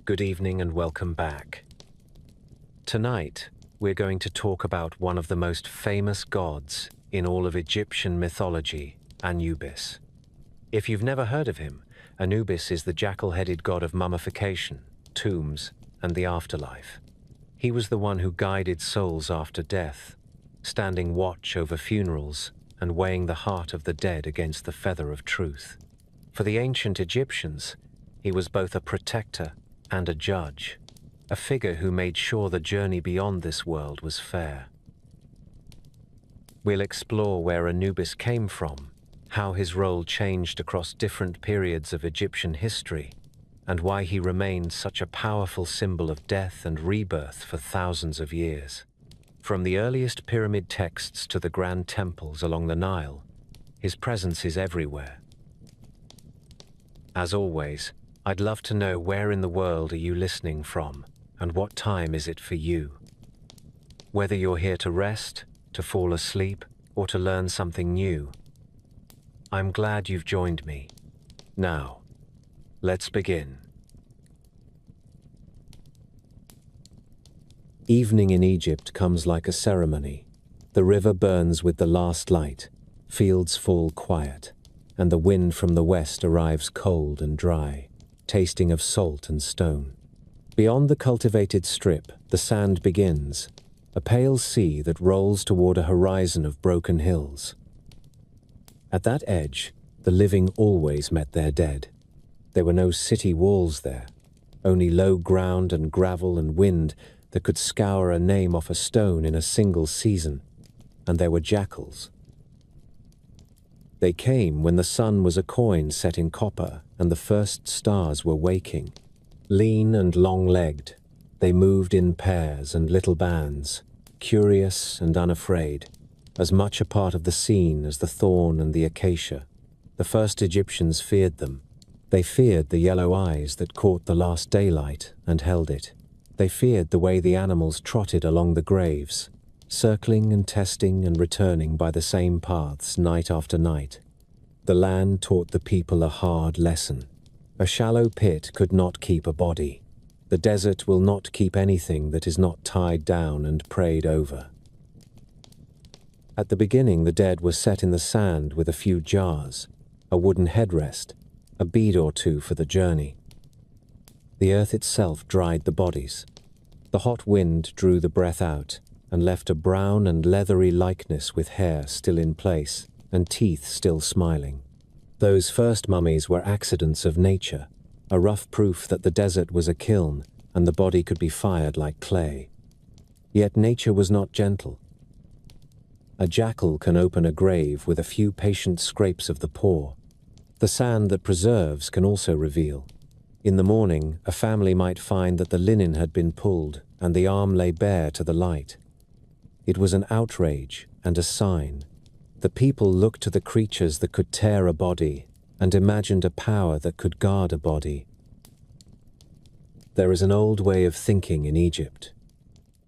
Good evening and welcome back. Tonight, we're going to talk about one of the most famous gods in all of Egyptian mythology, Anubis. If you've never heard of him, Anubis is the jackal-headed god of mummification, tombs, and the afterlife. He was the one who guided souls after death, standing watch over funerals and weighing the heart of the dead against the feather of truth. For the ancient Egyptians, he was both a protector and a judge, a figure who made sure the journey beyond this world was fair. We'll explore where Anubis came from, how his role changed across different periods of Egyptian history, and why he remained such a powerful symbol of death and rebirth for thousands of years. From the earliest pyramid texts to the grand temples along the Nile, his presence is everywhere. As always, I'd love to know where in the world are you listening from, and what time is it for you? Whether you're here to rest, to fall asleep, or to learn something new, I'm glad you've joined me. Now, let's begin. Evening in Egypt comes like a ceremony. The river burns with the last light, fields fall quiet, and the wind from the west arrives cold and dry, tasting of salt and stone. Beyond the cultivated strip, the sand begins, a pale sea that rolls toward a horizon of broken hills. At that edge, the living always met their dead. There were no city walls there, only low ground and gravel and wind that could scour a name off a stone in a single season, and there were jackals. They came when the sun was a coin set in copper and the first stars were waking. Lean and long-legged, they moved in pairs and little bands, curious and unafraid, as much a part of the scene as the thorn and the acacia. The first Egyptians feared them. They feared the yellow eyes that caught the last daylight and held it. They feared the way the animals trotted along the graves, circling and testing and returning by the same paths night after night. The land taught the people a hard lesson. A shallow pit could not keep a body. The desert will not keep anything that is not tied down and prayed over. At the beginning, the dead were set in the sand with a few jars, a wooden headrest, a bead or two for the journey. The earth itself dried the bodies. The hot wind drew the breath out and left a brown and leathery likeness with hair still in place and teeth still smiling. Those first mummies were accidents of nature, a rough proof that the desert was a kiln and the body could be fired like clay. Yet nature was not gentle. A jackal can open a grave with a few patient scrapes of the paw. The sand that preserves can also reveal. In the morning, a family might find that the linen had been pulled and the arm lay bare to the light. It was an outrage and a sign. The people looked to the creatures that could tear a body and imagined a power that could guard a body. There is an old way of thinking in Egypt.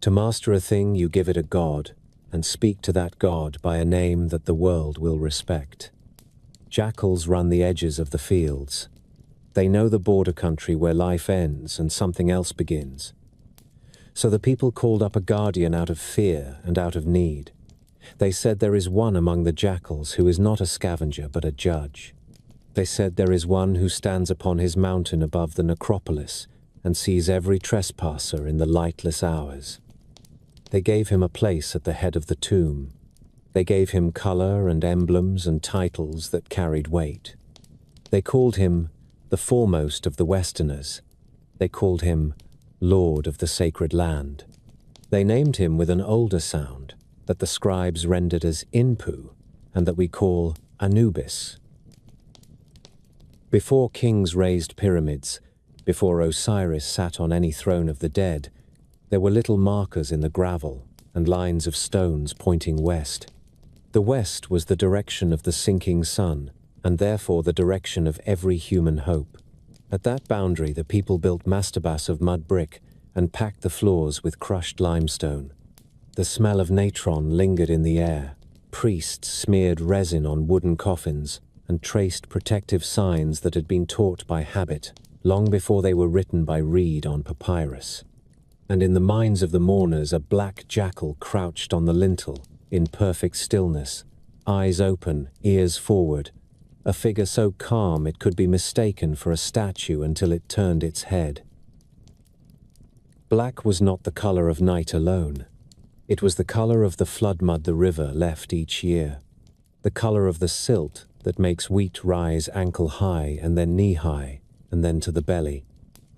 To master a thing, you give it a god and speak to that god by a name that the world will respect. Jackals run the edges of the fields. They know the border country where life ends and something else begins. So the people called up a guardian out of fear and out of need. They said there is one among the jackals who is not a scavenger but a judge. They said there is one who stands upon his mountain above the necropolis and sees every trespasser in the lightless hours. They gave him a place at the head of the tomb. They gave him color and emblems and titles that carried weight. They called him the foremost of the Westerners. They called him Lord of the Sacred Land. They named him with an older sound that the scribes rendered as Inpu and that we call Anubis. Before kings raised pyramids, before Osiris sat on any throne of the dead, there were little markers in the gravel and lines of stones pointing west. The west was the direction of the sinking sun, and therefore the direction of every human hope. At that boundary, the people built mastabas of mud brick and packed the floors with crushed limestone. The smell of natron lingered in the air. Priests smeared resin on wooden coffins and traced protective signs that had been taught by habit long before they were written by reed on papyrus. And in the minds of the mourners a black jackal crouched on the lintel, in perfect stillness, eyes open, ears forward, a figure so calm it could be mistaken for a statue until it turned its head. Black was not the color of night alone. It was the color of the flood mud the river left each year, the color of the silt that makes wheat rise ankle-high and then knee-high, and then to the belly.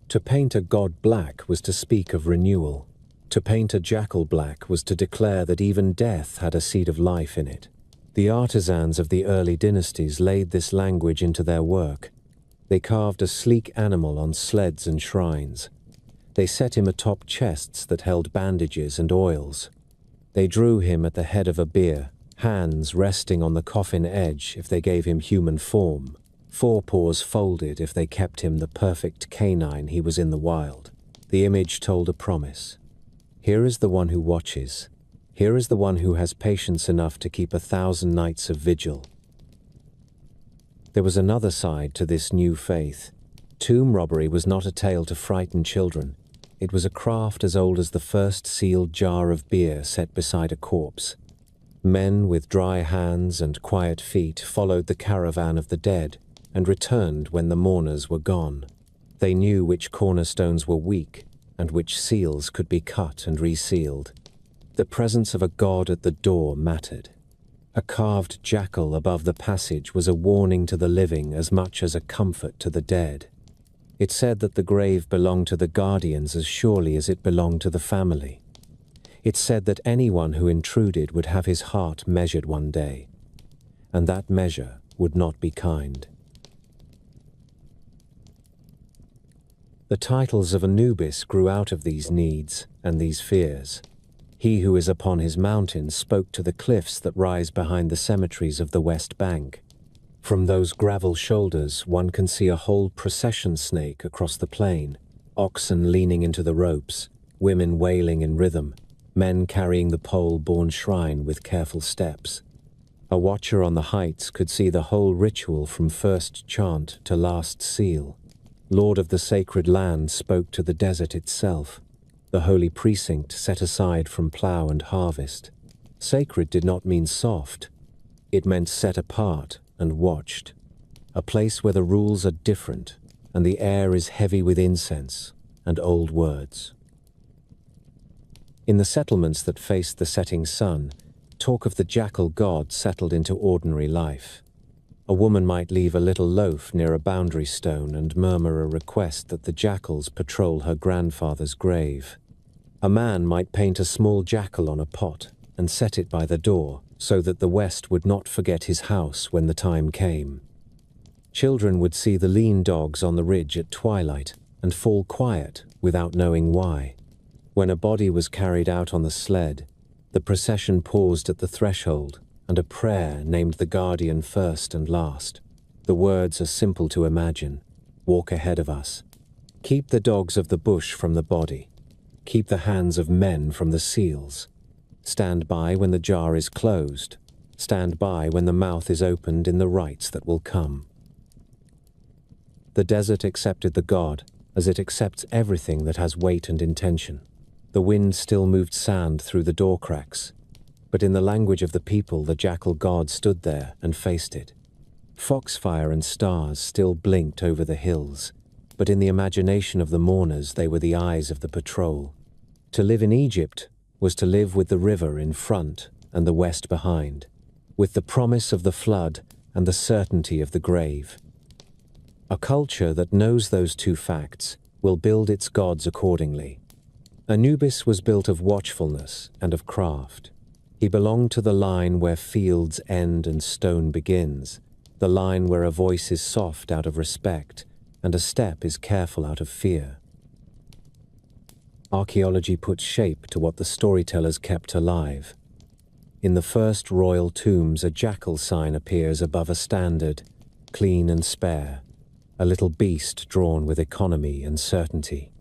To paint a god black was to speak of renewal. To paint a jackal black was to declare that even death had a seed of life in it. The artisans of the early dynasties laid this language into their work. They carved a sleek animal on sleds and shrines. They set him atop chests that held bandages and oils. They drew him at the head of a bier, hands resting on the coffin edge if they gave him human form, forepaws folded if they kept him the perfect canine he was in the wild. The image told a promise. Here is the one who watches. Here is the one who has patience enough to keep 1,000 nights of vigil. There was another side to this new faith. Tomb robbery was not a tale to frighten children. It was a craft as old as the first sealed jar of beer set beside a corpse. Men with dry hands and quiet feet followed the caravan of the dead and returned when the mourners were gone. They knew which cornerstones were weak and which seals could be cut and resealed. The presence of a god at the door mattered. A carved jackal above the passage was a warning to the living as much as a comfort to the dead. It said that the grave belonged to the guardians as surely as it belonged to the family. It said that anyone who intruded would have his heart measured one day, and that measure would not be kind. The titles of Anubis grew out of these needs and these fears. He who is upon his mountain spoke to the cliffs that rise behind the cemeteries of the West Bank. From those gravel shoulders one can see a whole procession snake across the plain, oxen leaning into the ropes, women wailing in rhythm, men carrying the pole-borne shrine with careful steps. A watcher on the heights could see the whole ritual from first chant to last seal. Lord of the sacred land spoke to the desert itself, the holy precinct set aside from plough and harvest. Sacred did not mean soft. It meant set apart and watched. A place where the rules are different and the air is heavy with incense and old words. In the settlements that faced the setting sun, talk of the jackal god settled into ordinary life. A woman might leave a little loaf near a boundary stone and murmur a request that the jackals patrol her grandfather's grave. A man might paint a small jackal on a pot and set it by the door so that the West would not forget his house when the time came. Children would see the lean dogs on the ridge at twilight and fall quiet without knowing why. When a body was carried out on the sled, the procession paused at the threshold, and a prayer named the guardian first and last. The words are simple to imagine. Walk ahead of us. Keep the dogs of the bush from the body. Keep the hands of men from the seals. Stand by when the jar is closed. Stand by when the mouth is opened in the rites that will come. The desert accepted the god as it accepts everything that has weight and intention. The wind still moved sand through the door cracks, but in the language of the people the jackal god stood there and faced it. Foxfire and stars still blinked over the hills, but in the imagination of the mourners they were the eyes of the patrol. To live in Egypt was to live with the river in front and the West behind, with the promise of the flood and the certainty of the grave. A culture that knows those two facts will build its gods accordingly. Anubis was built of watchfulness and of craft. He belonged to the line where fields end and stone begins, the line where a voice is soft out of respect and a step is careful out of fear. Archaeology puts shape to what the storytellers kept alive. In the first royal tombs, a jackal sign appears above a standard, clean and spare, a little beast drawn with economy and certainty.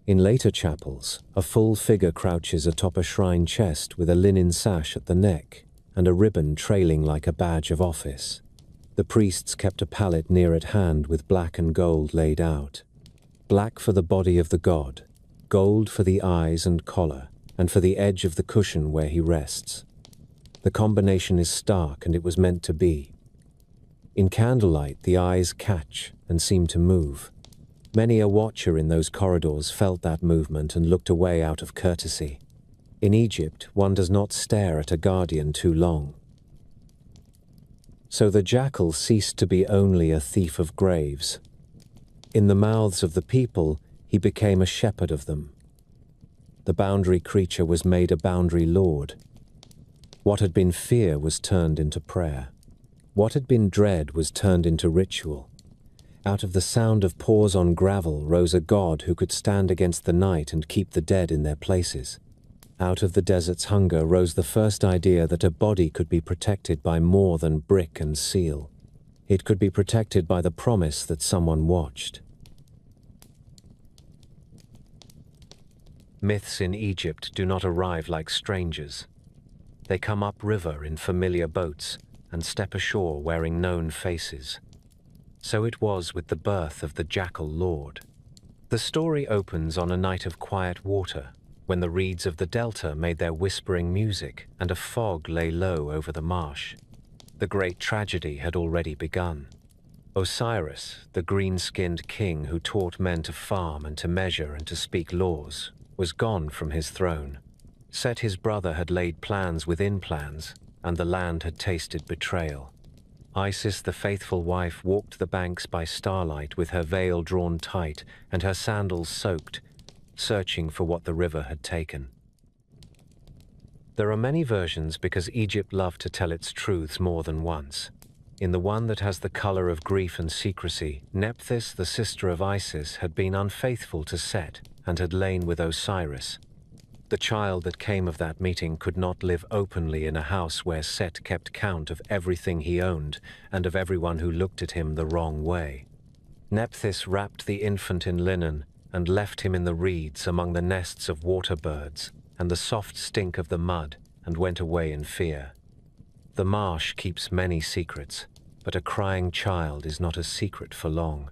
In later chapels, a full figure crouches atop a shrine chest with a linen sash at the neck and a ribbon trailing like a badge of office. The priests kept a pallet near at hand with black and gold laid out. Black for the body of the god, gold for the eyes and collar, and for the edge of the cushion where he rests. The combination is stark, and it was meant to be. In candlelight, the eyes catch and seem to move. Many a watcher in those corridors felt that movement and looked away out of courtesy. In Egypt, one does not stare at a guardian too long. So the jackal ceased to be only a thief of graves. In the mouths of the people, he became a shepherd of them. The boundary creature was made a boundary lord. What had been fear was turned into prayer. What had been dread was turned into ritual. Out of the sound of paws on gravel rose a god who could stand against the night and keep the dead in their places. Out of the desert's hunger rose the first idea that a body could be protected by more than brick and seal. It could be protected by the promise that someone watched. Myths in Egypt do not arrive like strangers. They come upriver in familiar boats and step ashore wearing known faces. So it was with the birth of the Jackal Lord. The story opens on a night of quiet water, when the reeds of the delta made their whispering music and a fog lay low over the marsh. The great tragedy had already begun. Osiris, the green-skinned king who taught men to farm and to measure and to speak laws, was gone from his throne. Set his brother had laid plans within plans, and the land had tasted betrayal. Isis, the faithful wife, walked the banks by starlight with her veil drawn tight and her sandals soaked, searching for what the river had taken. There are many versions because Egypt loved to tell its truths more than once. In the one that has the color of grief and secrecy, Nephthys, the sister of Isis, had been unfaithful to Set and had lain with Osiris. The child that came of that meeting could not live openly in a house where Set kept count of everything he owned and of everyone who looked at him the wrong way. Nephthys wrapped the infant in linen and left him in the reeds among the nests of water birds and the soft stink of the mud, and went away in fear. The marsh keeps many secrets, but a crying child is not a secret for long.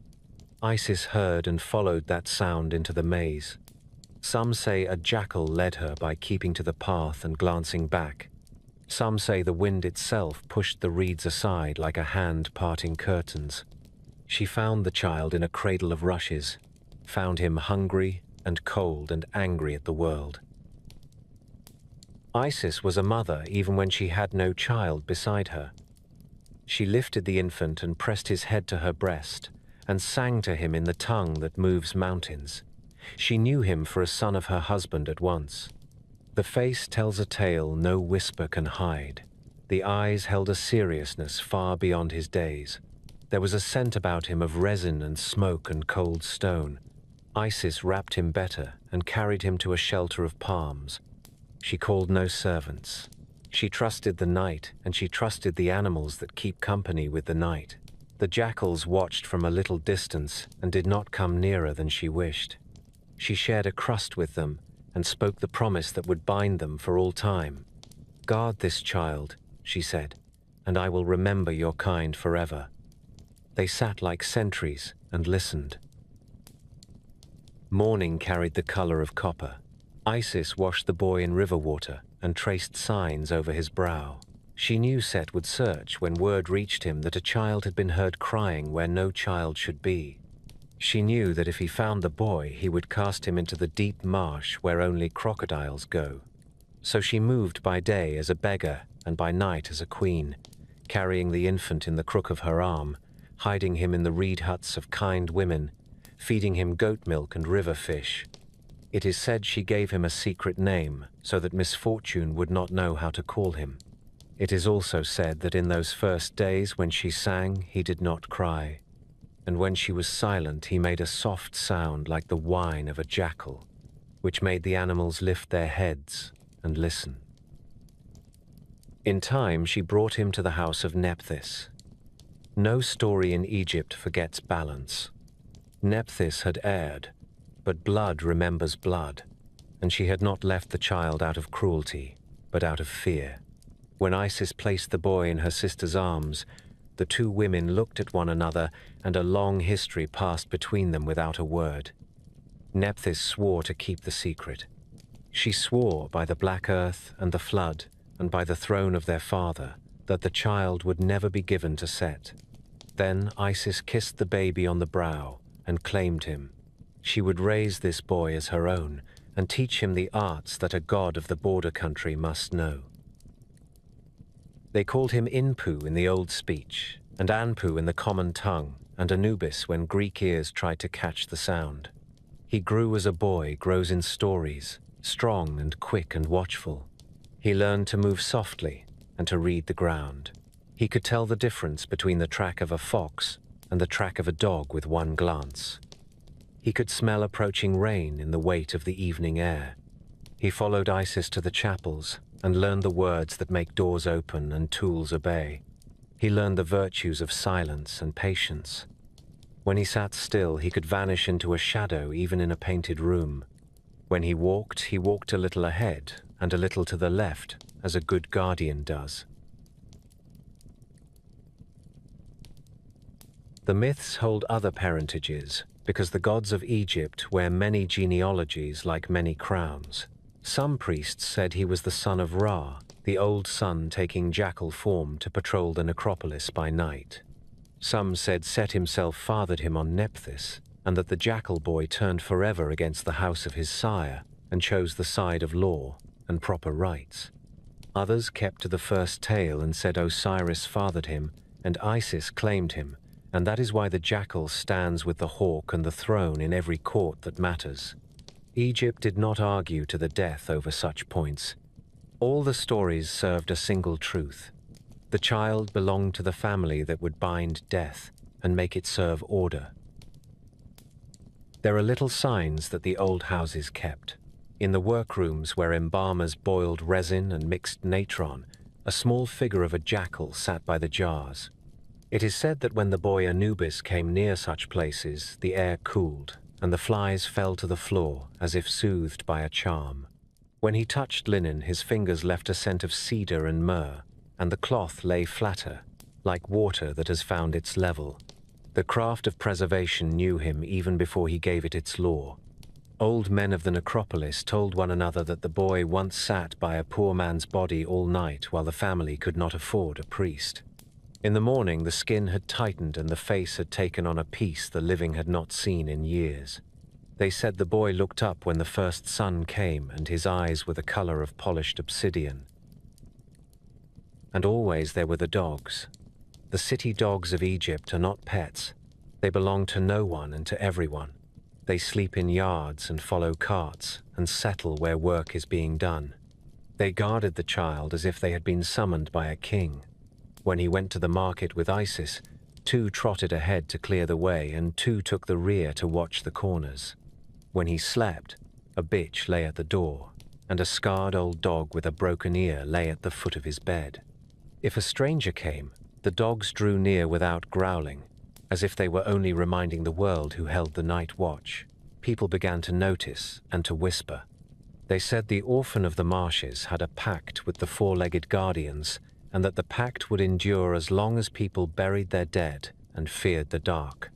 Isis heard and followed that sound into the maze. Some say a jackal led her by keeping to the path and glancing back. Some say the wind itself pushed the reeds aside like a hand parting curtains. She found the child in a cradle of rushes, found him hungry and cold and angry at the world. Isis was a mother even when she had no child beside her. She lifted the infant and pressed his head to her breast, and sang to him in the tongue that moves mountains. She knew him for a son of her husband at once. The face tells a tale no whisper can hide. The eyes held a seriousness far beyond his days. There was a scent about him of resin and smoke and cold stone. Isis wrapped him better and carried him to a shelter of palms. She called no servants. She trusted the night, and she trusted the animals that keep company with the night. The jackals watched from a little distance and did not come nearer than she wished. She shared a crust with them and spoke the promise that would bind them for all time. "Guard this child," she said, "and I will remember your kind forever." They sat like sentries and listened. Morning carried the color of copper. Isis washed the boy in river water and traced signs over his brow. She knew Set would search when word reached him that a child had been heard crying where no child should be. She knew that if he found the boy, he would cast him into the deep marsh where only crocodiles go. So she moved by day as a beggar and by night as a queen, carrying the infant in the crook of her arm, hiding him in the reed huts of kind women, feeding him goat milk and river fish. It is said she gave him a secret name so that misfortune would not know how to call him. It is also said that in those first days when she sang, he did not cry, and when she was silent, he made a soft sound like the whine of a jackal, which made the animals lift their heads and listen. In time, she brought him to the house of Nephthys. No story in Egypt forgets balance. Nephthys had erred, but blood remembers blood, and she had not left the child out of cruelty, but out of fear. When Isis placed the boy in her sister's arms, The two women looked at one another, and a long history passed between them without a word. Nephthys swore to keep the secret. She swore by the black earth and the flood, and by the throne of their father, that the child would never be given to Set. Then Isis kissed the baby on the brow and claimed him. She would raise this boy as her own and teach him the arts that a god of the border country must know. They called him Inpu in the old speech, and Anpu in the common tongue, and Anubis when Greek ears tried to catch the sound. He grew as a boy grows in stories, strong and quick and watchful. He learned to move softly and to read the ground. He could tell the difference between the track of a fox and the track of a dog with one glance. He could smell approaching rain in the weight of the evening air. He followed Isis to the chapels and learned the words that make doors open and tools obey. He learned the virtues of silence and patience. When he sat still, he could vanish into a shadow even in a painted room. When he walked a little ahead and a little to the left, as a good guardian does. The myths hold other parentages, because the gods of Egypt wear many genealogies like many crowns. Some priests said he was the son of Ra, the old sun taking jackal form to patrol the necropolis by night. Some said Set himself fathered him on Nephthys, and that the jackal boy turned forever against the house of his sire and chose the side of law and proper rights. Others kept to the first tale and said Osiris fathered him and Isis claimed him, and that is why the jackal stands with the hawk and the throne in every court that matters. Egypt did not argue to the death over such points. All the stories served a single truth. The child belonged to the family that would bind death and make it serve order. There are little signs that the old houses kept. In the workrooms where embalmers boiled resin and mixed natron, a small figure of a jackal sat by the jars. It is said that when the boy Anubis came near such places, the air cooled, and the flies fell to the floor as if soothed by a charm. When he touched linen, his fingers left a scent of cedar and myrrh, and the cloth lay flatter, like water that has found its level. The craft of preservation knew him even before he gave it its law. Old men of the necropolis told one another that the boy once sat by a poor man's body all night while the family could not afford a priest. In the morning, the skin had tightened and the face had taken on a peace the living had not seen in years. They said the boy looked up when the first sun came and his eyes were the color of polished obsidian. And always there were the dogs. The city dogs of Egypt are not pets. They belong to no one and to everyone. They sleep in yards and follow carts and settle where work is being done. They guarded the child as if they had been summoned by a king. When he went to the market with Isis, 2 trotted ahead to clear the way and 2 took the rear to watch the corners. When he slept, a bitch lay at the door, and a scarred old dog with a broken ear lay at the foot of his bed. If a stranger came, the dogs drew near without growling, as if they were only reminding the world who held the night watch. People began to notice and to whisper. They said the orphan of the marshes had a pact with the 4-legged guardians, and that the pact would endure as long as people buried their dead and feared the dark.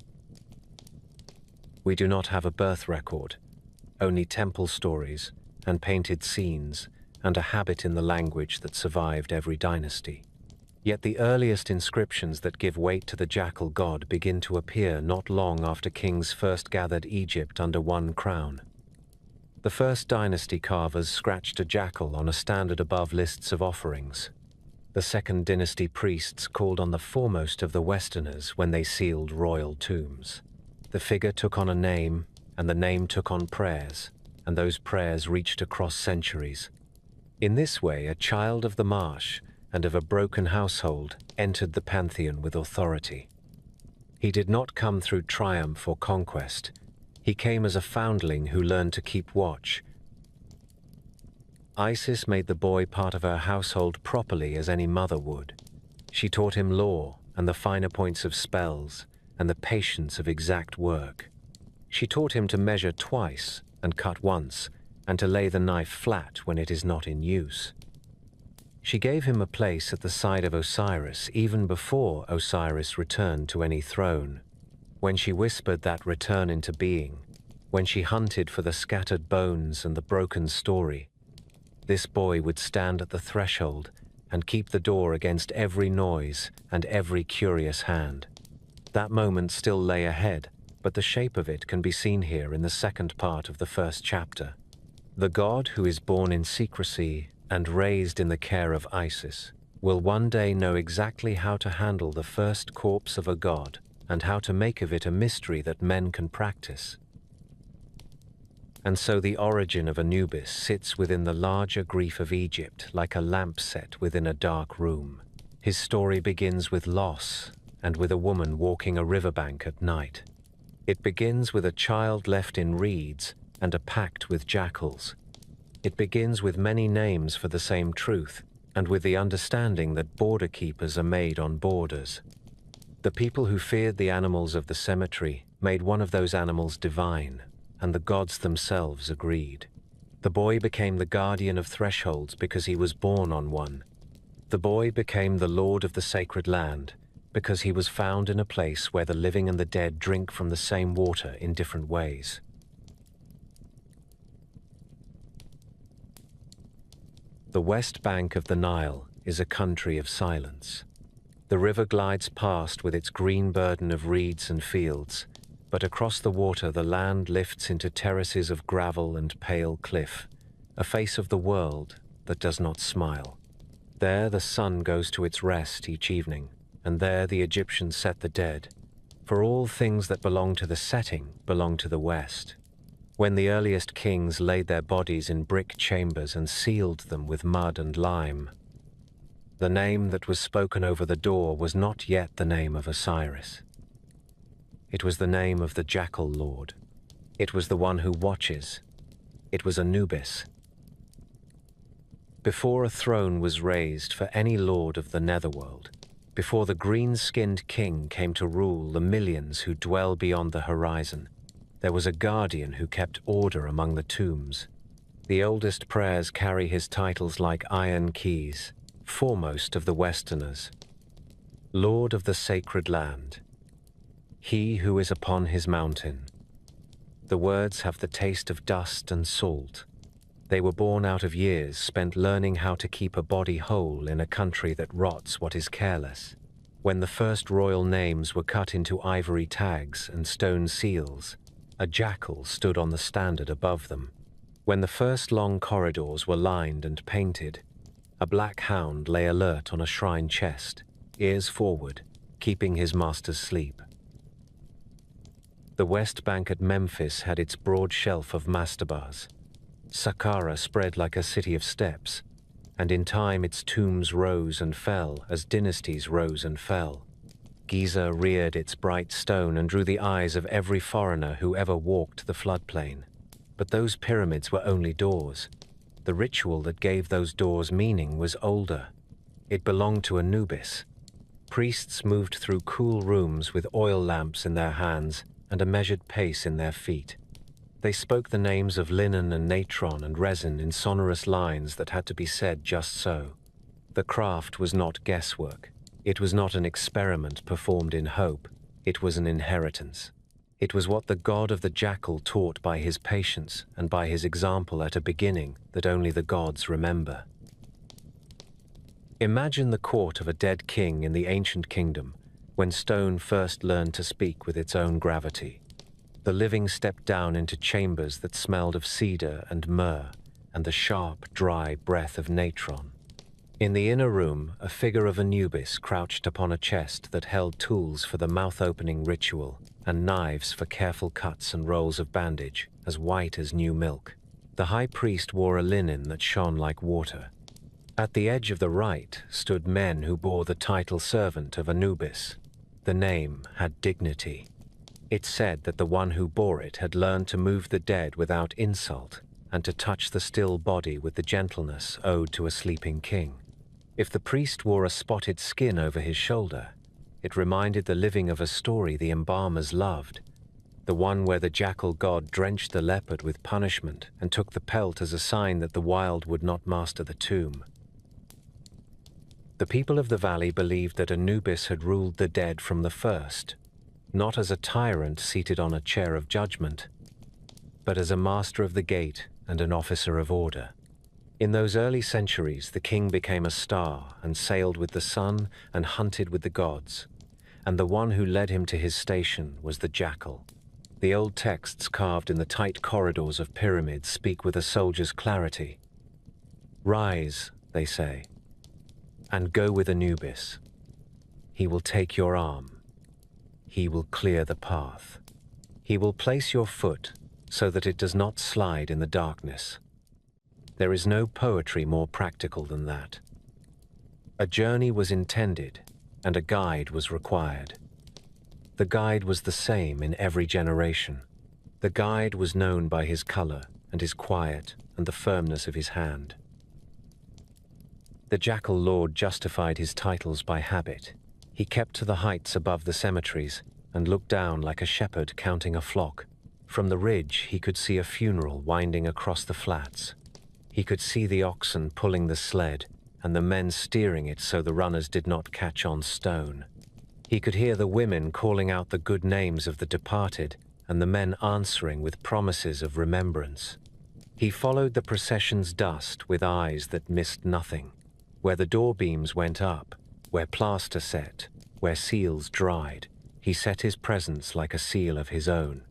We do not have a birth record, only temple stories and painted scenes and a habit in the language that survived every dynasty. Yet the earliest inscriptions that give weight to the jackal god begin to appear not long after kings first gathered Egypt under one crown. The first dynasty carvers scratched a jackal on a standard above lists of offerings. The second dynasty priests called on the foremost of the Westerners when they sealed royal tombs. The figure took on a name, and the name took on prayers, and those prayers reached across centuries. In this way, a child of the marsh and of a broken household entered the pantheon with authority. He did not come through triumph or conquest. He came as a foundling who learned to keep watch. Isis made the boy part of her household properly as any mother would. She taught him law and the finer points of spells and the patience of exact work. She taught him to measure twice and cut once, and to lay the knife flat when it is not in use. She gave him a place at the side of Osiris even before Osiris returned to any throne. When she whispered that return into being, when she hunted for the scattered bones and the broken story, this boy would stand at the threshold and keep the door against every noise and every curious hand. That moment still lay ahead, but the shape of it can be seen here in the second part of the first chapter. The god who is born in secrecy and raised in the care of Isis will one day know exactly how to handle the first corpse of a god and how to make of it a mystery that men can practice. And so the origin of Anubis sits within the larger grief of Egypt like a lamp set within a dark room. His story begins with loss and with a woman walking a riverbank at night. It begins with a child left in reeds and a pact with jackals. It begins with many names for the same truth and with the understanding that border keepers are made on borders. The people who feared the animals of the cemetery made one of those animals divine, and the gods themselves agreed. The boy became the guardian of thresholds because he was born on one. The boy became the lord of the sacred land because he was found in a place where the living and the dead drink from the same water in different ways. The west bank of the Nile is a country of silence. The river glides past with its green burden of reeds and fields, but across the water the land lifts into terraces of gravel and pale cliff, a face of the world that does not smile. There the sun goes to its rest each evening, and there the Egyptians set the dead, for all things that belong to the setting belong to the west. When the earliest kings laid their bodies in brick chambers and sealed them with mud and lime, the name that was spoken over the door was not yet the name of Osiris. It was the name of the Jackal Lord. It was the one who watches. It was Anubis. Before a throne was raised for any lord of the netherworld, before the green-skinned king came to rule the millions who dwell beyond the horizon, there was a guardian who kept order among the tombs. The oldest prayers carry his titles like iron keys, foremost of the Westerners. Lord of the sacred land. He who is upon his mountain. The words have the taste of dust and salt. They were born out of years spent learning how to keep a body whole in a country that rots what is careless. When the first royal names were cut into ivory tags and stone seals, a jackal stood on the standard above them. When the first long corridors were lined and painted, a black hound lay alert on a shrine chest, ears forward, keeping his master's sleep. The West Bank at Memphis had its broad shelf of mastabas. Saqqara spread like a city of steps, and in time its tombs rose and fell as dynasties rose and fell. Giza reared its bright stone and drew the eyes of every foreigner who ever walked the floodplain. But those pyramids were only doors. The ritual that gave those doors meaning was older. It belonged to Anubis. Priests moved through cool rooms with oil lamps in their hands and a measured pace in their feet. They spoke the names of linen and natron and resin in sonorous lines that had to be said just so. The craft was not guesswork. It was not an experiment performed in hope. It was an inheritance. It was what the god of the jackal taught by his patience and by his example at a beginning that only the gods remember. Imagine the court of a dead king in the ancient kingdom when stone first learned to speak with its own gravity. The living stepped down into chambers that smelled of cedar and myrrh and the sharp, dry breath of natron. In the inner room, a figure of Anubis crouched upon a chest that held tools for the mouth-opening ritual and knives for careful cuts and rolls of bandage, as white as new milk. The high priest wore a linen that shone like water. At the edge of the right stood men who bore the title servant of Anubis. The name had dignity. It said that the one who bore it had learned to move the dead without insult and to touch the still body with the gentleness owed to a sleeping king. If the priest wore a spotted skin over his shoulder, it reminded the living of a story the embalmers loved, the one where the jackal god drenched the leopard with punishment and took the pelt as a sign that the wild would not master the tomb. The people of the valley believed that Anubis had ruled the dead from the first, not as a tyrant seated on a chair of judgment, but as a master of the gate and an officer of order. In those early centuries, the king became a star and sailed with the sun and hunted with the gods, and the one who led him to his station was the jackal. The old texts carved in the tight corridors of pyramids speak with a soldier's clarity. "Rise," they say, "and go with Anubis. He will take your arm. He will clear the path. He will place your foot so that it does not slide in the darkness." There is no poetry more practical than that. A journey was intended, and a guide was required. The guide was the same in every generation. The guide was known by his color and his quiet and the firmness of his hand. The jackal lord justified his titles by habit. He kept to the heights above the cemeteries and looked down like a shepherd counting a flock. From the ridge he could see a funeral winding across the flats. He could see the oxen pulling the sled and the men steering it so the runners did not catch on stone. He could hear the women calling out the good names of the departed and the men answering with promises of remembrance. He followed the procession's dust with eyes that missed nothing. Where the door beams went up, where plaster set, where seals dried, he set his presence like a seal of his own.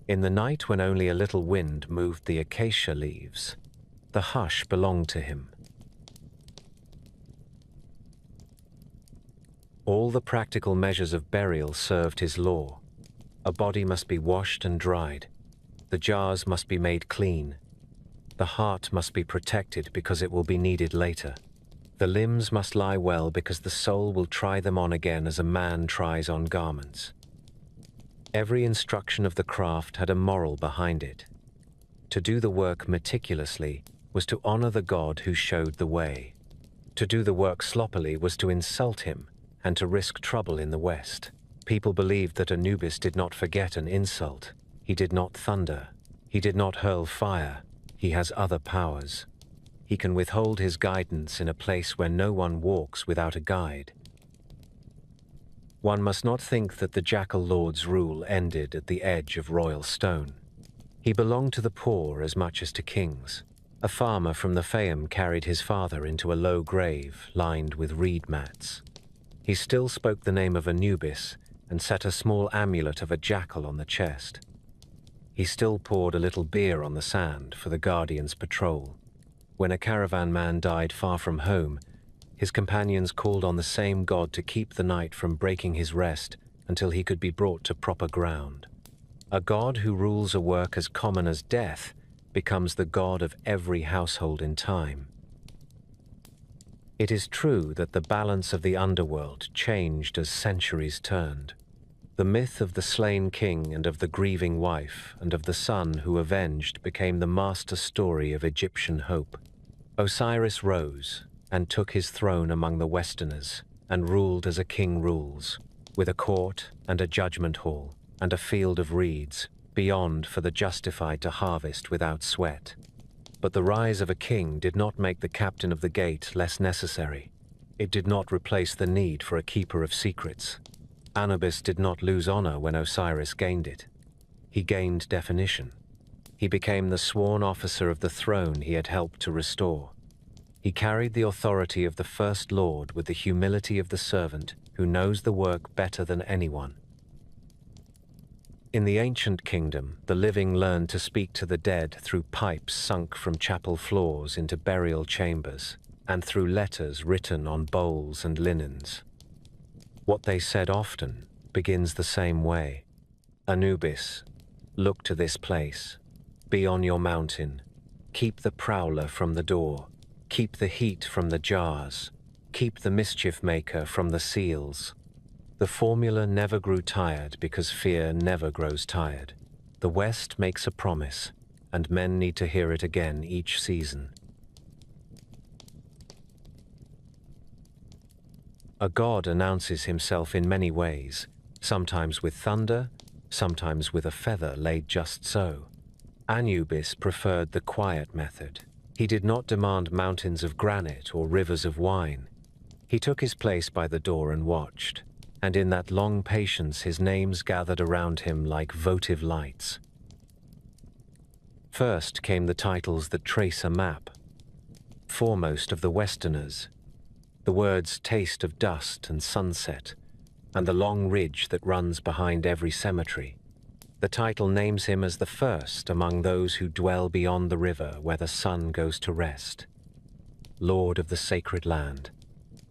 In the night when only a little wind moved the acacia leaves, the hush belonged to him. All the practical measures of burial served his law. A body must be washed and dried. The jars must be made clean. The heart must be protected because it will be needed later. The limbs must lie well because the soul will try them on again as a man tries on garments. Every instruction of the craft had a moral behind it. To do the work meticulously was to honor the god who showed the way. To do the work sloppily was to insult him and to risk trouble in the West. People believed that Anubis did not forget an insult. He did not thunder. He did not hurl fire. He has other powers. He can withhold his guidance in a place where no one walks without a guide. One must not think that the jackal lord's rule ended at the edge of royal stone. He belonged to the poor as much as to kings. A farmer from the Fayum carried his father into a low grave lined with reed mats. He still spoke the name of Anubis and set a small amulet of a jackal on the chest. He still poured a little beer on the sand for the guardian's patrol. When a caravan man died far from home, his companions called on the same god to keep the night from breaking his rest until he could be brought to proper ground. A god who rules a work as common as death becomes the god of every household in time. It is true that the balance of the underworld changed as centuries turned. The myth of the slain king and of the grieving wife and of the son who avenged became the master story of Egyptian hope. Osiris rose and took his throne among the Westerners and ruled as a king rules, with a court and a judgment hall and a field of reeds beyond for the justified to harvest without sweat. But the rise of a king did not make the captain of the gate less necessary. It did not replace the need for a keeper of secrets. Anubis did not lose honor when Osiris gained it. He gained definition. He became the sworn officer of the throne he had helped to restore. He carried the authority of the First Lord with the humility of the servant who knows the work better than anyone. In the ancient kingdom, the living learned to speak to the dead through pipes sunk from chapel floors into burial chambers, and through letters written on bowls and linens. What they said often begins the same way. Anubis, look to this place. Be on your mountain. Keep the prowler from the door. Keep the heat from the jars. Keep the mischief maker from the seals. The formula never grew tired because fear never grows tired. The West makes a promise, and men need to hear it again each season. A god announces himself in many ways, sometimes with thunder, sometimes with a feather laid just so. Anubis preferred the quiet method. He did not demand mountains of granite or rivers of wine. He took his place by the door and watched, and in that long patience his names gathered around him like votive lights. First came the titles that trace a map. Foremost of the Westerners, the words taste of dust and sunset, and the long ridge that runs behind every cemetery. The title names him as the first among those who dwell beyond the river where the sun goes to rest. Lord of the sacred land.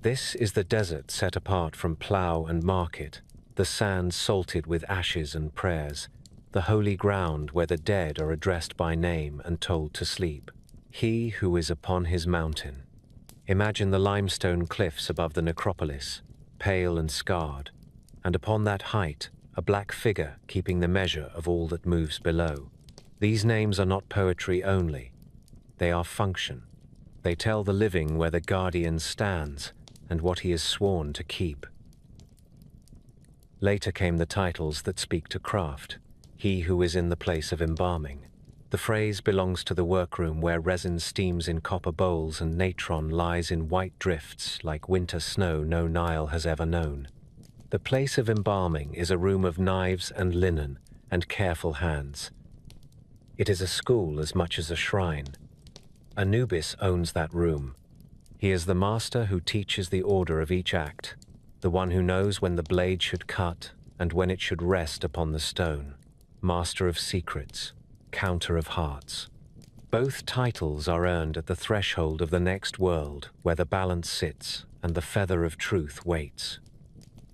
This is the desert set apart from plough and market, the sand salted with ashes and prayers, the holy ground where the dead are addressed by name and told to sleep. He who is upon his mountain. Imagine the limestone cliffs above the necropolis, pale and scarred, and upon that height, a black figure keeping the measure of all that moves below. These names are not poetry only. They are function. They tell the living where the guardian stands and what he is sworn to keep. Later came the titles that speak to craft. He who is in the place of embalming. The phrase belongs to the workroom where resin steams in copper bowls and natron lies in white drifts like winter snow no Nile has ever known. The place of embalming is a room of knives and linen and careful hands. It is a school as much as a shrine. Anubis owns that room. He is the master who teaches the order of each act, the one who knows when the blade should cut and when it should rest upon the stone. Master of secrets, counter of hearts. Both titles are earned at the threshold of the next world where the balance sits and the feather of truth waits.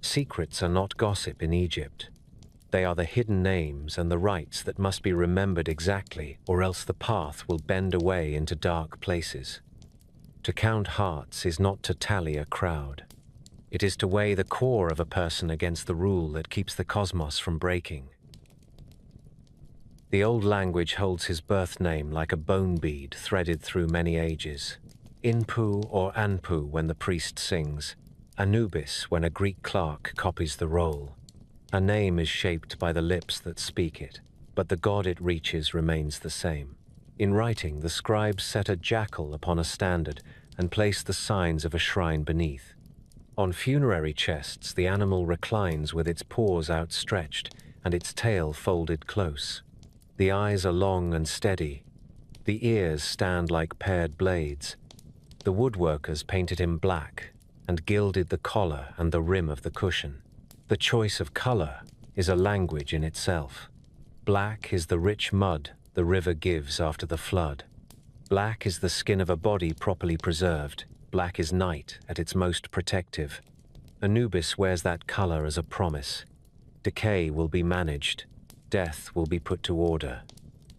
Secrets are not gossip in Egypt. They are the hidden names and the rites that must be remembered exactly, or else the path will bend away into dark places. To count hearts is not to tally a crowd. It is to weigh the core of a person against the rule that keeps the cosmos from breaking. The old language holds his birth name like a bone bead threaded through many ages. Inpu or Anpu when the priest sings. Anubis when a Greek clerk copies the roll. A name is shaped by the lips that speak it, but the god it reaches remains the same. In writing, the scribes set a jackal upon a standard and placed the signs of a shrine beneath. On funerary chests, the animal reclines with its paws outstretched and its tail folded close. The eyes are long and steady. The ears stand like paired blades. The woodworkers painted him black and gilded the collar and the rim of the cushion. The choice of color is a language in itself. Black is the rich mud the river gives after the flood. Black is the skin of a body properly preserved. Black is night at its most protective. Anubis wears that color as a promise. Decay will be managed. Death will be put to order.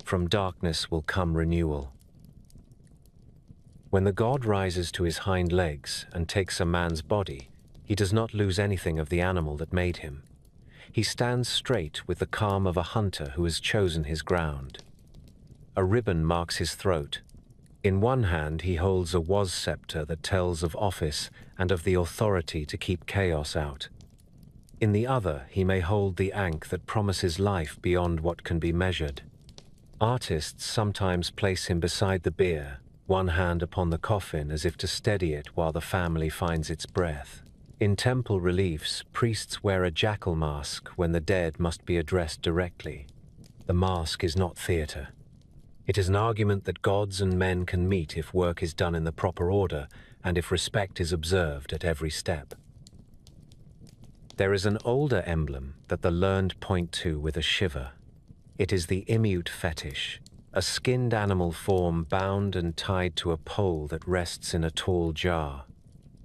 From darkness will come renewal. When the god rises to his hind legs and takes a man's body, he does not lose anything of the animal that made him. He stands straight with the calm of a hunter who has chosen his ground. A ribbon marks his throat. In one hand he holds a was scepter that tells of office and of the authority to keep chaos out. In the other he may hold the ankh that promises life beyond what can be measured. Artists sometimes place him beside the bier, one hand upon the coffin as if to steady it while the family finds its breath. In temple reliefs, priests wear a jackal mask when the dead must be addressed directly. The mask is not theatre. It is an argument that gods and men can meet if work is done in the proper order and if respect is observed at every step. There is an older emblem that the learned point to with a shiver. It is the Immute fetish, a skinned animal form bound and tied to a pole that rests in a tall jar.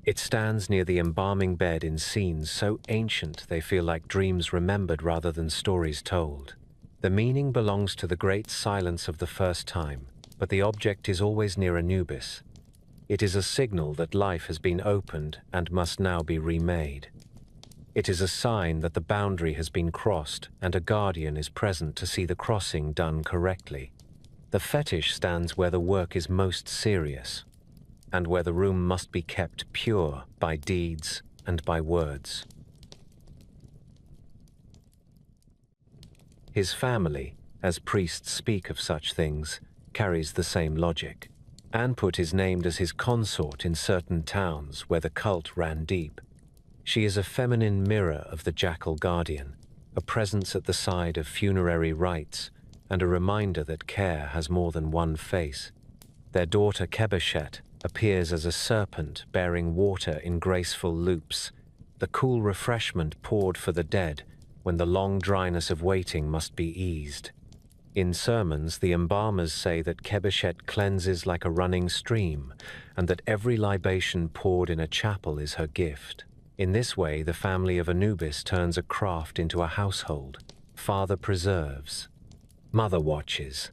It stands near the embalming bed in scenes so ancient they feel like dreams remembered rather than stories told. The meaning belongs to the great silence of the first time, but the object is always near Anubis. It is a signal that life has been opened and must now be remade. It is a sign that the boundary has been crossed and a guardian is present to see the crossing done correctly. The fetish stands where the work is most serious, and where the room must be kept pure by deeds and by words. His family, as priests speak of such things, carries the same logic. Anput is named as his consort in certain towns where the cult ran deep. She is a feminine mirror of the Jackal Guardian, a presence at the side of funerary rites, and a reminder that care has more than one face. Their daughter Kebeshet appears as a serpent bearing water in graceful loops, the cool refreshment poured for the dead when the long dryness of waiting must be eased. In sermons, the embalmers say that Kebeshet cleanses like a running stream, and that every libation poured in a chapel is her gift. In this way, the family of Anubis turns a craft into a household. Father preserves, mother watches,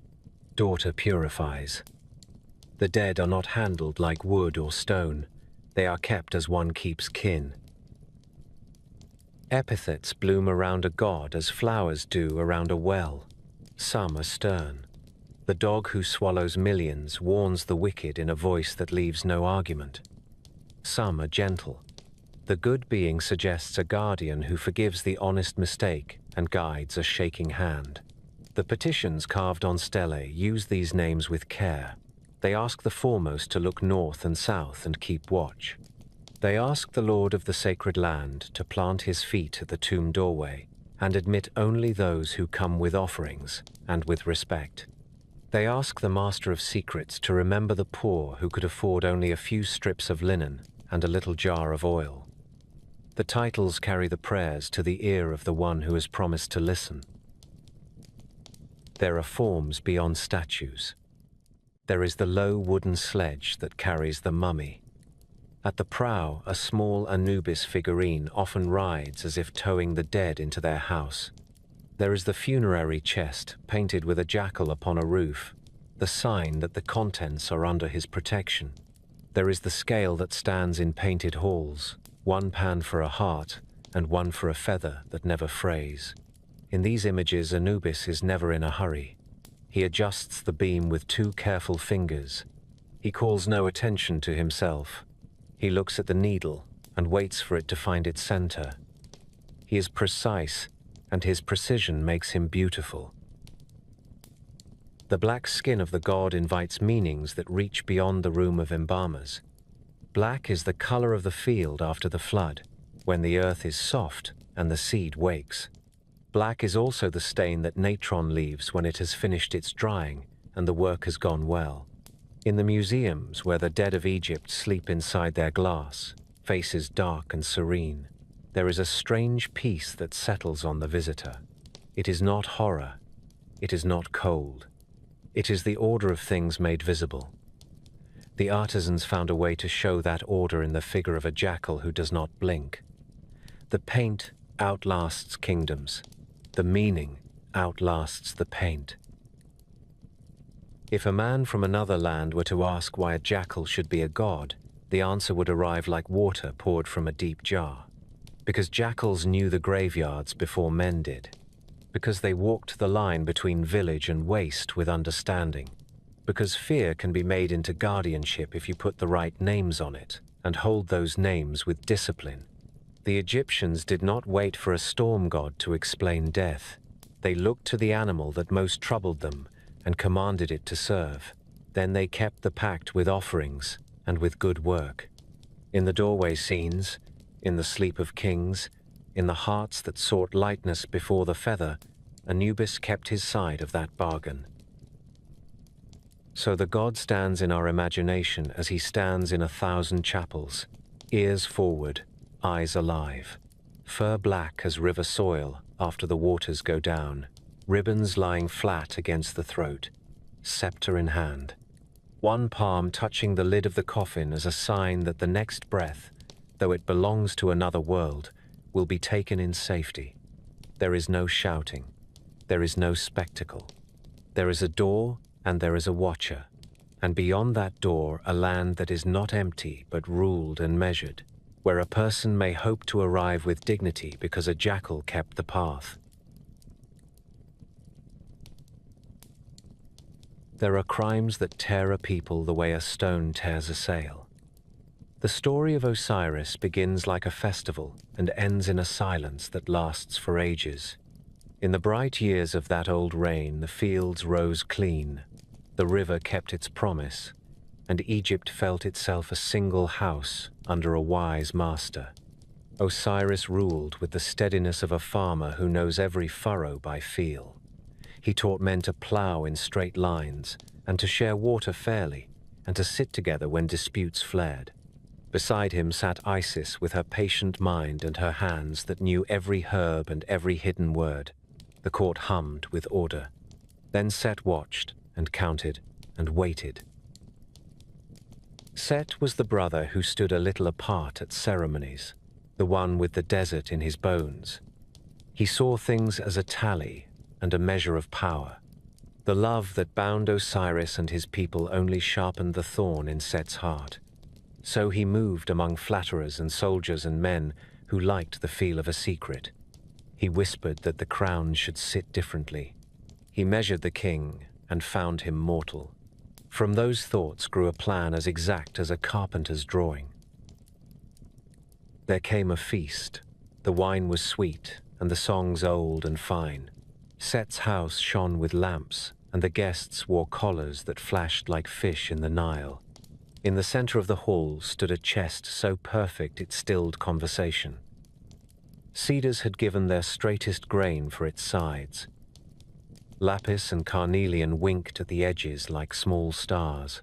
daughter purifies. The dead are not handled like wood or stone. They are kept as one keeps kin. Epithets bloom around a god as flowers do around a well. Some are stern. The dog who swallows millions warns the wicked in a voice that leaves no argument. Some are gentle. The good being suggests a guardian who forgives the honest mistake and guides a shaking hand. The petitions carved on stelae use these names with care. They ask the foremost to look north and south and keep watch. They ask the Lord of the sacred land to plant his feet at the tomb doorway and admit only those who come with offerings and with respect. They ask the Master of Secrets to remember the poor who could afford only a few strips of linen and a little jar of oil. The titles carry the prayers to the ear of the one who has promised to listen. There are forms beyond statues. There is the low wooden sledge that carries the mummy. At the prow, a small Anubis figurine often rides as if towing the dead into their house. There is the funerary chest, painted with a jackal upon a roof, the sign that the contents are under his protection. There is the scale that stands in painted halls, one pan for a heart and one for a feather that never frays. In these images, Anubis is never in a hurry. He adjusts the beam with 2 careful fingers. He calls no attention to himself. He looks at the needle and waits for it to find its center. He is precise, and his precision makes him beautiful. The black skin of the god invites meanings that reach beyond the room of embalmers. Black is the color of the field after the flood, when the earth is soft and the seed wakes. Black is also the stain that natron leaves when it has finished its drying and the work has gone well. In the museums where the dead of Egypt sleep inside their glass, faces dark and serene, there is a strange peace that settles on the visitor. It is not horror. It is not cold. It is the order of things made visible. The artisans found a way to show that order in the figure of a jackal who does not blink. The paint outlasts kingdoms. The meaning outlasts the paint. If a man from another land were to ask why a jackal should be a god, the answer would arrive like water poured from a deep jar. Because jackals knew the graveyards before men did. Because they walked the line between village and waste with understanding. Because fear can be made into guardianship if you put the right names on it and hold those names with discipline. The Egyptians did not wait for a storm god to explain death. They looked to the animal that most troubled them and commanded it to serve. Then they kept the pact with offerings and with good work. In the doorway scenes, in the sleep of kings, in the hearts that sought lightness before the feather, Anubis kept his side of that bargain. So the god stands in our imagination as he stands in 1,000 chapels, ears forward, eyes alive, fur black as river soil after the waters go down, ribbons lying flat against the throat, scepter in hand, one palm touching the lid of the coffin as a sign that the next breath, though it belongs to another world, will be taken in safety. There is no shouting. There is no spectacle. There is a door and there is a watcher, and beyond that door a land that is not empty but ruled and measured, where a person may hope to arrive with dignity because a jackal kept the path. There are crimes that tear a people the way a stone tears a sail. The story of Osiris begins like a festival and ends in a silence that lasts for ages. In the bright years of that old reign, the fields rose clean. The river kept its promise. and Egypt felt itself a single house under a wise master. Osiris ruled with the steadiness of a farmer who knows every furrow by feel. He taught men to plow in straight lines, and to share water fairly, and to sit together when disputes flared. Beside him sat Isis with her patient mind and her hands that knew every herb and every hidden word. The court hummed with order. Then Set watched and counted and waited. Set was the brother who stood a little apart at ceremonies, the one with the desert in his bones. He saw things as a tally and a measure of power. The love that bound Osiris and his people only sharpened the thorn in Set's heart. So he moved among flatterers and soldiers and men who liked the feel of a secret. He whispered that the crown should sit differently. He measured the king and found him mortal. From those thoughts grew a plan as exact as a carpenter's drawing. There came a feast. The wine was sweet and the songs old and fine. Set's house shone with lamps, and the guests wore collars that flashed like fish in the Nile. In the center of the hall stood a chest so perfect it stilled conversation. Cedars had given their straightest grain for its sides. Lapis and carnelian winked at the edges like small stars.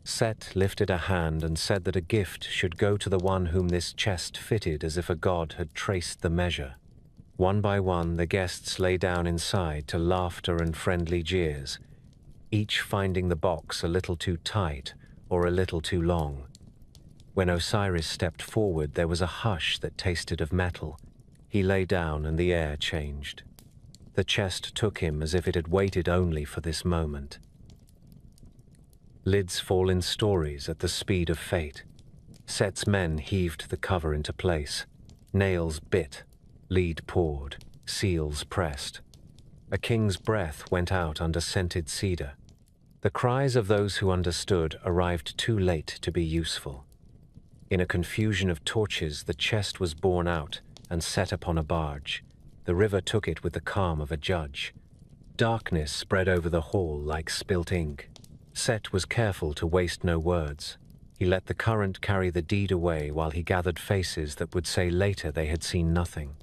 Set lifted a hand and said that a gift should go to the one whom this chest fitted as if a god had traced the measure. One by one, the guests lay down inside to laughter and friendly jeers, each finding the box a little too tight or a little too long. When Osiris stepped forward, there was a hush that tasted of metal. He lay down and the air changed. The chest took him as if it had waited only for this moment. Lids fall in stories at the speed of fate. Set's men heaved the cover into place. Nails bit, lead poured, seals pressed. A king's breath went out under scented cedar. The cries of those who understood arrived too late to be useful. In a confusion of torches, the chest was borne out and set upon a barge. The river took it with the calm of a judge. Darkness spread over the hall like spilt ink. Set was careful to waste no words. He let the current carry the deed away while he gathered faces that would say later they had seen nothing.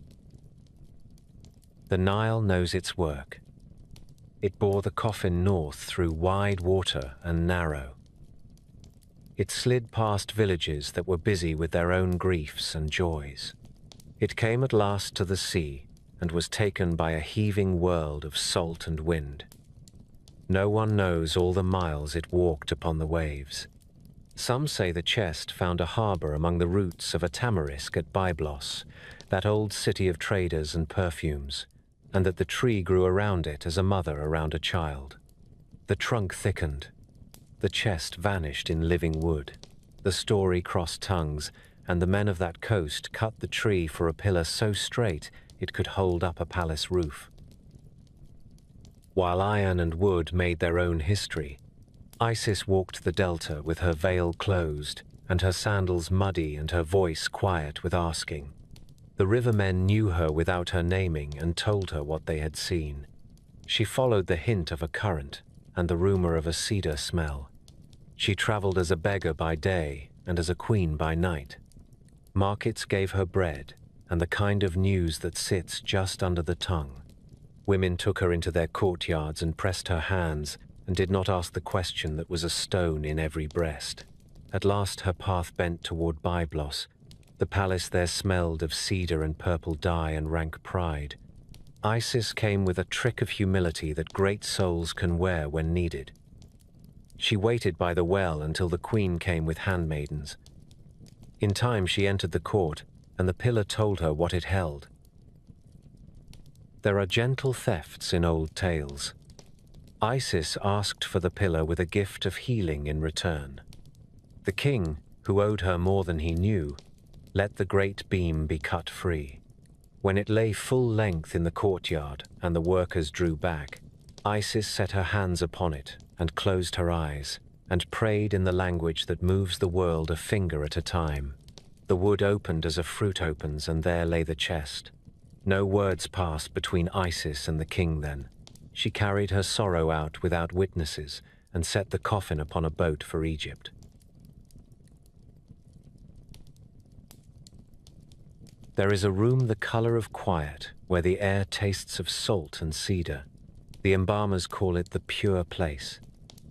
The Nile knows its work. It bore the coffin north through wide water and narrow. It slid past villages that were busy with their own griefs and joys. It came at last to the sea and was taken by a heaving world of salt and wind. No one knows all the miles it walked upon the waves. Some say the chest found a harbor among the roots of a tamarisk at Byblos, that old city of traders and perfumes, and that the tree grew around it as a mother around a child. The trunk thickened. The chest vanished in living wood. The story crossed tongues, and the men of that coast cut the tree for a pillar so straight it could hold up a palace roof. While iron and wood made their own history, Isis walked the delta with her veil closed, and her sandals muddy and her voice quiet with asking. The rivermen knew her without her naming and told her what they had seen. She followed the hint of a current and the rumor of a cedar smell. She traveled as a beggar by day and as a queen by night. Markets gave her bread and the kind of news that sits just under the tongue. Women took her into their courtyards and pressed her hands and did not ask the question that was a stone in every breast. At last her path bent toward Byblos. The palace there smelled of cedar and purple dye and rank pride. Isis came with a trick of humility that great souls can wear when needed. She waited by the well until the queen came with handmaidens. In time she entered the court, and the pillar told her what it held. There are gentle thefts in old tales. Isis asked for the pillar with a gift of healing in return. The king, who owed her more than he knew, let the great beam be cut free. When it lay full length in the courtyard and the workers drew back, Isis set her hands upon it and closed her eyes and prayed in the language that moves the world a finger at a time. The wood opened as a fruit opens, and there lay the chest. No words passed between Isis and the king then. She carried her sorrow out without witnesses, and set the coffin upon a boat for Egypt. There is a room the color of quiet, where the air tastes of salt and cedar. The embalmers call it the pure place.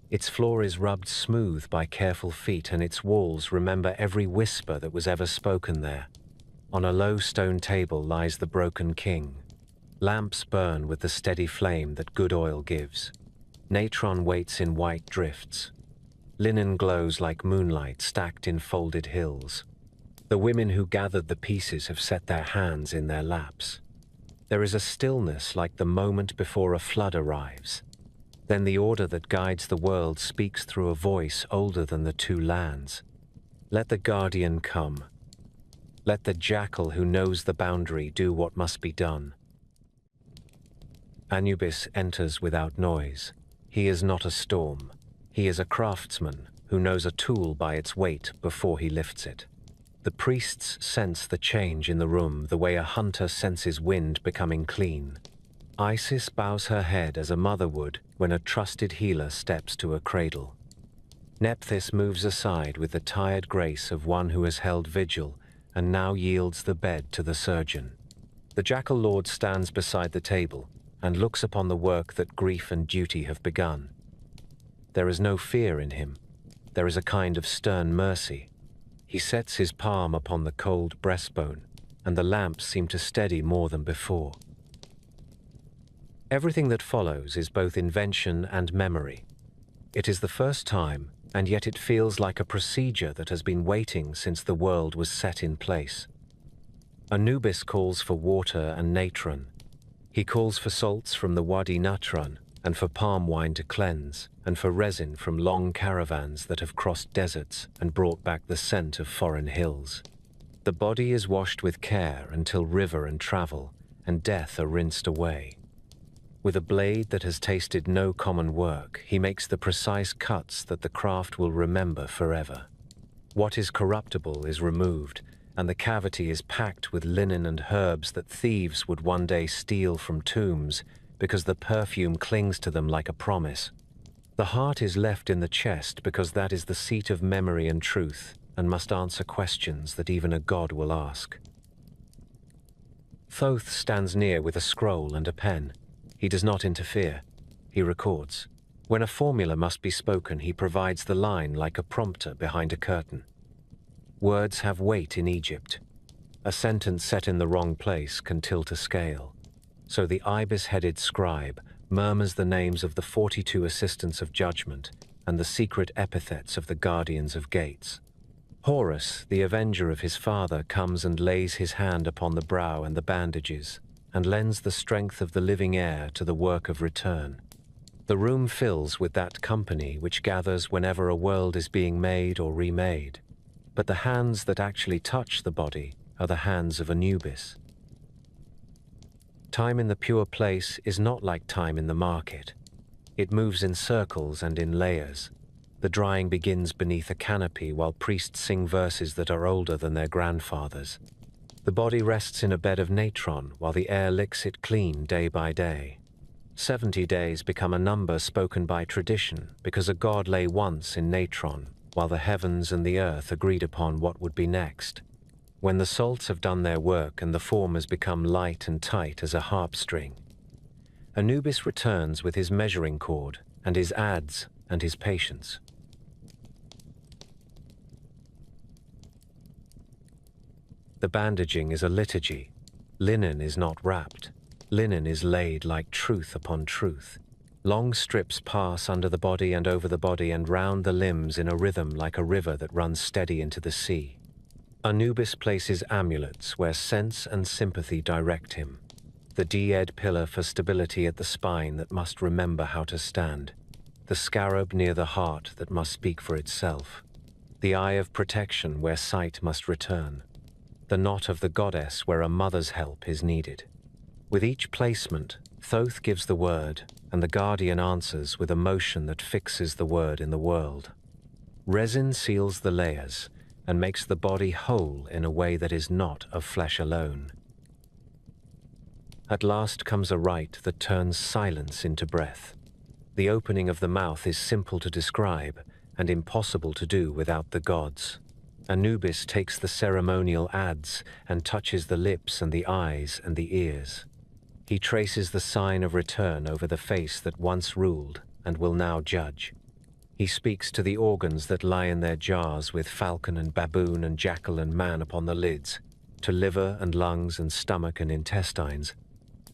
Its floor is rubbed smooth by careful feet, and its walls remember every whisper that was ever spoken there. On a low stone table lies the broken king. Lamps burn with the steady flame that good oil gives. Natron waits in white drifts. Linen glows like moonlight stacked in folded hills. The women who gathered the pieces have set their hands in their laps. There is a stillness like the moment before a flood arrives. Then the order that guides the world speaks through a voice older than the two lands. Let the guardian come. Let the jackal who knows the boundary do what must be done. Anubis enters without noise. He is not a storm. He is a craftsman who knows a tool by its weight before he lifts it. The priests sense the change in the room the way a hunter senses wind becoming clean. Isis bows her head as a mother would when a trusted healer steps to a cradle. Nephthys moves aside with the tired grace of one who has held vigil and now yields the bed to the surgeon. The jackal lord stands beside the table and looks upon the work that grief and duty have begun. There is no fear in him. There is a kind of stern mercy. He sets his palm upon the cold breastbone, and the lamps seem to steady more than before. Everything that follows is both invention and memory. It is the first time, and yet it feels like a procedure that has been waiting since the world was set in place. Anubis calls for water and natron. He calls for salts from the Wadi Natron, and for palm wine to cleanse, and for resin from long caravans that have crossed deserts and brought back the scent of foreign hills. The body is washed with care until river and travel, and death are rinsed away. With a blade that has tasted no common work, he makes the precise cuts that the craft will remember forever. What is corruptible is removed, and the cavity is packed with linen and herbs that thieves would one day steal from tombs, because the perfume clings to them like a promise. The heart is left in the chest because that is the seat of memory and truth, and must answer questions that even a god will ask. Thoth stands near with a scroll and a pen. He does not interfere. He records. When a formula must be spoken, he provides the line like a prompter behind a curtain. Words have weight in Egypt. A sentence set in the wrong place can tilt a scale. So the ibis-headed scribe murmurs the names of the 42 assistants of judgment and the secret epithets of the guardians of gates. Horus, the avenger of his father, comes and lays his hand upon the brow and the bandages, and lends the strength of the living air to the work of return. The room fills with that company which gathers whenever a world is being made or remade, but the hands that actually touch the body are the hands of Anubis. Time in the pure place is not like time in the market. It moves in circles and in layers. The drying begins beneath a canopy while priests sing verses that are older than their grandfathers. The body rests in a bed of natron while the air licks it clean day by day. 70 days become a number spoken by tradition because a god lay once in natron while the heavens and the earth agreed upon what would be next. When the salts have done their work and the form has become light and tight as a harp string, Anubis returns with his measuring cord and his adze and his patience. The bandaging is a liturgy. Linen is not wrapped. Linen is laid like truth upon truth. Long strips pass under the body and over the body and round the limbs in a rhythm like a river that runs steady into the sea. Anubis places amulets where sense and sympathy direct him. The D-Ed pillar for stability at the spine that must remember how to stand. The scarab near the heart that must speak for itself. The eye of protection where sight must return. The knot of the goddess where a mother's help is needed. With each placement, Thoth gives the word, and the guardian answers with a motion that fixes the word in the world. Resin seals the layers, and makes the body whole in a way that is not of flesh alone. At last comes a rite that turns silence into breath. The opening of the mouth is simple to describe and impossible to do without the gods. Anubis takes the ceremonial adze and touches the lips and the eyes and the ears. He traces the sign of return over the face that once ruled and will now judge. He speaks to the organs that lie in their jars with falcon and baboon and jackal and man upon the lids, to liver and lungs and stomach and intestines,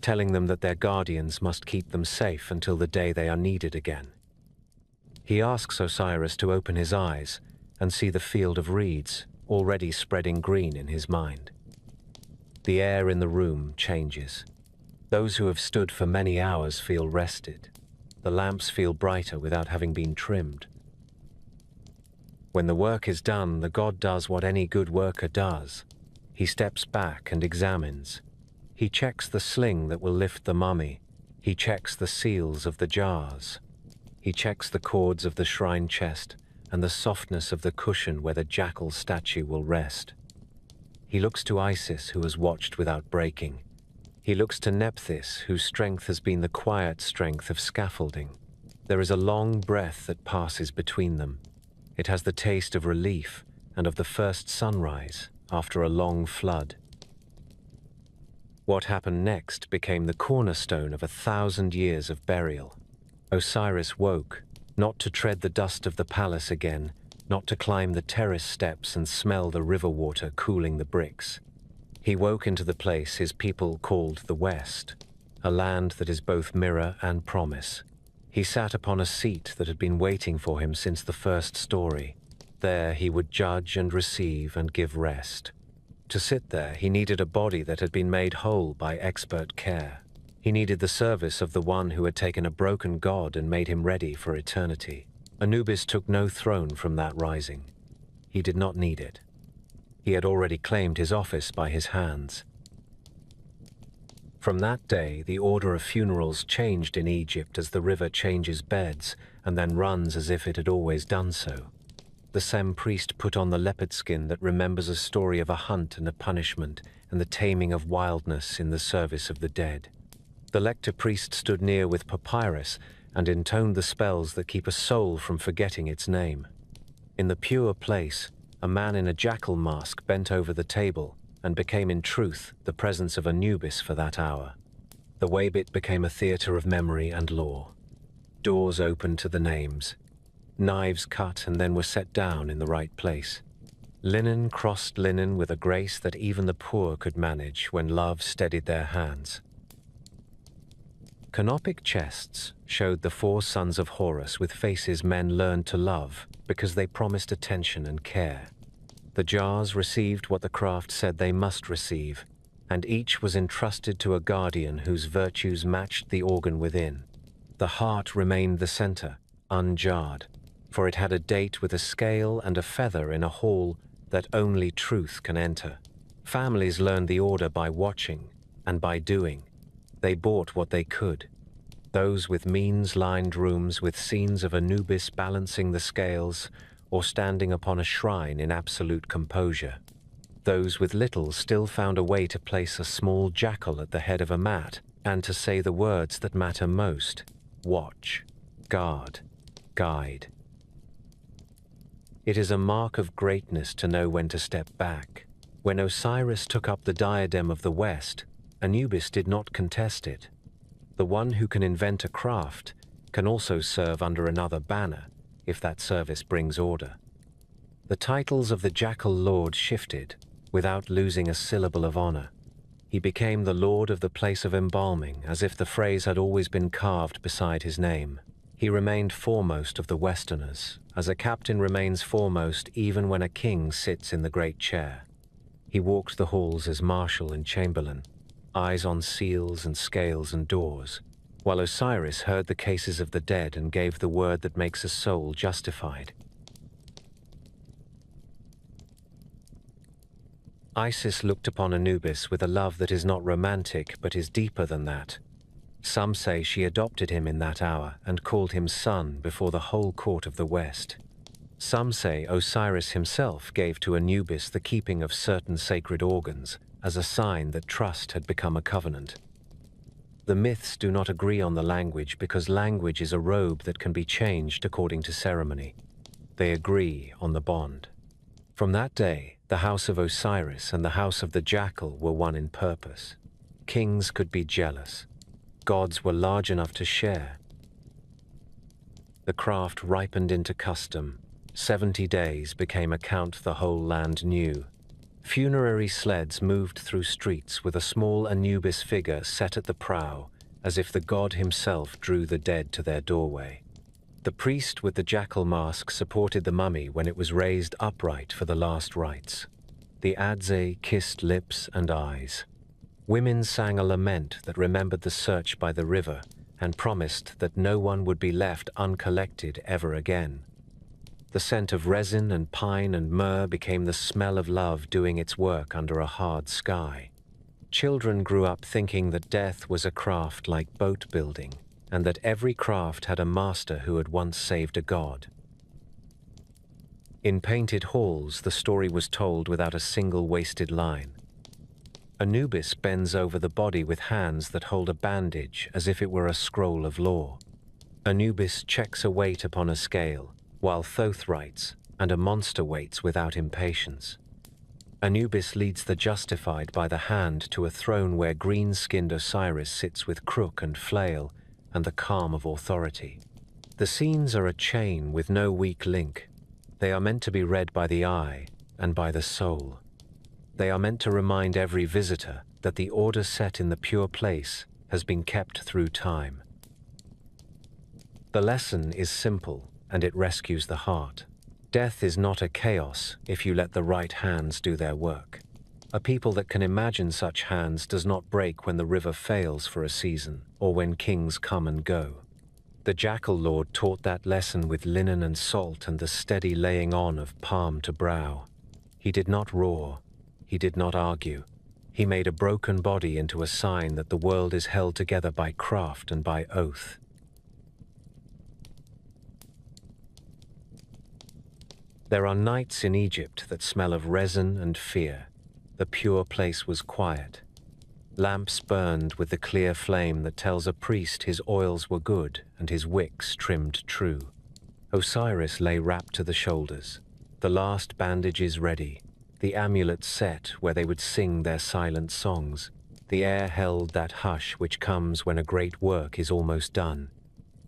telling them that their guardians must keep them safe until the day they are needed again. He asks Osiris to open his eyes and see the field of reeds already spreading green in his mind. The air in the room changes. Those who have stood for many hours feel rested. The lamps feel brighter without having been trimmed. When the work is done, the god does what any good worker does. He steps back and examines. He checks the sling that will lift the mummy. He checks the seals of the jars. He checks the cords of the shrine chest and the softness of the cushion where the jackal statue will rest. He looks to Isis, who has watched without breaking. He looks to Nephthys, whose strength has been the quiet strength of scaffolding. There is a long breath that passes between them. It has the taste of relief and of the first sunrise after a long flood. What happened next became the cornerstone of 1,000 years of burial. Osiris woke, not to tread the dust of the palace again, not to climb the terrace steps and smell the river water cooling the bricks. He woke into the place his people called the West, a land that is both mirror and promise. He sat upon a seat that had been waiting for him since the first story. There he would judge and receive and give rest. To sit there, he needed a body that had been made whole by expert care. He needed the service of the one who had taken a broken god and made him ready for eternity. Anubis took no throne from that rising. He did not need it. He had already claimed his office by his hands. From that day, the order of funerals changed in Egypt as the river changes beds and then runs as if it had always done so. The Sem priest put on the leopard skin that remembers a story of a hunt and a punishment and the taming of wildness in the service of the dead. The lector priest stood near with papyrus and intoned the spells that keep a soul from forgetting its name. In the pure place, a man in a jackal mask bent over the table and became in truth the presence of Anubis for that hour. The Waybit became a theater of memory and lore. Doors opened to the names. Knives cut and then were set down in the right place. Linen crossed linen with a grace that even the poor could manage when love steadied their hands. Canopic chests showed the 4 sons of Horus with faces men learned to love because they promised attention and care. The jars received what the craft said they must receive, and each was entrusted to a guardian whose virtues matched the organ within. The heart remained the center, unjarred, for it had a date with a scale and a feather in a hall that only truth can enter. Families learned the order by watching and by doing. They bought what they could. Those with means lined rooms with scenes of Anubis balancing the scales or standing upon a shrine in absolute composure. Those with little still found a way to place a small jackal at the head of a mat and to say the words that matter most: watch, guard, guide. It is a mark of greatness to know when to step back. When Osiris took up the diadem of the West, Anubis did not contest it. The one who can invent a craft can also serve under another banner, if that service brings order. The titles of the Jackal Lord shifted, without losing a syllable of honor. He became the Lord of the place of embalming, as if the phrase had always been carved beside his name. He remained foremost of the Westerners, as a captain remains foremost even when a king sits in the great chair. He walked the halls as marshal and chamberlain, eyes on seals and scales and doors, while Osiris heard the cases of the dead and gave the word that makes a soul justified. Isis looked upon Anubis with a love that is not romantic but is deeper than that. Some say she adopted him in that hour and called him son before the whole court of the West. Some say Osiris himself gave to Anubis the keeping of certain sacred organs as a sign that trust had become a covenant. The myths do not agree on the language because language is a robe that can be changed according to ceremony. They agree on the bond. From that day, the house of Osiris and the house of the jackal were one in purpose. Kings could be jealous. Gods were large enough to share. The craft ripened into custom. 70 days became a count the whole land knew. Funerary sleds moved through streets with a small Anubis figure set at the prow, as if the god himself drew the dead to their doorway. The priest with the jackal mask supported the mummy when it was raised upright for the last rites. The Adze kissed lips and eyes. Women sang a lament that remembered the search by the river and promised that no one would be left uncollected ever again. The scent of resin and pine and myrrh became the smell of love doing its work under a hard sky. Children grew up thinking that death was a craft like boat building, and that every craft had a master who had once saved a god. In painted halls, the story was told without a single wasted line. Anubis bends over the body with hands that hold a bandage as if it were a scroll of law. Anubis checks a weight upon a scale, while Thoth writes, and a monster waits without impatience. Anubis leads the justified by the hand to a throne where green-skinned Osiris sits with crook and flail and the calm of authority. The scenes are a chain with no weak link. They are meant to be read by the eye and by the soul. They are meant to remind every visitor that the order set in the pure place has been kept through time. The lesson is simple, and it rescues the heart. Death is not a chaos if you let the right hands do their work. A people that can imagine such hands does not break when the river fails for a season, or when kings come and go. The Jackal Lord taught that lesson with linen and salt and the steady laying on of palm to brow. He did not roar. He did not argue. He made a broken body into a sign that the world is held together by craft and by oath. There are nights in Egypt that smell of resin and fear. The pure place was quiet. Lamps burned with the clear flame that tells a priest his oils were good and his wicks trimmed true. Osiris lay wrapped to the shoulders. The last bandages ready. The amulets set where they would sing their silent songs. The air held that hush which comes when a great work is almost done.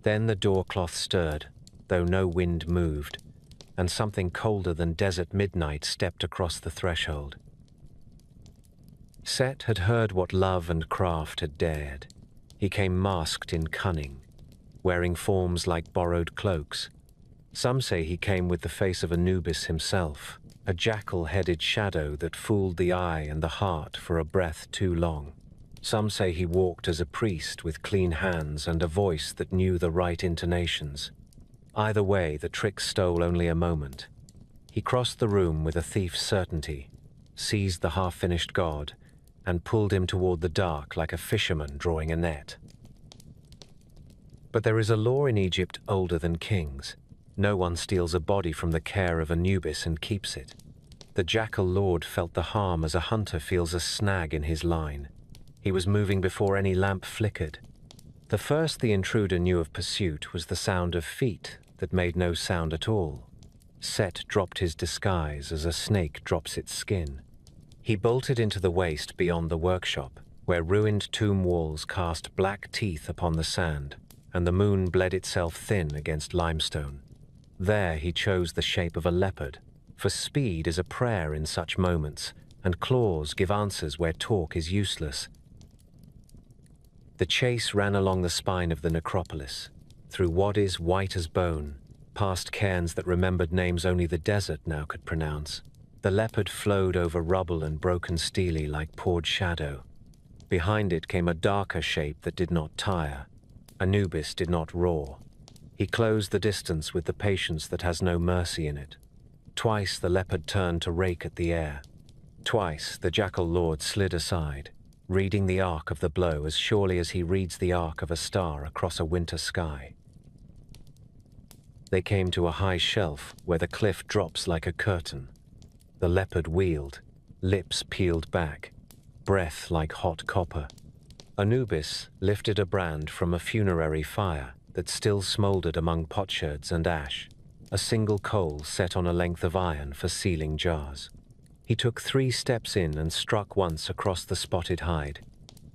Then the doorcloth stirred, though no wind moved, and something colder than desert midnight stepped across the threshold. Set had heard what love and craft had dared. He came masked in cunning, wearing forms like borrowed cloaks. Some say he came with the face of Anubis himself, a jackal-headed shadow that fooled the eye and the heart for a breath too long. Some say he walked as a priest with clean hands and a voice that knew the right intonations. Either way, the trick stole only a moment. He crossed the room with a thief's certainty, seized the half-finished god, and pulled him toward the dark like a fisherman drawing a net. But there is a law in Egypt older than kings. No one steals a body from the care of Anubis and keeps it. The Jackal Lord felt the harm as a hunter feels a snag in his line. He was moving before any lamp flickered. The first the intruder knew of pursuit was the sound of feet that made no sound at all. Set dropped his disguise as a snake drops its skin. He bolted into the waste beyond the workshop, where ruined tomb walls cast black teeth upon the sand, and the moon bled itself thin against limestone. There he chose the shape of a leopard, for speed is a prayer in such moments, and claws give answers where talk is useless. The chase ran along the spine of the necropolis, through wadis white as bone, past cairns that remembered names only the desert now could pronounce. The leopard flowed over rubble and broken stele like poured shadow. Behind it came a darker shape that did not tire. Anubis did not roar. He closed the distance with the patience that has no mercy in it. Twice the leopard turned to rake at the air. Twice the Jackal Lord slid aside, reading the arc of the blow as surely as he reads the arc of a star across a winter sky. They came to a high shelf where the cliff drops like a curtain. The leopard wheeled, lips peeled back, breath like hot copper. Anubis lifted a brand from a funerary fire that still smoldered among potsherds and ash, a single coal set on a length of iron for sealing jars. He took 3 steps in and struck once across the spotted hide.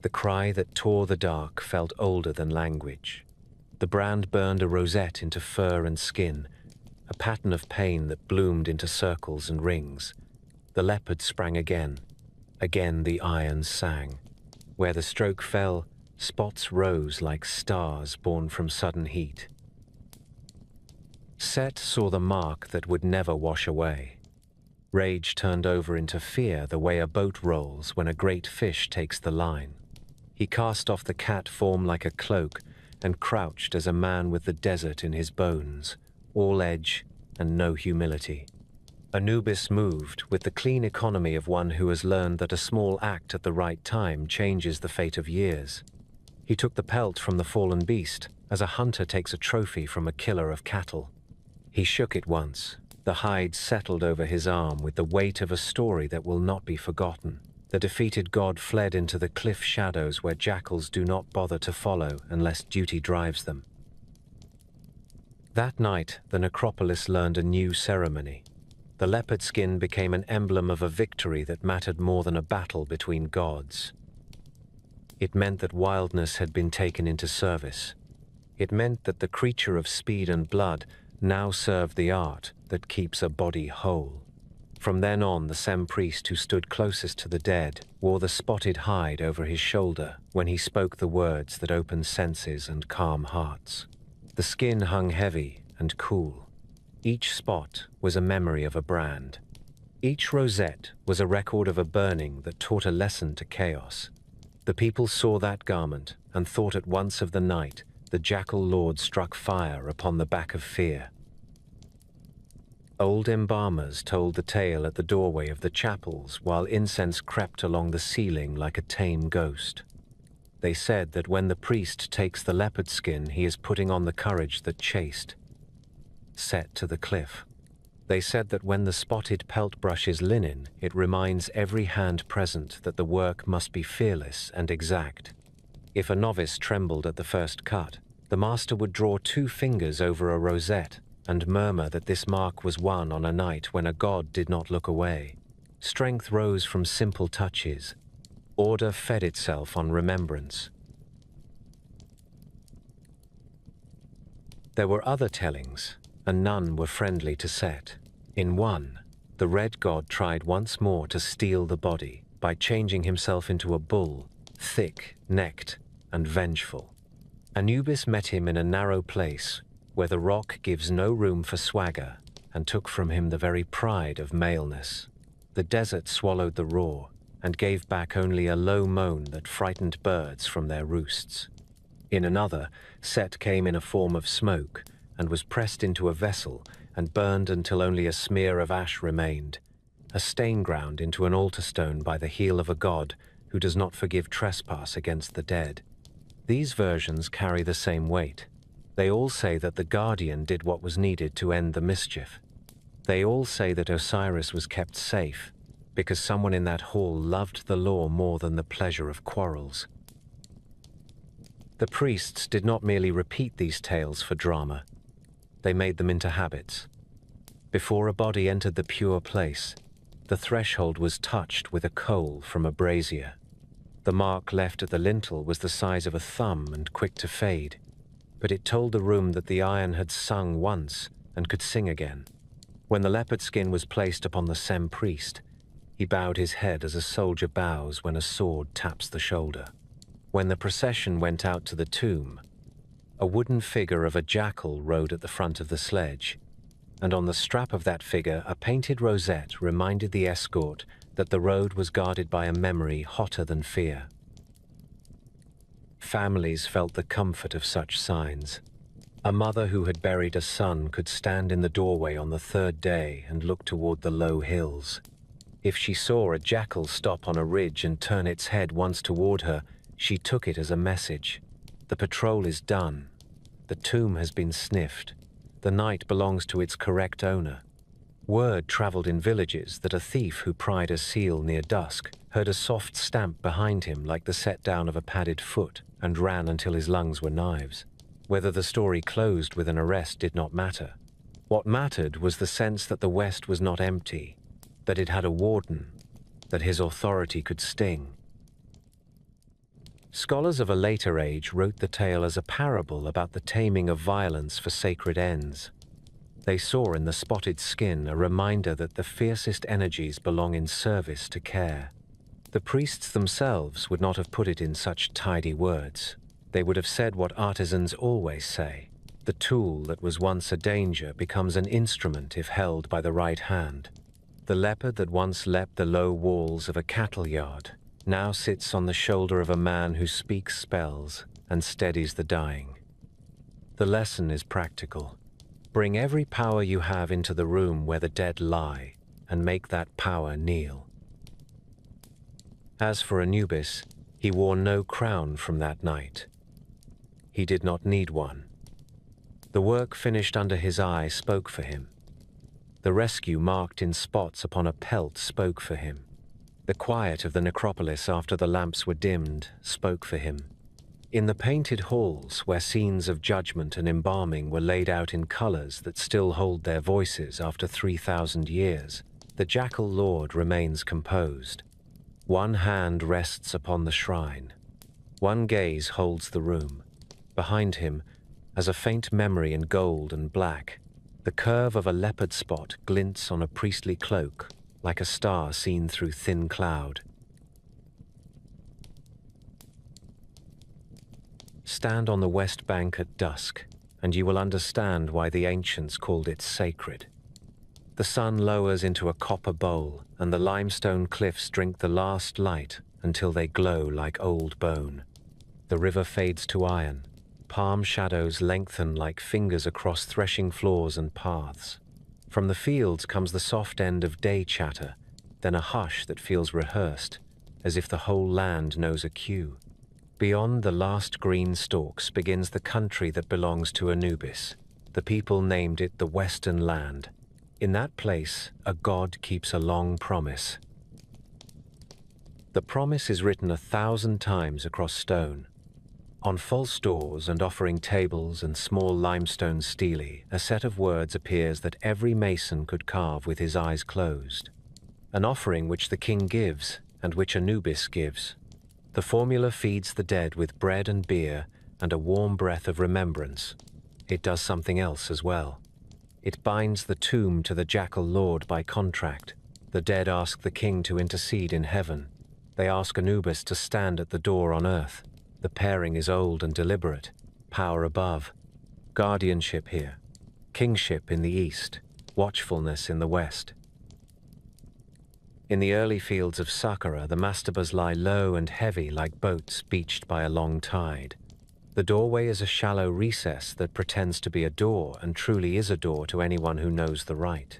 The cry that tore the dark felt older than language. The brand burned a rosette into fur and skin, a pattern of pain that bloomed into circles and rings. The leopard sprang again. Again the iron sang. Where the stroke fell, spots rose like stars born from sudden heat. Set saw the mark that would never wash away. Rage turned over into fear the way a boat rolls when a great fish takes the line. He cast off the cat form like a cloak and crouched as a man with the desert in his bones, all edge and no humility. Anubis moved with the clean economy of one who has learned that a small act at the right time changes the fate of years. He took the pelt from the fallen beast as a hunter takes a trophy from a killer of cattle. He shook it once. The hide settled over his arm with the weight of a story that will not be forgotten. The defeated god fled into the cliff shadows where jackals do not bother to follow unless duty drives them. That night, the necropolis learned a new ceremony. The leopard skin became an emblem of a victory that mattered more than a battle between gods. It meant that wildness had been taken into service. It meant that the creature of speed and blood now served the art that keeps a body whole. From then on, the Sem priest who stood closest to the dead wore the spotted hide over his shoulder when he spoke the words that open senses and calm hearts. The skin hung heavy and cool. Each spot was a memory of a brand. Each rosette was a record of a burning that taught a lesson to chaos. The people saw that garment and thought at once of the night the jackal lord struck fire upon the back of fear. Old embalmers told the tale at the doorway of the chapels while incense crept along the ceiling like a tame ghost. They said that when the priest takes the leopard skin, he is putting on the courage that chased Set to the cliff. They said that when the spotted pelt brushes linen, it reminds every hand present that the work must be fearless and exact. If a novice trembled at the first cut, the master would draw 2 fingers over a rosette and murmur that this mark was won on a night when a god did not look away. Strength rose from simple touches. Order fed itself on remembrance. There were other tellings, and none were friendly to Set. In one, the red god tried once more to steal the body by changing himself into a bull, thick-necked and vengeful. Anubis met him in a narrow place where the rock gives no room for swagger and took from him the very pride of maleness. The desert swallowed the roar and gave back only a low moan that frightened birds from their roosts. In another, Set came in a form of smoke and was pressed into a vessel and burned until only a smear of ash remained, a stain ground into an altar stone by the heel of a god who does not forgive trespass against the dead. These versions carry the same weight. They all say that the guardian did what was needed to end the mischief. They all say that Osiris was kept safe because someone in that hall loved the law more than the pleasure of quarrels. The priests did not merely repeat these tales for drama. They made them into habits. Before a body entered the pure place, the threshold was touched with a coal from a brazier. The mark left at the lintel was the size of a thumb and quick to fade, but it told the room that the iron had sung once and could sing again. When the leopard skin was placed upon the Sem priest, he bowed his head as a soldier bows when a sword taps the shoulder. When the procession went out to the tomb, a wooden figure of a jackal rode at the front of the sledge, and on the strap of that figure a painted rosette reminded the escort that the road was guarded by a memory hotter than fear. Families felt the comfort of such signs. A mother who had buried a son could stand in the doorway on the 3rd day and look toward the low hills. If she saw a jackal stop on a ridge and turn its head once toward her, she took it as a message. The patrol is done. The tomb has been sniffed. The night belongs to its correct owner. Word traveled in villages that a thief who pried a seal near dusk heard a soft stamp behind him like the set down of a padded foot and ran until his lungs were knives. Whether the story closed with an arrest did not matter. What mattered was the sense that the West was not empty, that it had a warden, that his authority could sting. Scholars of a later age wrote the tale as a parable about the taming of violence for sacred ends. They saw in the spotted skin a reminder that the fiercest energies belong in service to care. The priests themselves would not have put it in such tidy words. They would have said what artisans always say. The tool that was once a danger becomes an instrument if held by the right hand. The leopard that once leapt the low walls of a cattle yard now sits on the shoulder of a man who speaks spells and steadies the dying. The lesson is practical. Bring every power you have into the room where the dead lie, and make that power kneel. As for Anubis, he wore no crown from that night. He did not need one. The work finished under his eye spoke for him. The rescue marked in spots upon a pelt spoke for him. The quiet of the necropolis after the lamps were dimmed spoke for him. In the painted halls where scenes of judgment and embalming were laid out in colors that still hold their voices after 3,000 years, the jackal lord remains composed. One hand rests upon the shrine. One gaze holds the room. Behind him, as a faint memory in gold and black, the curve of a leopard spot glints on a priestly cloak like a star seen through thin cloud. Stand on the west bank at dusk, and you will understand why the ancients called it sacred. The sun lowers into a copper bowl, and the limestone cliffs drink the last light until they glow like old bone. The river fades to iron. Palm shadows lengthen like fingers across threshing floors and paths. From the fields comes the soft end of day chatter, then a hush that feels rehearsed, as if the whole land knows a cue. Beyond the last green stalks begins the country that belongs to Anubis. The people named it the Western Land. In that place, a god keeps a long promise. The promise is written 1,000 times across stone. On false doors and offering tables and small limestone stelae, a set of words appears that every mason could carve with his eyes closed. An offering which the king gives and which Anubis gives. The formula feeds the dead with bread and beer and a warm breath of remembrance. It does something else as well. It binds the tomb to the jackal lord by contract. The dead ask the king to intercede in heaven. They ask Anubis to stand at the door on earth. The pairing is old and deliberate. Power above. Guardianship here. Kingship in the east. Watchfulness in the west. In the early fields of Saqqara, the mastabas lie low and heavy like boats beached by a long tide. The doorway is a shallow recess that pretends to be a door and truly is a door to anyone who knows the right.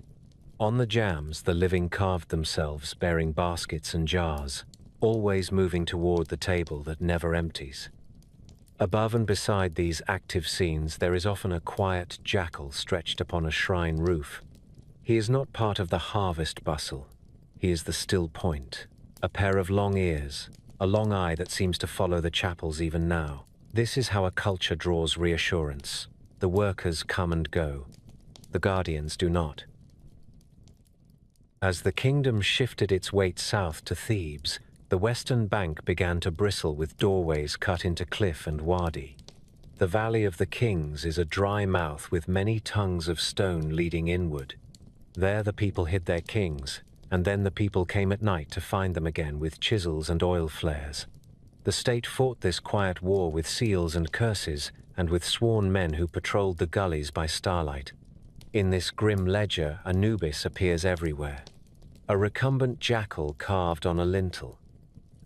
On the jams, the living carved themselves, bearing baskets and jars, always moving toward the table that never empties. Above and beside these active scenes, there is often a quiet jackal stretched upon a shrine roof. He is not part of the harvest bustle. He is the still point, a pair of long ears, a long eye that seems to follow the chapels even now. This is how a culture draws reassurance. The workers come and go. The guardians do not. As the kingdom shifted its weight south to Thebes, the western bank began to bristle with doorways cut into cliff and wadi. The Valley of the Kings is a dry mouth with many tongues of stone leading inward. There the people hid their kings, and then the people came at night to find them again with chisels and oil flares. The state fought this quiet war with seals and curses, and with sworn men who patrolled the gullies by starlight. In this grim ledger, Anubis appears everywhere. A recumbent jackal carved on a lintel.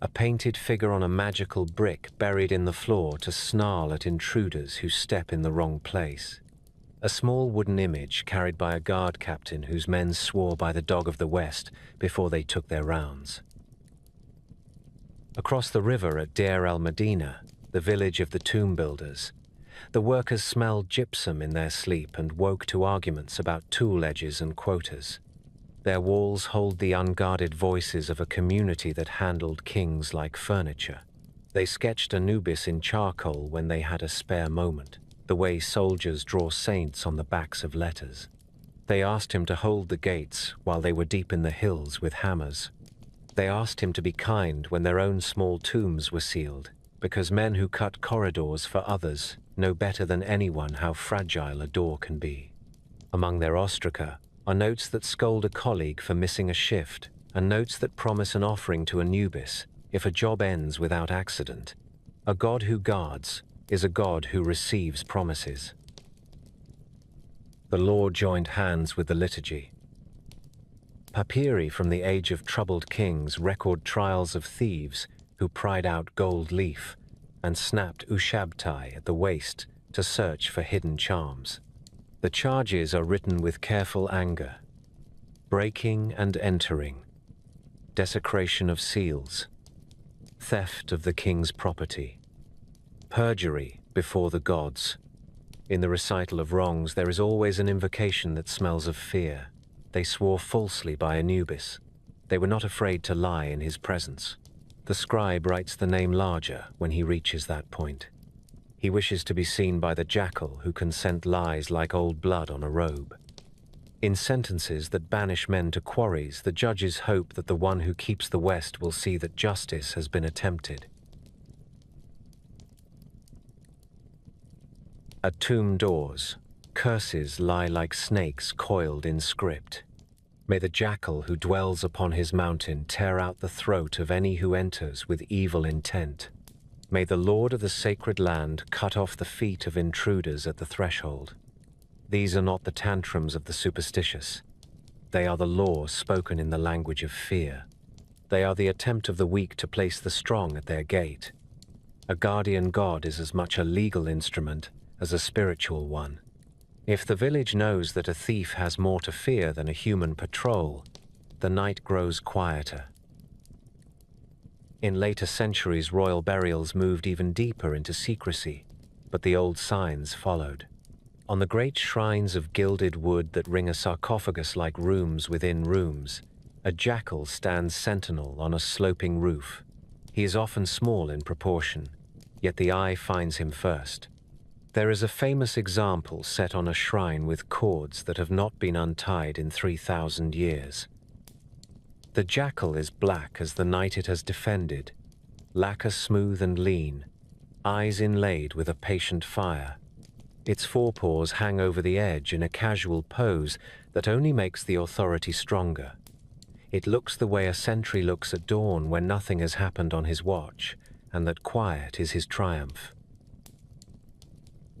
A painted figure on a magical brick buried in the floor to snarl at intruders who step in the wrong place. A small wooden image carried by a guard captain whose men swore by the dog of the West before they took their rounds. Across the river at Deir el-Medina, the village of the tomb builders, the workers smelled gypsum in their sleep and woke to arguments about tool edges and quotas. Their walls hold the unguarded voices of a community that handled kings like furniture. They sketched Anubis in charcoal when they had a spare moment, the way soldiers draw saints on the backs of letters. They asked him to hold the gates while they were deep in the hills with hammers. They asked him to be kind when their own small tombs were sealed, because men who cut corridors for others know better than anyone how fragile a door can be. Among their ostraca are notes that scold a colleague for missing a shift, and notes that promise an offering to Anubis if a job ends without accident. A god who guards is a god who receives promises. The law joined hands with the liturgy. Papyri from the age of troubled kings record trials of thieves who pried out gold leaf and snapped Ushabtai at the waist to search for hidden charms. The charges are written with careful anger: breaking and entering, desecration of seals, theft of the king's property, perjury before the gods. In the recital of wrongs, there is always an invocation that smells of fear. They swore falsely by Anubis. They were not afraid to lie in his presence. The scribe writes the name larger when he reaches that point. He wishes to be seen by the jackal who can scent lies like old blood on a robe. In sentences that banish men to quarries, the judges hope that the one who keeps the West will see that justice has been attempted. At tomb doors, curses lie like snakes coiled in script. May the jackal who dwells upon his mountain tear out the throat of any who enters with evil intent. May the Lord of the sacred land cut off the feet of intruders at the threshold. These are not the tantrums of the superstitious. They are the law spoken in the language of fear. They are the attempt of the weak to place the strong at their gate. A guardian god is as much a legal instrument as a spiritual one. If the village knows that a thief has more to fear than a human patrol, the night grows quieter. In later centuries, royal burials moved even deeper into secrecy, but the old signs followed. On the great shrines of gilded wood that ring a sarcophagus like rooms within rooms, a jackal stands sentinel on a sloping roof. He is often small in proportion, yet the eye finds him first. There is a famous example set on a shrine with cords that have not been untied in 3,000 years. The jackal is black as the night it has defended, lacquer smooth and lean, eyes inlaid with a patient fire. Its forepaws hang over the edge in a casual pose that only makes the authority stronger. It looks the way a sentry looks at dawn when nothing has happened on his watch, and that quiet is his triumph.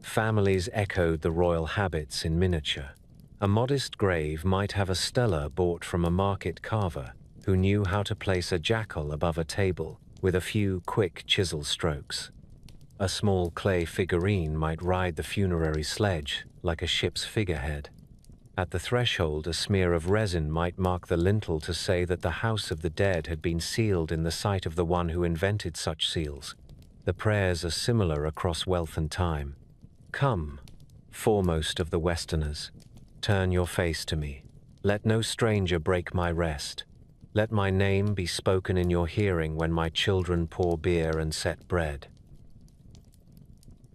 Families echoed the royal habits in miniature. A modest grave might have a stela bought from a market carver who knew how to place a jackal above a table with a few quick chisel strokes. A small clay figurine might ride the funerary sledge like a ship's figurehead. At the threshold, a smear of resin might mark the lintel to say that the house of the dead had been sealed in the sight of the one who invented such seals. The prayers are similar across wealth and time. Come, foremost of the Westerners, turn your face to me. Let no stranger break my rest. Let my name be spoken in your hearing when my children pour beer and set bread.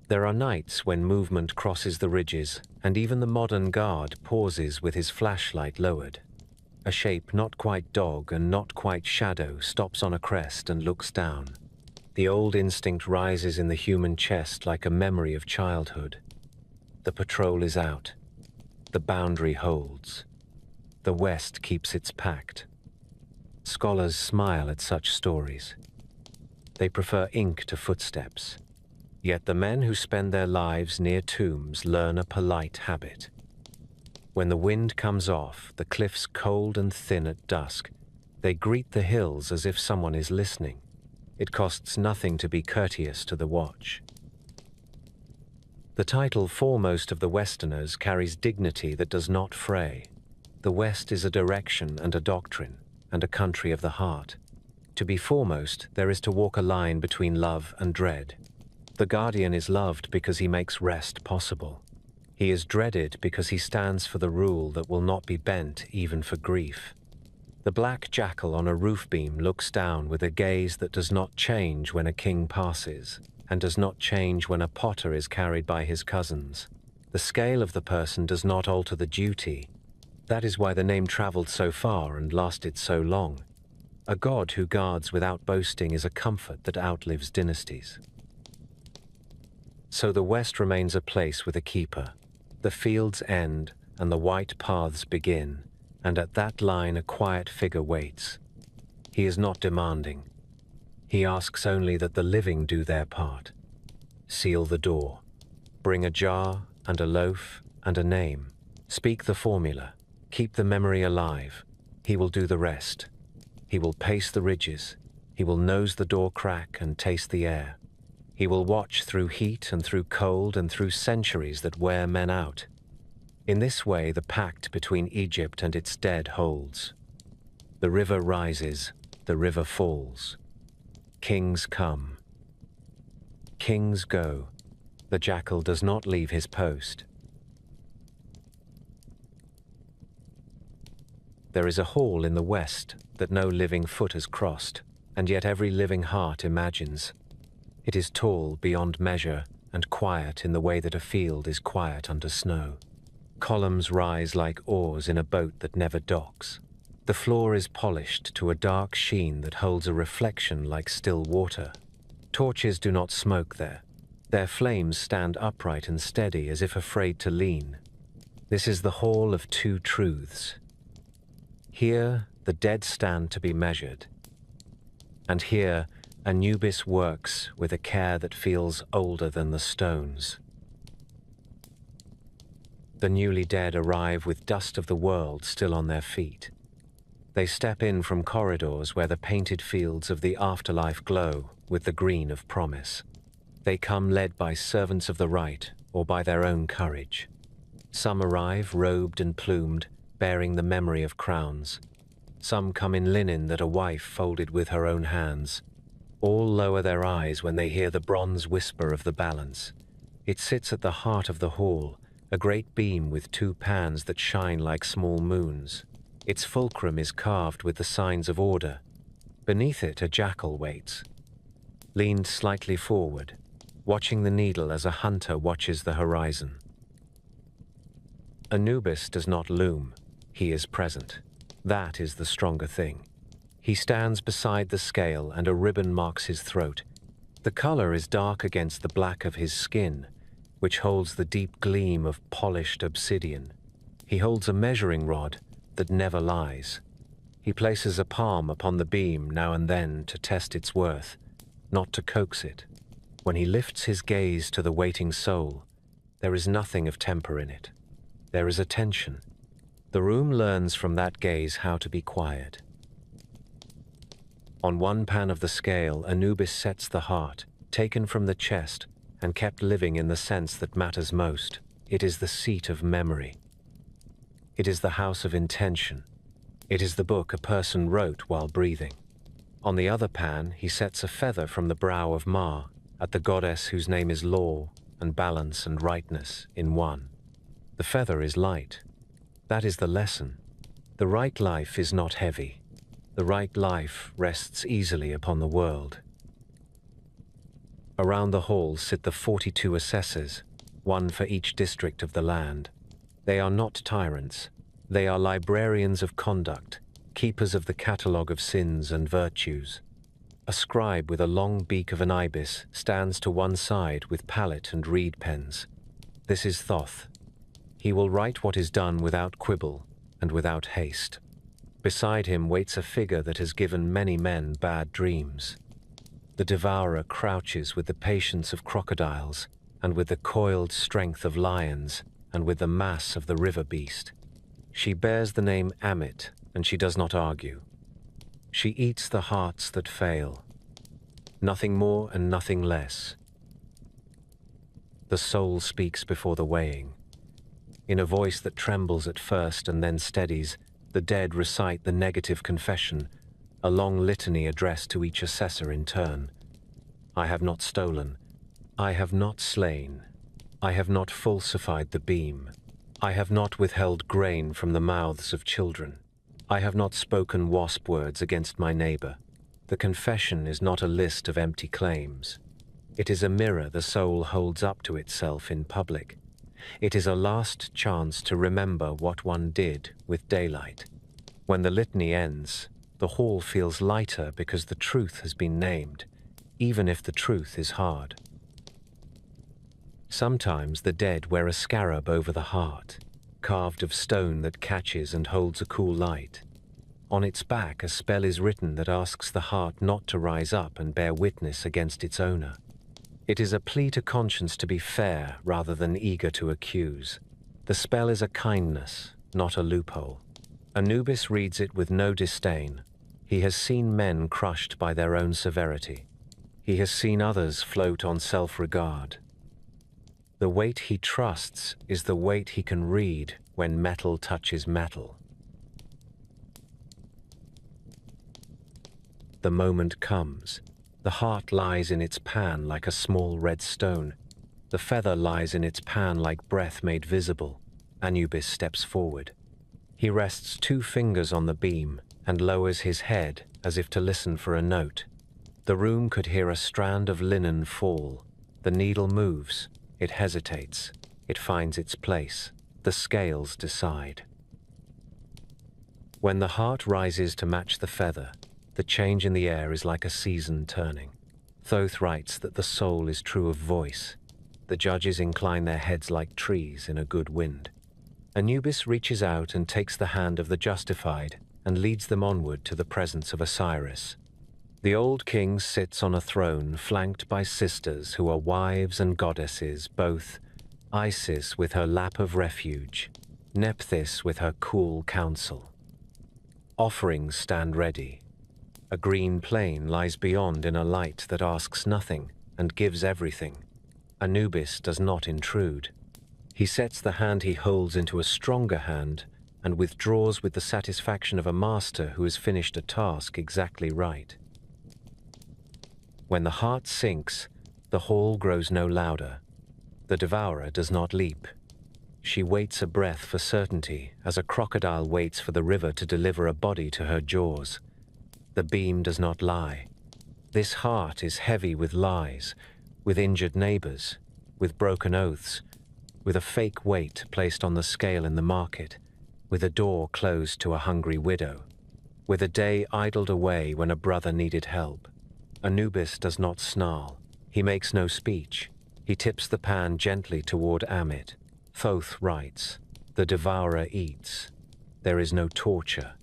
There are nights when movement crosses the ridges, and even the modern guard pauses with his flashlight lowered. A shape not quite dog and not quite shadow stops on a crest and looks down. The old instinct rises in the human chest like a memory of childhood. The patrol is out. The boundary holds. The West keeps its pact. Scholars smile at such stories. They prefer ink to footsteps. Yet the men who spend their lives near tombs learn a polite habit. When the wind comes off, the cliffs cold and thin at dusk, they greet the hills as if someone is listening. It costs nothing to be courteous to the watch. The title Foremost of the Westerners carries dignity that does not fray. The West is a direction and a doctrine, and a country of the heart. To be foremost, there is to walk a line between love and dread. The guardian is loved because he makes rest possible. He is dreaded because he stands for the rule that will not be bent even for grief. The black jackal on a roof beam looks down with a gaze that does not change when a king passes, and does not change when a potter is carried by his cousins. The scale of the person does not alter the duty. That is why the name traveled so far and lasted so long. A god who guards without boasting is a comfort that outlives dynasties. So the West remains a place with a keeper. The fields end and the white paths begin, and at that line a quiet figure waits. He is not demanding. He asks only that the living do their part. Seal the door. Bring a jar and a loaf and a name. Speak the formula. Keep the memory alive. He will do the rest. He will pace the ridges. He will nose the door crack and taste the air. He will watch through heat and through cold and through centuries that wear men out. In this way, the pact between Egypt and its dead holds. The river rises, the river falls. Kings come. Kings go. The jackal does not leave his post. There is a hall in the west that no living foot has crossed, and yet every living heart imagines. It is tall beyond measure and quiet in the way that a field is quiet under snow. Columns rise like oars in a boat that never docks. The floor is polished to a dark sheen that holds a reflection like still water. Torches do not smoke there. Their flames stand upright and steady as if afraid to lean. This is the hall of two truths. Here the dead stand to be measured. And here Anubis works with a care that feels older than the stones. The newly dead arrive with dust of the world still on their feet. They step in from corridors where the painted fields of the afterlife glow with the green of promise. They come led by servants of the right or by their own courage. Some arrive robed and plumed, bearing the memory of crowns. Some come in linen that a wife folded with her own hands. All lower their eyes when they hear the bronze whisper of the balance. It sits at the heart of the hall, a great beam with two pans that shine like small moons. Its fulcrum is carved with the signs of order. Beneath it a jackal waits, leaned slightly forward, watching the needle as a hunter watches the horizon. Anubis does not loom. He is present. That is the stronger thing. He stands beside the scale and a ribbon marks his throat. The color is dark against the black of his skin, which holds the deep gleam of polished obsidian. He holds a measuring rod that never lies. He places a palm upon the beam now and then to test its worth, not to coax it. When he lifts his gaze to the waiting soul, there is nothing of temper in it. There is attention. The room learns from that gaze how to be quiet. On one pan of the scale, Anubis sets the heart, taken from the chest and kept living in the sense that matters most. It is the seat of memory. It is the house of intention. It is the book a person wrote while breathing. On the other pan, he sets a feather from the brow of Ma, at the goddess whose name is law and balance and rightness in one. The feather is light. That is the lesson. The right life is not heavy. The right life rests easily upon the world. Around the hall sit the 42 assessors, one for each district of the land. They are not tyrants. They are librarians of conduct, keepers of the catalogue of sins and virtues. A scribe with a long beak of an ibis stands to one side with palette and reed pens. This is Thoth. He will write what is done without quibble and without haste. Beside him waits a figure that has given many men bad dreams. The devourer crouches with the patience of crocodiles, and with the coiled strength of lions, and with the mass of the river beast. She bears the name Amit, and she does not argue. She eats the hearts that fail. Nothing more and nothing less. The soul speaks before the weighing. In a voice that trembles at first and then steadies, the dead recite the negative confession, a long litany addressed to each assessor in turn. I have not stolen. I have not slain. I have not falsified the beam. I have not withheld grain from the mouths of children. I have not spoken wasp words against my neighbor. The confession is not a list of empty claims. It is a mirror the soul holds up to itself in public. It is a last chance to remember what one did with daylight. When the litany ends, the hall feels lighter because the truth has been named, even if the truth is hard. Sometimes the dead wear a scarab over the heart, carved of stone that catches and holds a cool light. On its back, a spell is written that asks the heart not to rise up and bear witness against its owner. It is a plea to conscience to be fair rather than eager to accuse. The spell is a kindness, not a loophole. Anubis reads it with no disdain. He has seen men crushed by their own severity. He has seen others float on self-regard. The weight he trusts is the weight he can read when metal touches metal. The moment comes. The heart lies in its pan like a small red stone. The feather lies in its pan like breath made visible. Anubis steps forward. He rests 2 fingers on the beam and lowers his head as if to listen for a note. The room could hear a strand of linen fall. The needle moves. It hesitates. It finds its place. The scales decide. When the heart rises to match the feather, the change in the air is like a season turning. Thoth writes that the soul is true of voice. The judges incline their heads like trees in a good wind. Anubis reaches out and takes the hand of the justified and leads them onward to the presence of Osiris. The old king sits on a throne flanked by sisters who are wives and goddesses both, Isis with her lap of refuge, Nephthys with her cool counsel. Offerings stand ready. A green plain lies beyond in a light that asks nothing and gives everything. Anubis does not intrude. He sets the hand he holds into a stronger hand and withdraws with the satisfaction of a master who has finished a task exactly right. When the heart sinks, the hall grows no louder. The devourer does not leap. She waits a breath for certainty as a crocodile waits for the river to deliver a body to her jaws. The beam does not lie. This heart is heavy with lies, with injured neighbors, with broken oaths, with a fake weight placed on the scale in the market, with a door closed to a hungry widow, with a day idled away when a brother needed help. Anubis does not snarl. He makes no speech. He tips the pan gently toward Amit. Thoth writes, "The devourer eats. There is no torture.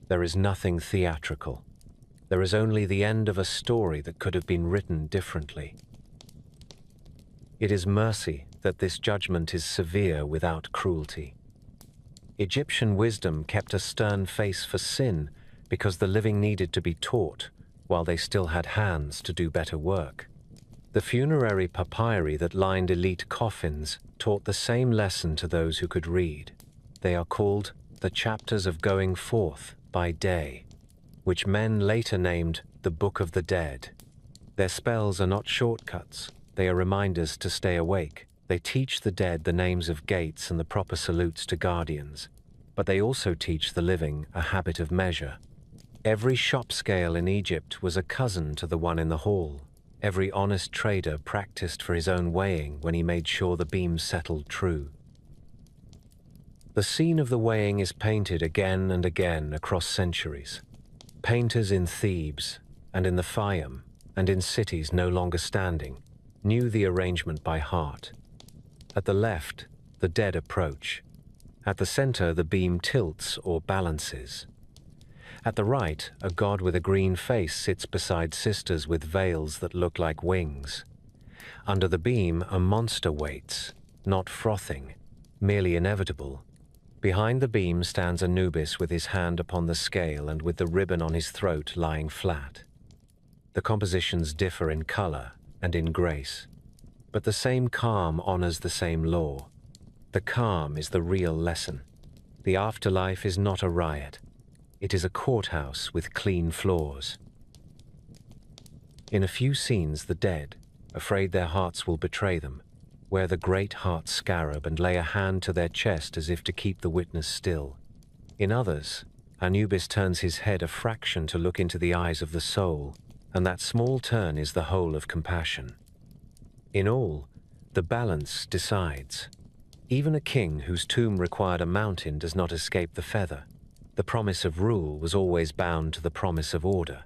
There is nothing theatrical. There is only the end of a story that could have been written differently." It is mercy that this judgment is severe without cruelty. Egyptian wisdom kept a stern face for sin because the living needed to be taught while they still had hands to do better work. The funerary papyri that lined elite coffins taught the same lesson to those who could read. They are called the Chapters of Going Forth by Day, which men later named the Book of the Dead. Their spells are not shortcuts. They are reminders to stay awake. They teach the dead the names of gates and the proper salutes to guardians. But they also teach the living a habit of measure. Every shop scale in Egypt was a cousin to the one in the hall. Every honest trader practiced for his own weighing when he made sure the beam settled true. The scene of the weighing is painted again and again across centuries. Painters in Thebes and in the Fayum and in cities no longer standing knew the arrangement by heart. At the left, the dead approach. At the center, the beam tilts or balances. At the right, a god with a green face sits beside sisters with veils that look like wings. Under the beam, a monster waits, not frothing, merely inevitable. Behind the beam stands Anubis with his hand upon the scale and with the ribbon on his throat lying flat. The compositions differ in color and in grace, but the same calm honors the same law. The calm is the real lesson. The afterlife is not a riot. It is a courthouse with clean floors. In a few scenes, the dead, afraid their hearts will betray them, wear the great heart scarab and lay a hand to their chest as if to keep the witness still. In others, Anubis turns his head a fraction to look into the eyes of the soul, and that small turn is the whole of compassion. In all, the balance decides. Even a king whose tomb required a mountain does not escape the feather. The promise of rule was always bound to the promise of order.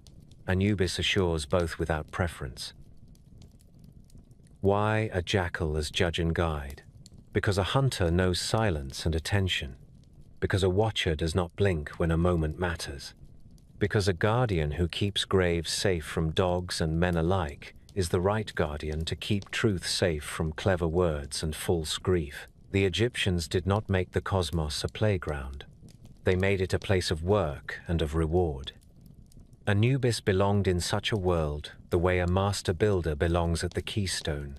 Anubis assures both without preference. Why a jackal as judge and guide? Because a hunter knows silence and attention. Because a watcher does not blink when a moment matters. Because a guardian who keeps graves safe from dogs and men alike is the right guardian to keep truth safe from clever words and false grief. The Egyptians did not make the cosmos a playground. They made it a place of work and of reward. Anubis belonged in such a world the way a master builder belongs at the keystone.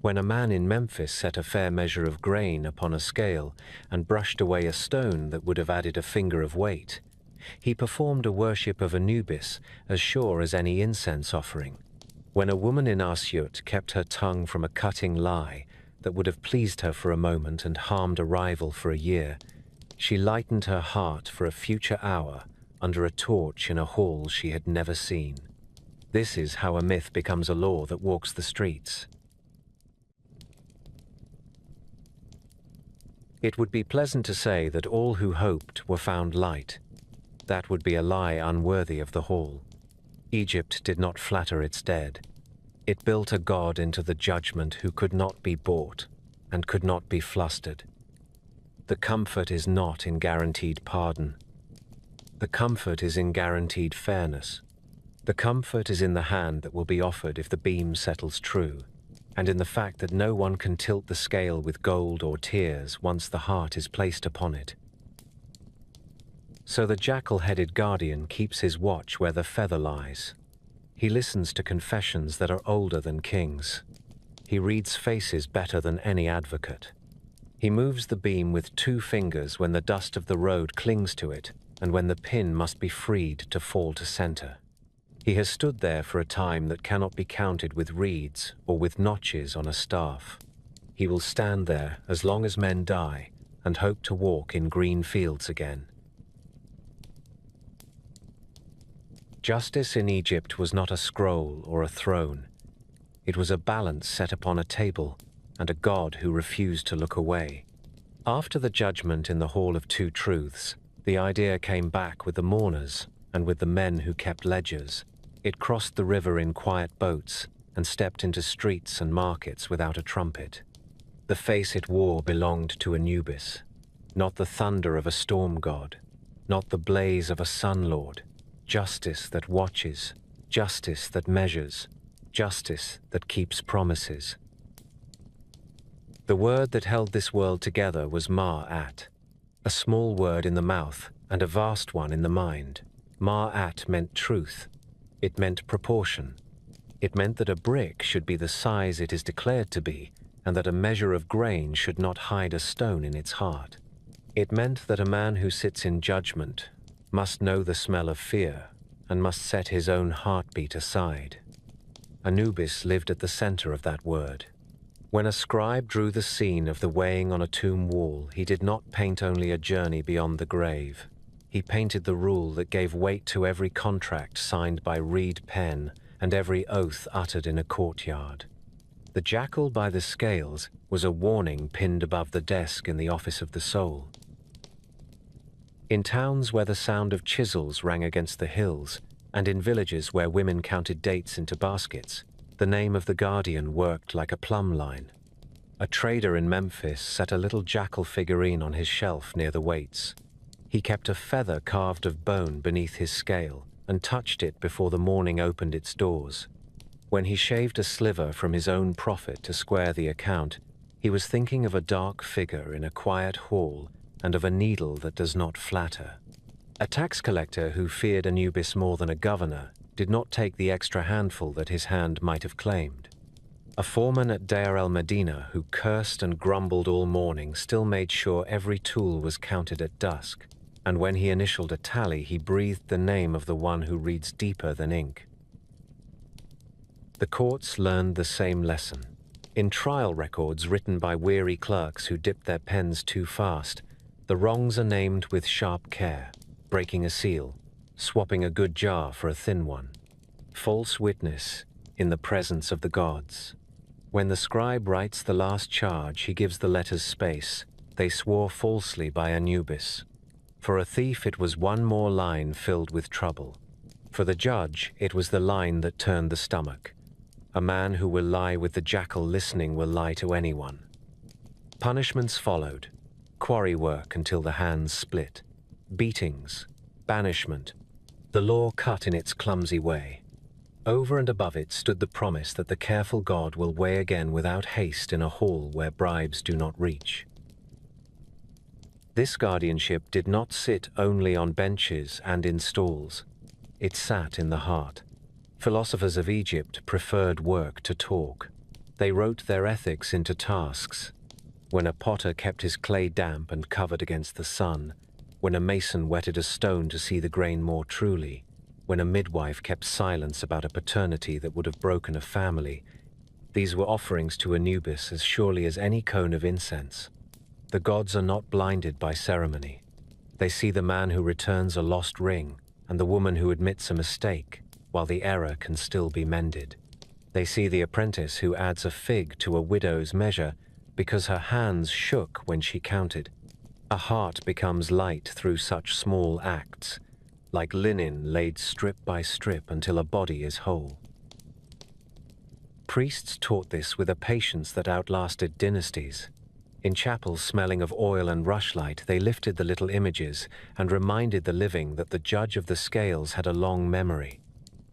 When a man in Memphis set a fair measure of grain upon a scale and brushed away a stone that would have added a finger of weight, he performed a worship of Anubis as sure as any incense offering. When a woman in Asyut kept her tongue from a cutting lie that would have pleased her for a moment and harmed a rival for a year, she lightened her heart for a future hour under a torch in a hall she had never seen. This is how a myth becomes a law that walks the streets. It would be pleasant to say that all who hoped were found light. That would be a lie unworthy of the hall. Egypt did not flatter its dead. It built a god into the judgment who could not be bought and could not be flustered. The comfort is not in guaranteed pardon. The comfort is in guaranteed fairness. The comfort is in the hand that will be offered if the beam settles true, and in the fact that no one can tilt the scale with gold or tears once the heart is placed upon it. So the jackal-headed guardian keeps his watch where the feather lies. He listens to confessions that are older than kings. He reads faces better than any advocate. He moves the beam with 2 fingers when the dust of the road clings to it and when the pin must be freed to fall to center. He has stood there for a time that cannot be counted with reeds or with notches on a staff. He will stand there as long as men die and hope to walk in green fields again. Justice in Egypt was not a scroll or a throne. It was a balance set upon a table and a God who refused to look away. After the judgment in the Hall of Two Truths, the idea came back with the mourners and with the men who kept ledgers. It crossed the river in quiet boats and stepped into streets and markets without a trumpet. The face it wore belonged to Anubis, not the thunder of a storm god, not the blaze of a sun lord. Justice that watches, justice that measures, justice that keeps promises. The word that held this world together was Ma'at, a small word in the mouth and a vast one in the mind. Ma'at meant truth. It meant proportion. It meant that a brick should be the size it is declared to be, and that a measure of grain should not hide a stone in its heart. It meant that a man who sits in judgment must know the smell of fear and must set his own heartbeat aside. Anubis lived at the center of that word. When a scribe drew the scene of the weighing on a tomb wall, he did not paint only a journey beyond the grave. He painted the rule that gave weight to every contract signed by reed pen and every oath uttered in a courtyard. The jackal by the scales was a warning pinned above the desk in the office of the soul. In towns where the sound of chisels rang against the hills, and in villages where women counted dates into baskets, the name of the guardian worked like a plumb line. A trader in Memphis set a little jackal figurine on his shelf near the weights. He kept a feather carved of bone beneath his scale and touched it before the morning opened its doors. When he shaved a sliver from his own profit to square the account, he was thinking of a dark figure in a quiet hall and of a needle that does not flatter. A tax collector who feared Anubis more than a governor did not take the extra handful that his hand might have claimed. A foreman at Deir el-Medina who cursed and grumbled all morning still made sure every tool was counted at dusk, and when he initialed a tally, he breathed the name of the one who reads deeper than ink. The courts learned the same lesson. In trial records written by weary clerks who dipped their pens too fast, the wrongs are named with sharp care: breaking a seal, swapping a good jar for a thin one, false witness in the presence of the gods. When the scribe writes the last charge, he gives the letters space. They swore falsely by Anubis. For a thief, it was one more line filled with trouble. For the judge, it was the line that turned the stomach. A man who will lie with the jackal listening will lie to anyone. Punishments followed. Quarry work until the hands split. Beatings. Banishment. The law cut in its clumsy way. Over and above it stood the promise that the careful god will weigh again without haste in a hall where bribes do not reach. This guardianship did not sit only on benches and in stalls. It sat in the heart. Philosophers of Egypt preferred work to talk. They wrote their ethics into tasks. When a potter kept his clay damp and covered against the sun, when a mason wetted a stone to see the grain more truly, when a midwife kept silence about a paternity that would have broken a family, these were offerings to Anubis as surely as any cone of incense. The gods are not blinded by ceremony. They see the man who returns a lost ring and the woman who admits a mistake, while the error can still be mended. They see the apprentice who adds a fig to a widow's measure because her hands shook when she counted. A heart becomes light through such small acts, like linen laid strip by strip until a body is whole. Priests taught this with a patience that outlasted dynasties. In chapels smelling of oil and rushlight, they lifted the little images and reminded the living that the judge of the scales had a long memory.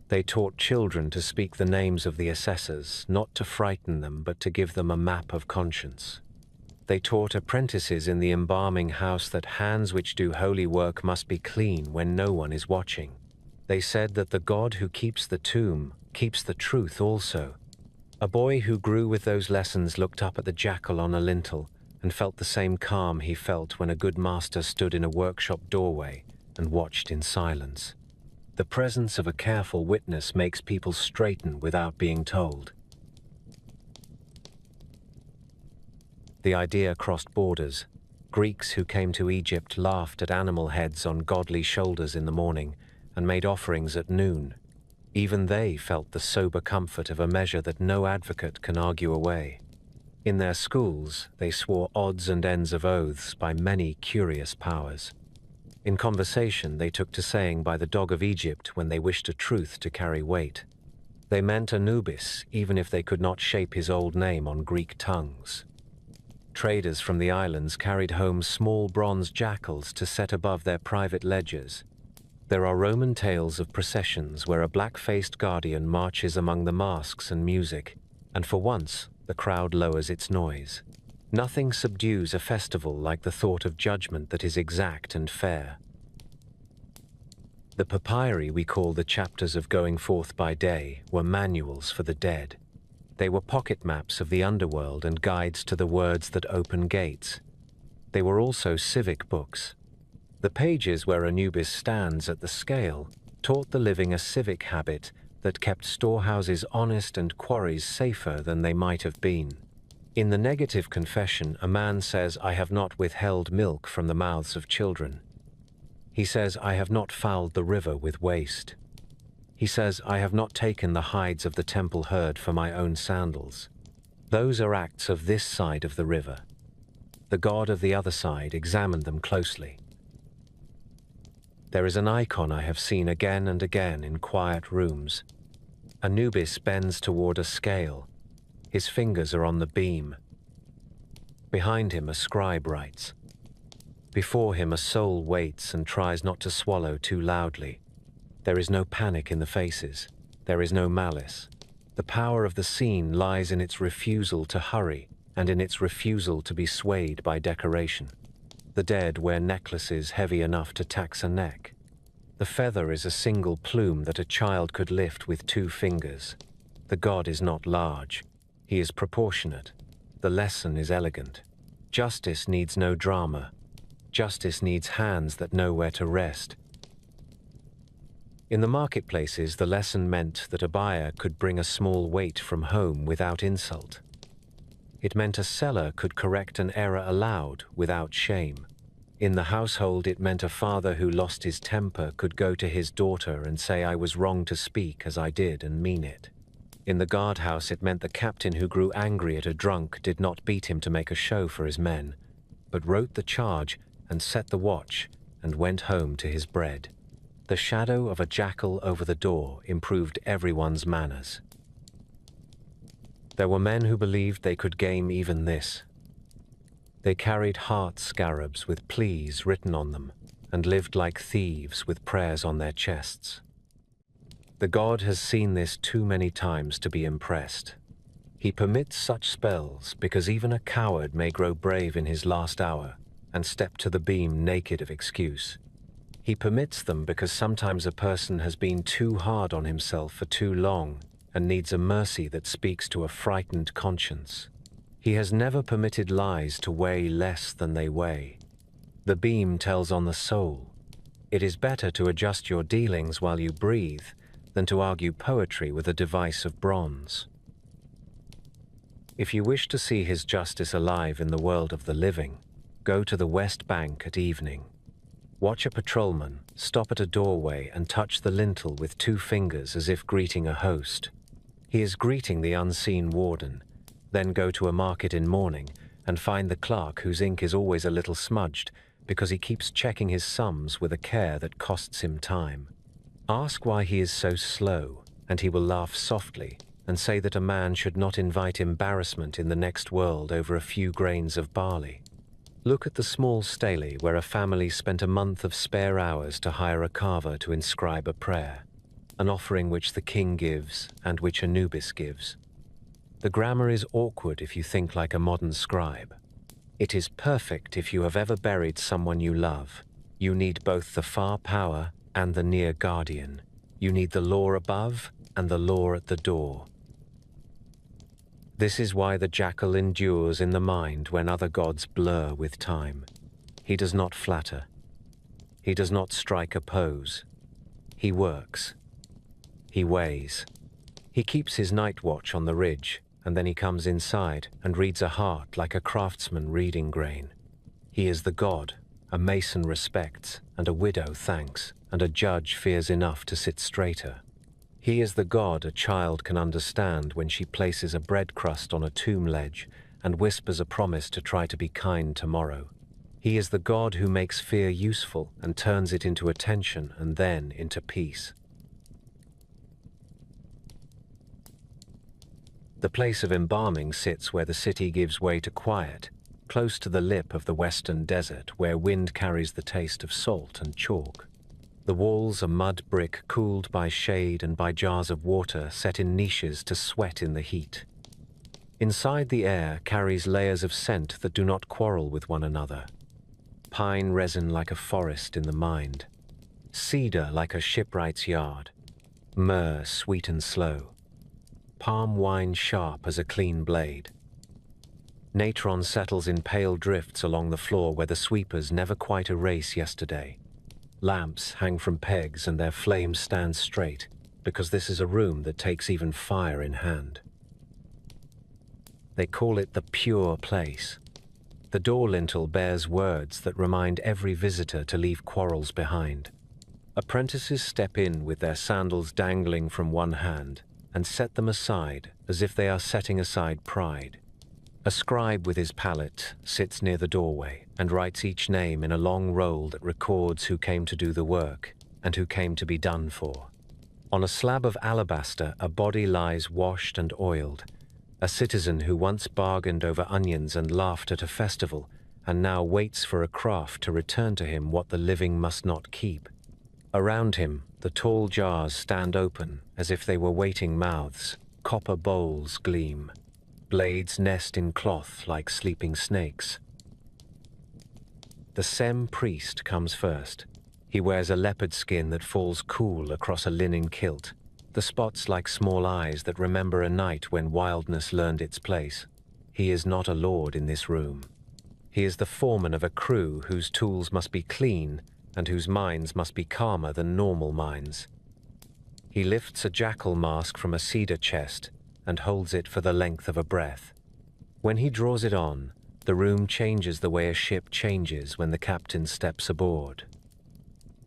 They taught children to speak the names of the assessors, not to frighten them, but to give them a map of conscience. They taught apprentices in the embalming house that hands which do holy work must be clean when no one is watching. They said that the God who keeps the tomb keeps the truth also. A boy who grew with those lessons looked up at the jackal on a lintel and felt the same calm he felt when a good master stood in a workshop doorway and watched in silence. The presence of a careful witness makes people straighten without being told. The idea crossed borders. Greeks who came to Egypt laughed at animal heads on godly shoulders in the morning and made offerings at noon. Even they felt the sober comfort of a measure that no advocate can argue away. In their schools, they swore odds and ends of oaths by many curious powers. In conversation, they took to saying by the dog of Egypt when they wished a truth to carry weight. They meant Anubis, even if they could not shape his old name on Greek tongues. Traders from the islands carried home small bronze jackals to set above their private ledgers. There are Roman tales of processions where a black-faced guardian marches among the masks and music, and for once, the crowd lowers its noise. Nothing subdues a festival like the thought of judgment that is exact and fair. The papyri we call the chapters of Going Forth by Day were manuals for the dead. They were pocket maps of the underworld and guides to the words that open gates. They were also civic books. The pages where Anubis stands at the scale taught the living a civic habit that kept storehouses honest and quarries safer than they might have been. In the negative confession, a man says, "I have not withheld milk from the mouths of children." He says, "I have not fouled the river with waste." He says, "I have not taken the hides of the temple herd for my own sandals." Those are acts of this side of the river. The god of the other side examined them closely. There is an icon I have seen again and again in quiet rooms. Anubis bends toward a scale. His fingers are on the beam. Behind him a scribe writes. Before him a soul waits and tries not to swallow too loudly. There is no panic in the faces. There is no malice. The power of the scene lies in its refusal to hurry and in its refusal to be swayed by decoration. The dead wear necklaces heavy enough to tax a neck. The feather is a single plume that a child could lift with 2 fingers. The god is not large. He is proportionate. The lesson is elegant. Justice needs no drama. Justice needs hands that know where to rest. In the marketplaces, the lesson meant that a buyer could bring a small weight from home without insult. It meant a seller could correct an error aloud without shame. In the household, it meant a father who lost his temper could go to his daughter and say, "I was wrong to speak as I did, and mean it." In the guardhouse, it meant the captain who grew angry at a drunk did not beat him to make a show for his men, but wrote the charge and set the watch and went home to his bread. The shadow of a jackal over the door improved everyone's manners. There were men who believed they could game even this. They carried heart scarabs with pleas written on them and lived like thieves with prayers on their chests. The god has seen this too many times to be impressed. He permits such spells because even a coward may grow brave in his last hour and step to the beam naked of excuse. He permits them because sometimes a person has been too hard on himself for too long and needs a mercy that speaks to a frightened conscience. He has never permitted lies to weigh less than they weigh. The beam tells on the soul. It is better to adjust your dealings while you breathe than to argue poetry with a device of bronze. If you wish to see his justice alive in the world of the living, go to the West Bank at evening. Watch a patrolman stop at a doorway and touch the lintel with 2 fingers as if greeting a host. He is greeting the unseen warden. Then go to a market in mourning and find the clerk whose ink is always a little smudged because he keeps checking his sums with a care that costs him time. Ask why he is so slow, and he will laugh softly and say that a man should not invite embarrassment in the next world over a few grains of barley. Look at the small stele where a family spent a month of spare hours to hire a carver to inscribe a prayer, an offering which the king gives and which Anubis gives. The grammar is awkward if you think like a modern scribe. It is perfect if you have ever buried someone you love. You need both the far power and the near guardian. You need the law above and the law at the door. This is why the jackal endures in the mind when other gods blur with time. He does not flatter. He does not strike a pose. He works. He weighs. He keeps his night watch on the ridge, and then he comes inside and reads a heart like a craftsman reading grain. He is the god a mason respects, and a widow thanks, and a judge fears enough to sit straighter. He is the god a child can understand when she places a bread crust on a tomb ledge and whispers a promise to try to be kind tomorrow. He is the god who makes fear useful and turns it into attention and then into peace. The place of embalming sits where the city gives way to quiet, close to the lip of the western desert where wind carries the taste of salt and chalk. The walls are mud brick cooled by shade and by jars of water set in niches to sweat in the heat. Inside the air carries layers of scent that do not quarrel with one another. Pine resin like a forest in the mind. Cedar like a shipwright's yard. Myrrh sweet and slow. Palm wine sharp as a clean blade. Natron settles in pale drifts along the floor where the sweepers never quite erase yesterday. Lamps hang from pegs and their flames stand straight, because this is a room that takes even fire in hand. They call it the pure place. The door lintel bears words that remind every visitor to leave quarrels behind. Apprentices step in with their sandals dangling from one hand and set them aside as if they are setting aside pride. A scribe with his palette sits near the doorway and writes each name in a long roll that records who came to do the work and who came to be done for. On a slab of alabaster, a body lies washed and oiled, a citizen who once bargained over onions and laughed at a festival and now waits for a craft to return to him what the living must not keep. Around him, the tall jars stand open as if they were waiting mouths. Copper bowls gleam. Blades nest in cloth like sleeping snakes. The Sem priest comes first. He wears a leopard skin that falls cool across a linen kilt, the spots like small eyes that remember a night when wildness learned its place. He is not a lord in this room. He is the foreman of a crew whose tools must be clean and whose minds must be calmer than normal minds. He lifts a jackal mask from a cedar chest and holds it for the length of a breath. When he draws it on, the room changes the way a ship changes when the captain steps aboard.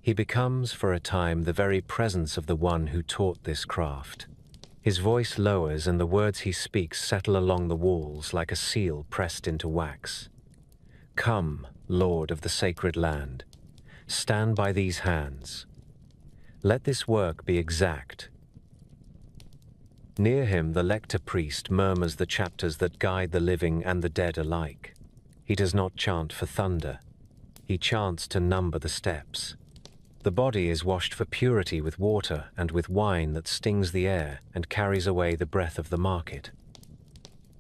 He becomes, for a time, the very presence of the one who taught this craft. His voice lowers and the words he speaks settle along the walls like a seal pressed into wax. Come, Lord of the sacred land, stand by these hands. Let this work be exact. Near him, the lector priest murmurs the chapters that guide the living and the dead alike. He does not chant for thunder. He chants to number the steps. The body is washed for purity with water and with wine that stings the air and carries away the breath of the market.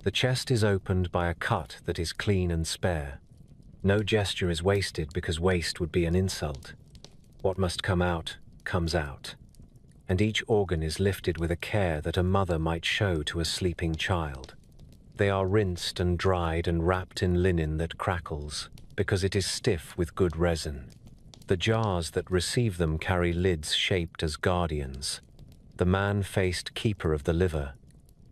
The chest is opened by a cut that is clean and spare. No gesture is wasted because waste would be an insult. What must come out, comes out. And each organ is lifted with a care that a mother might show to a sleeping child. They are rinsed and dried and wrapped in linen that crackles, because it is stiff with good resin. The jars that receive them carry lids shaped as guardians. The man-faced keeper of the liver,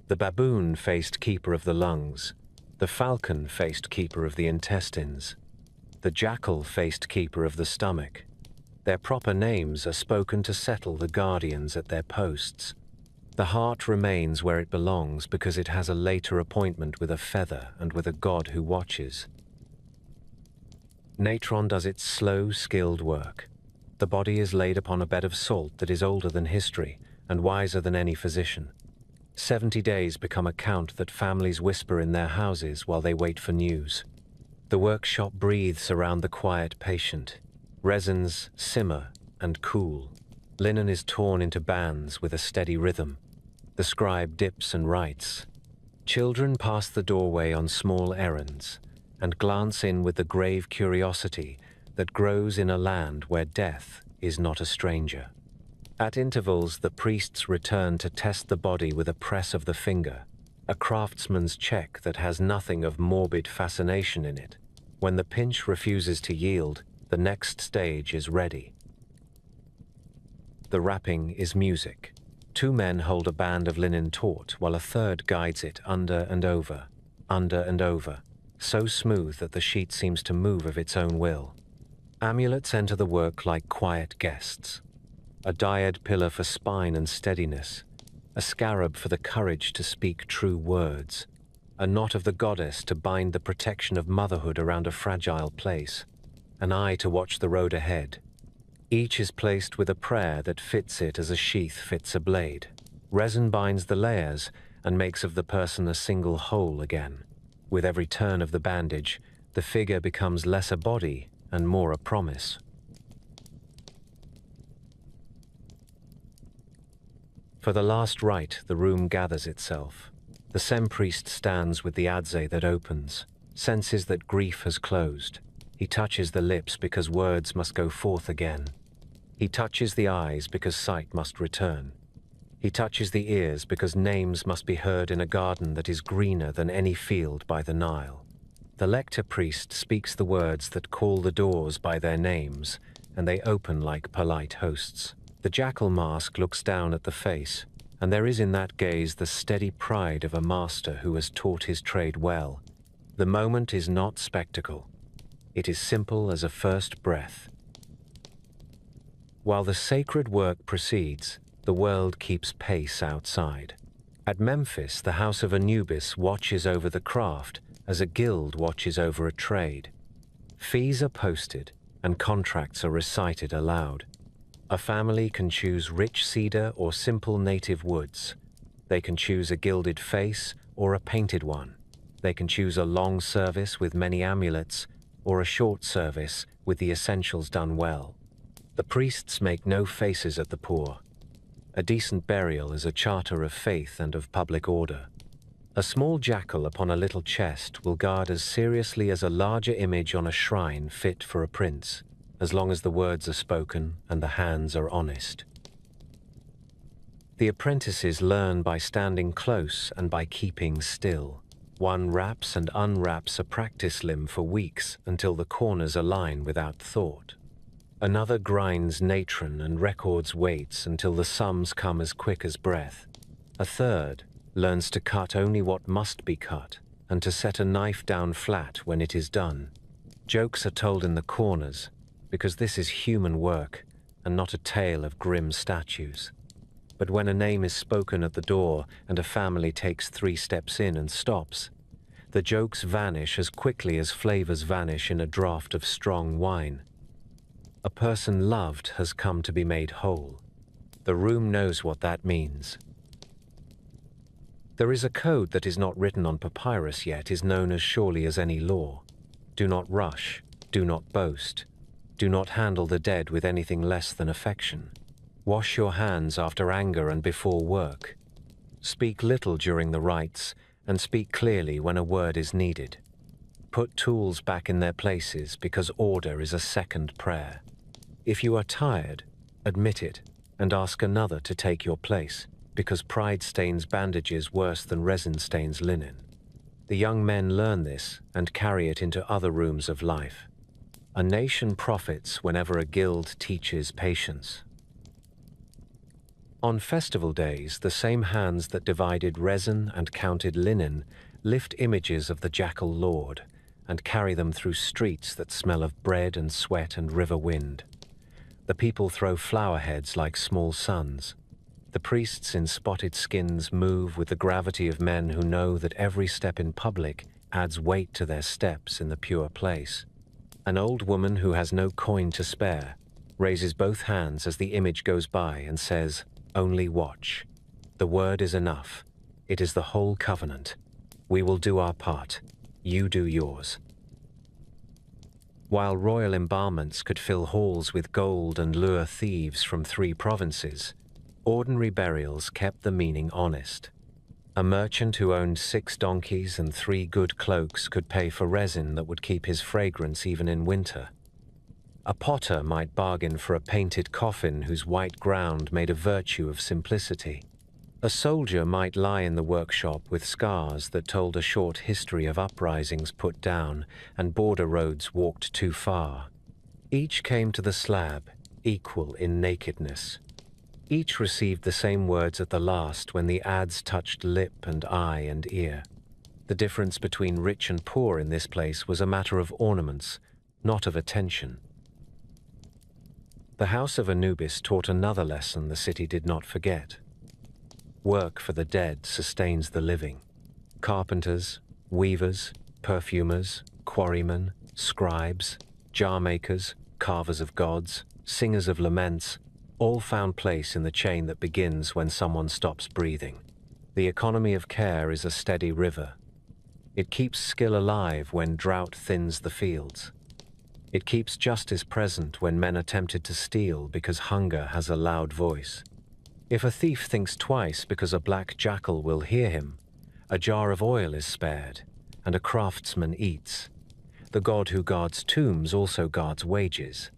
the baboon-faced keeper of the lungs, the falcon-faced keeper of the intestines, the jackal-faced keeper of the stomach. Their proper names are spoken to settle the guardians at their posts. The heart remains where it belongs because it has a later appointment with a feather and with a god who watches. Natron does its slow, skilled work. The body is laid upon a bed of salt that is older than history and wiser than any physician. 70 days become a count that families whisper in their houses while they wait for news. The workshop breathes around the quiet patient. Resins simmer and cool. Linen is torn into bands with a steady rhythm. The scribe dips and writes. Children pass the doorway on small errands and glance in with the grave curiosity that grows in a land where death is not a stranger. At intervals, the priests return to test the body with a press of the finger, a craftsman's check that has nothing of morbid fascination in it. When the pinch refuses to yield, the next stage is ready. The wrapping is music. 2 men hold a band of linen taut while a third guides it under and over, so smooth that the sheet seems to move of its own will. Amulets enter the work like quiet guests. A dyad pillar for spine and steadiness, a scarab for the courage to speak true words, a knot of the goddess to bind the protection of motherhood around a fragile place, an eye to watch the road ahead. Each is placed with a prayer that fits it as a sheath fits a blade. Resin binds the layers and makes of the person a single whole again. With every turn of the bandage, the figure becomes less a body and more a promise. For the last rite, the room gathers itself. The Sem-priest stands with the adze that opens, senses that grief has closed. He touches the lips because words must go forth again. He touches the eyes because sight must return. He touches the ears because names must be heard in a garden that is greener than any field by the Nile. The lector priest speaks the words that call the doors by their names, and they open like polite hosts. The jackal mask looks down at the face, and there is in that gaze the steady pride of a master who has taught his trade well. The moment is not spectacle. It is simple as a first breath. While the sacred work proceeds, the world keeps pace outside. At Memphis, the house of Anubis watches over the craft as a guild watches over a trade. Fees are posted, and contracts are recited aloud. A family can choose rich cedar or simple native woods. They can choose a gilded face or a painted one. They can choose a long service with many amulets or a short service with the essentials done well. The priests make no faces at the poor. A decent burial is a charter of faith and of public order. A small jackal upon a little chest will guard as seriously as a larger image on a shrine fit for a prince, as long as the words are spoken and the hands are honest. The apprentices learn by standing close and by keeping still. One wraps and unwraps a practice limb for weeks until the corners align without thought. Another grinds natron and records weights until the sums come as quick as breath. A third learns to cut only what must be cut, and to set a knife down flat when it is done. Jokes are told in the corners, because this is human work and not a tale of grim statues. But when a name is spoken at the door and a family takes 3 steps in and stops, the jokes vanish as quickly as flavors vanish in a draught of strong wine. A person loved has come to be made whole. The room knows what that means. There is a code that is not written on papyrus yet, is known as surely as any law. Do not rush, do not boast, do not handle the dead with anything less than affection. Wash your hands after anger and before work. Speak little during the rites, and speak clearly when a word is needed. Put tools back in their places because order is a second prayer. If you are tired, admit it and ask another to take your place, because pride stains bandages worse than resin stains linen. The young men learn this and carry it into other rooms of life. A nation profits whenever a guild teaches patience. On festival days, the same hands that divided resin and counted linen lift images of the jackal lord and carry them through streets that smell of bread and sweat and river wind. The people throw flower heads like small suns. The priests in spotted skins move with the gravity of men who know that every step in public adds weight to their steps in the pure place. An old woman who has no coin to spare raises both hands as the image goes by and says, "Only watch. The word is enough. It is the whole covenant. We will do our part. You do yours." While royal embalments could fill halls with gold and lure thieves from 3 provinces, ordinary burials kept the meaning honest. A merchant who owned 6 donkeys and 3 good cloaks could pay for resin that would keep his fragrance even in winter. A potter might bargain for a painted coffin whose white ground made a virtue of simplicity. A soldier might lie in the workshop with scars that told a short history of uprisings put down and border roads walked too far. Each came to the slab, equal in nakedness. Each received the same words at the last when the adze touched lip and eye and ear. The difference between rich and poor in this place was a matter of ornaments, not of attention. The house of Anubis taught another lesson the city did not forget. Work for the dead sustains the living. Carpenters, weavers, perfumers, quarrymen, scribes, jar makers, carvers of gods, singers of laments, all found place in the chain that begins when someone stops breathing. The economy of care is a steady river. It keeps skill alive when drought thins the fields. It keeps justice present when men are tempted to steal because hunger has a loud voice. If a thief thinks twice because a black jackal will hear him, a jar of oil is spared, and a craftsman eats. The god who guards tombs also guards wages.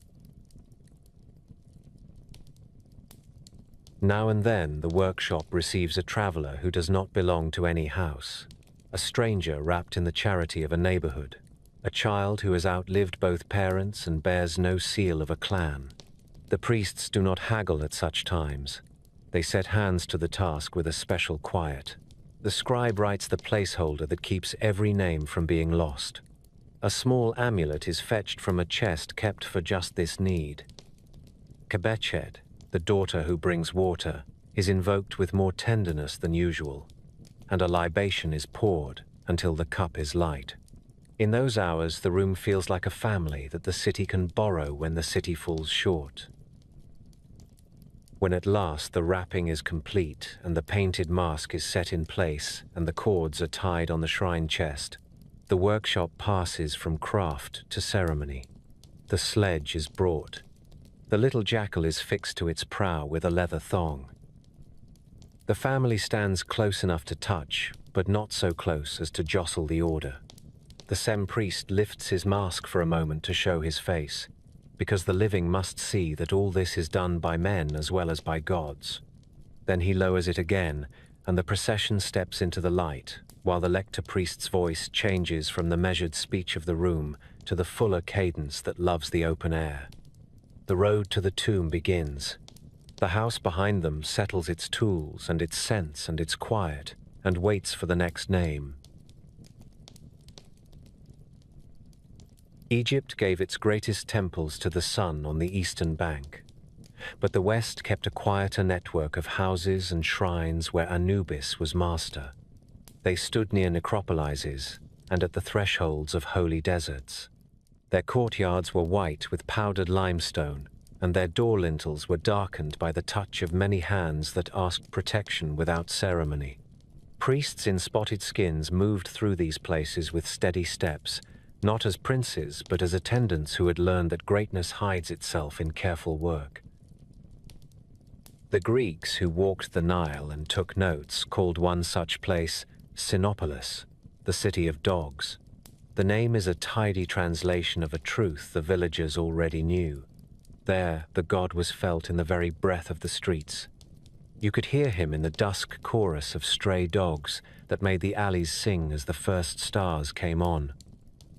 Now and then the workshop receives a traveler who does not belong to any house, a stranger wrapped in the charity of a neighborhood, a child who has outlived both parents and bears no seal of a clan. The priests do not haggle at such times. They set hands to the task with a special quiet. The scribe writes the placeholder that keeps every name from being lost. A small amulet is fetched from a chest kept for just this need. Kebeched, the daughter who brings water, is invoked with more tenderness than usual, and a libation is poured until the cup is light. In those hours, the room feels like a family that the city can borrow when the city falls short. When at last the wrapping is complete and the painted mask is set in place and the cords are tied on the shrine chest, the workshop passes from craft to ceremony. The sledge is brought. The little jackal is fixed to its prow with a leather thong. The family stands close enough to touch, but not so close as to jostle the order. The Sem priest lifts his mask for a moment to show his face, because the living must see that all this is done by men as well as by gods. Then he lowers it again, and the procession steps into the light, while the lector priest's voice changes from the measured speech of the room to the fuller cadence that loves the open air. The road to the tomb begins. The house behind them settles its tools and its scents and its quiet, and waits for the next name. Egypt gave its greatest temples to the sun on the eastern bank, but the west kept a quieter network of houses and shrines where Anubis was master. They stood near necropolises and at the thresholds of holy deserts. Their courtyards were white with powdered limestone, and their door lintels were darkened by the touch of many hands that asked protection without ceremony. Priests in spotted skins moved through these places with steady steps, not as princes but as attendants who had learned that greatness hides itself in careful work. The Greeks who walked the Nile and took notes called one such place Sinopolis, the city of dogs. The name is a tidy translation of a truth the villagers already knew. There, the god was felt in the very breath of the streets. You could hear him in the dusk chorus of stray dogs that made the alleys sing as the first stars came on.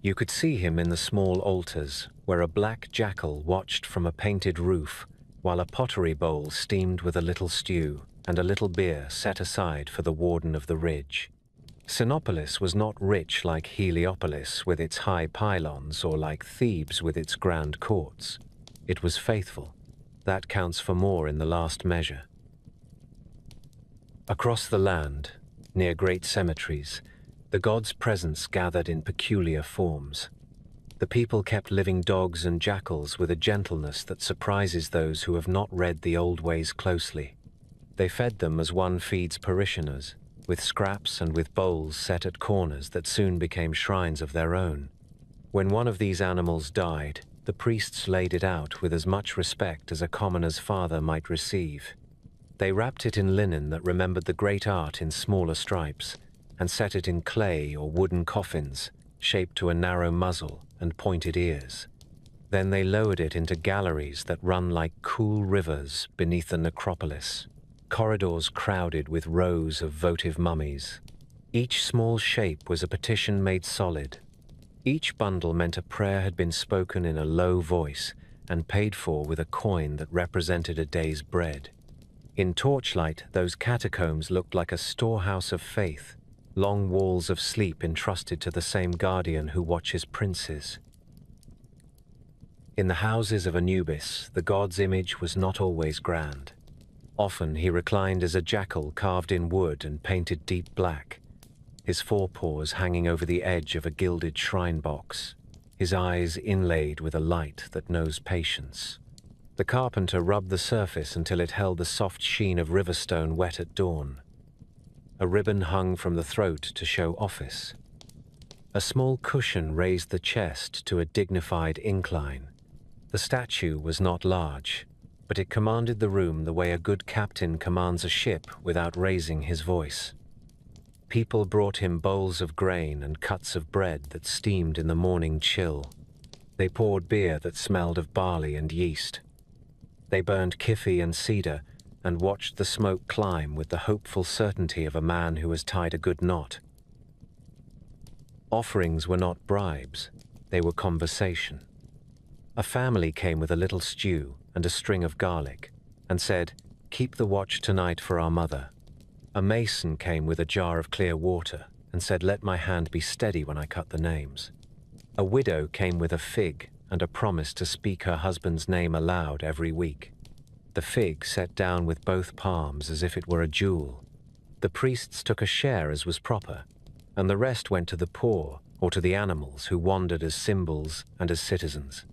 You could see him in the small altars, where a black jackal watched from a painted roof, while a pottery bowl steamed with a little stew and a little beer set aside for the warden of the ridge. Sinopolis was not rich like Heliopolis with its high pylons or like Thebes with its grand courts. It was faithful. That counts for more in the last measure. Across the land, near great cemeteries, the god's presence gathered in peculiar forms. The people kept living dogs and jackals with a gentleness that surprises those who have not read the old ways closely. They fed them as one feeds parishioners, with scraps and with bowls set at corners that soon became shrines of their own. When one of these animals died, the priests laid it out with as much respect as a commoner's father might receive. They wrapped it in linen that remembered the great art in smaller stripes, and set it in clay or wooden coffins, shaped to a narrow muzzle and pointed ears. Then they lowered it into galleries that run like cool rivers beneath the necropolis, corridors crowded with rows of votive mummies. Each small shape was a petition made solid. Each bundle meant a prayer had been spoken in a low voice and paid for with a coin that represented a day's bread. In torchlight, those catacombs looked like a storehouse of faith, long walls of sleep entrusted to the same guardian who watches princes. In the houses of Anubis, the god's image was not always grand. Often he reclined as a jackal carved in wood and painted deep black, his forepaws hanging over the edge of a gilded shrine box, his eyes inlaid with a light that knows patience. The carpenter rubbed the surface until it held the soft sheen of riverstone wet at dawn. A ribbon hung from the throat to show office. A small cushion raised the chest to a dignified incline. The statue was not large, but it commanded the room the way a good captain commands a ship without raising his voice. People brought him bowls of grain and cuts of bread that steamed in the morning chill. They poured beer that smelled of barley and yeast. They burned kifi and cedar and watched the smoke climb with the hopeful certainty of a man who has tied a good knot. Offerings were not bribes, they were conversation. A family came with a little stew and a string of garlic, and said, "Keep the watch tonight for our mother." A mason came with a jar of clear water, and said, "Let my hand be steady when I cut the names." A widow came with a fig and a promise to speak her husband's name aloud every week. The fig set down with both palms as if it were a jewel. The priests took a share as was proper, and the rest went to the poor or to the animals who wandered as symbols and as citizens.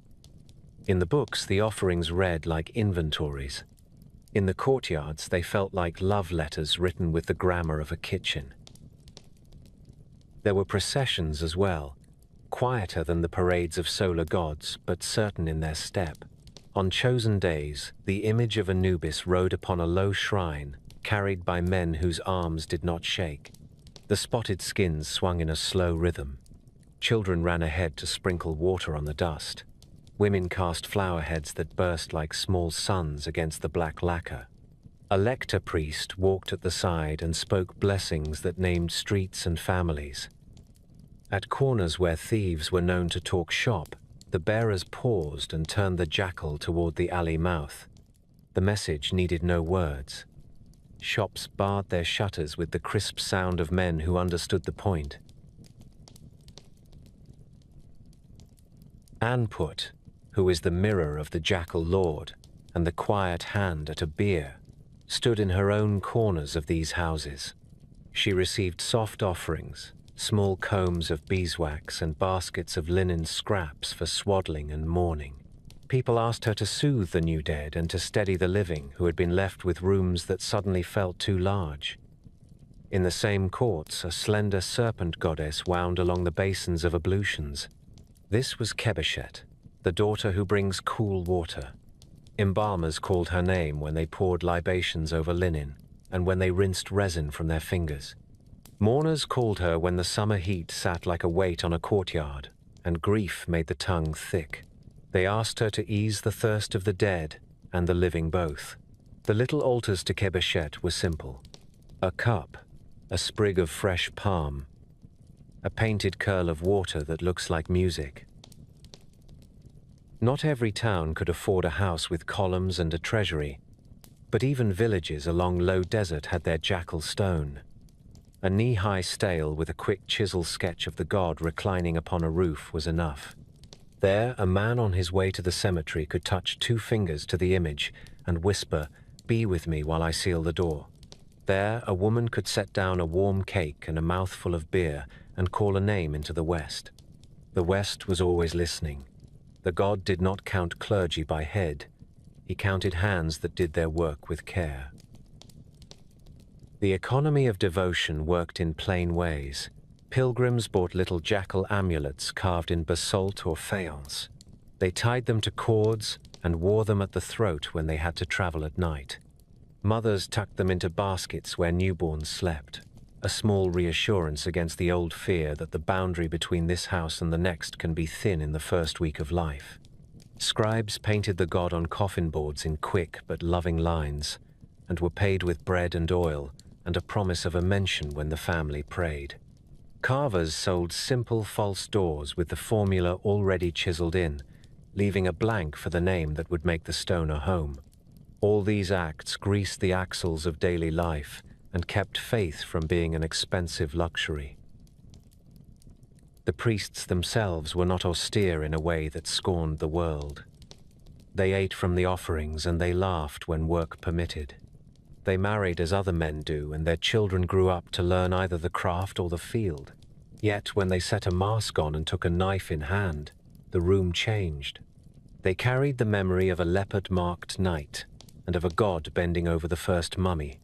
In the books, the offerings read like inventories. In the courtyards, they felt like love letters written with the grammar of a kitchen. There were processions as well, quieter than the parades of solar gods, but certain in their step. On chosen days, the image of Anubis rode upon a low shrine, carried by men whose arms did not shake. The spotted skins swung in a slow rhythm. Children ran ahead to sprinkle water on the dust. Women cast flower heads that burst like small suns against the black lacquer. A lector priest walked at the side and spoke blessings that named streets and families. At corners where thieves were known to talk shop, the bearers paused and turned the jackal toward the alley mouth. The message needed no words. Shops barred their shutters with the crisp sound of men who understood the point. Anput, who is the mirror of the jackal lord and the quiet hand at a bier, stood in her own corners of these houses. She received soft offerings, small combs of beeswax and baskets of linen scraps for swaddling and mourning. People asked her to soothe the new dead and to steady the living who had been left with rooms that suddenly felt too large. In the same courts, a slender serpent goddess wound along the basins of ablutions. This was Kebeshet, the daughter who brings cool water. Embalmers called her name when they poured libations over linen and when they rinsed resin from their fingers. Mourners called her when the summer heat sat like a weight on a courtyard and grief made the tongue thick. They asked her to ease the thirst of the dead and the living both. The little altars to Kebeshet were simple. A cup, a sprig of fresh palm, a painted curl of water that looks like music. Not every town could afford a house with columns and a treasury, but even villages along low desert had their jackal stone. A knee-high stele with a quick chisel sketch of the god reclining upon a roof was enough. There, a man on his way to the cemetery could touch 2 fingers to the image and whisper, "Be with me while I seal the door." There, a woman could set down a warm cake and a mouthful of beer and call a name into the West. The West was always listening. The god did not count clergy by head. He counted hands that did their work with care. The economy of devotion worked in plain ways. Pilgrims bought little jackal amulets carved in basalt or faience. They tied them to cords and wore them at the throat when they had to travel at night. Mothers tucked them into baskets where newborns slept, a small reassurance against the old fear that the boundary between this house and the next can be thin in the first week of life. Scribes painted the god on coffin boards in quick but loving lines, and were paid with bread and oil and a promise of a mention when the family prayed. Carvers sold simple false doors with the formula already chiseled in, leaving a blank for the name that would make the stone a home. All these acts greased the axles of daily life and kept faith from being an expensive luxury. The priests themselves were not austere in a way that scorned the world. They ate from the offerings and they laughed when work permitted. They married as other men do, and their children grew up to learn either the craft or the field. Yet when they set a mask on and took a knife in hand, the room changed. They carried the memory of a leopard-marked knight and of a god bending over the first mummy.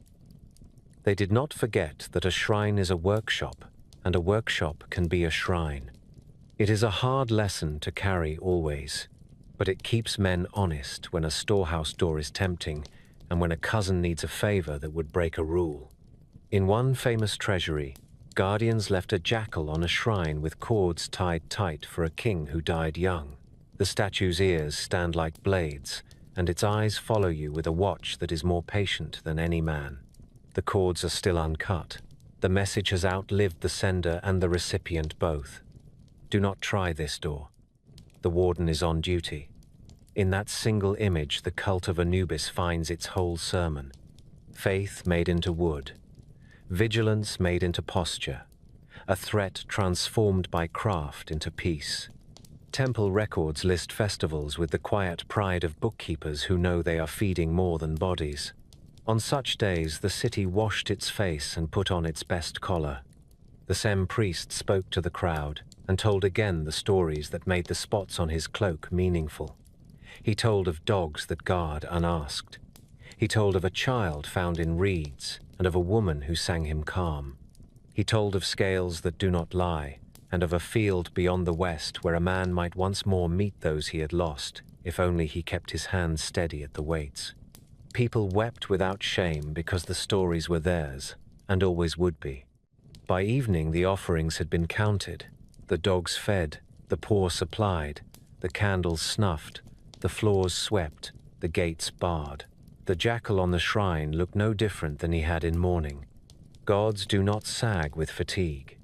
They did not forget that a shrine is a workshop, and a workshop can be a shrine. It is a hard lesson to carry always, but it keeps men honest when a storehouse door is tempting and when a cousin needs a favor that would break a rule. In one famous treasury, guardians left a jackal on a shrine with cords tied tight for a king who died young. The statue's ears stand like blades, and its eyes follow you with a watch that is more patient than any man. The cords are still uncut. The message has outlived the sender and the recipient both. Do not try this door. The warden is on duty. In that single image, the cult of Anubis finds its whole sermon. Faith made into wood. Vigilance made into posture. A threat transformed by craft into peace. Temple records list festivals with the quiet pride of bookkeepers who know they are feeding more than bodies. On such days, the city washed its face and put on its best collar. The Sem priest spoke to the crowd and told again the stories that made the spots on his cloak meaningful. He told of dogs that guard unasked. He told of a child found in reeds and of a woman who sang him calm. He told of scales that do not lie and of a field beyond the west where a man might once more meet those he had lost, if only he kept his hands steady at the weights. People wept without shame because the stories were theirs, and always would be. By evening the offerings had been counted, the dogs fed, the poor supplied, the candles snuffed, the floors swept, the gates barred. The jackal on the shrine looked no different than he had in mourning. Gods do not sag with fatigue.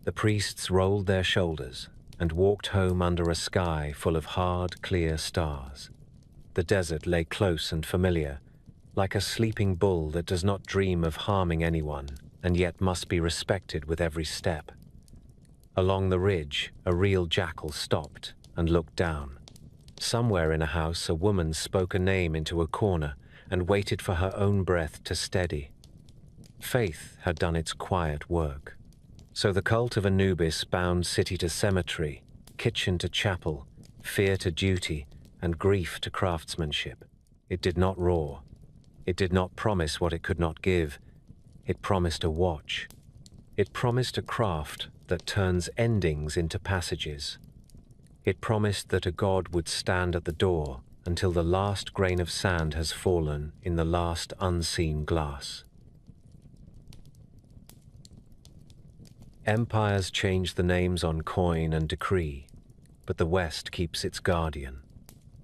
The priests rolled their shoulders and walked home under a sky full of hard, clear stars. The desert lay close and familiar, like a sleeping bull that does not dream of harming anyone and yet must be respected with every step. Along the ridge, a real jackal stopped and looked down. Somewhere in a house, a woman spoke a name into a corner and waited for her own breath to steady. Faith had done its quiet work. So the cult of Anubis bound city to cemetery, kitchen to chapel, fear to duty, and grief to craftsmanship. It did not roar. It did not promise what it could not give. It promised a watch. It promised a craft that turns endings into passages. It promised that a god would stand at the door until the last grain of sand has fallen in the last unseen glass. Empires change the names on coin and decree, but the West keeps its guardian.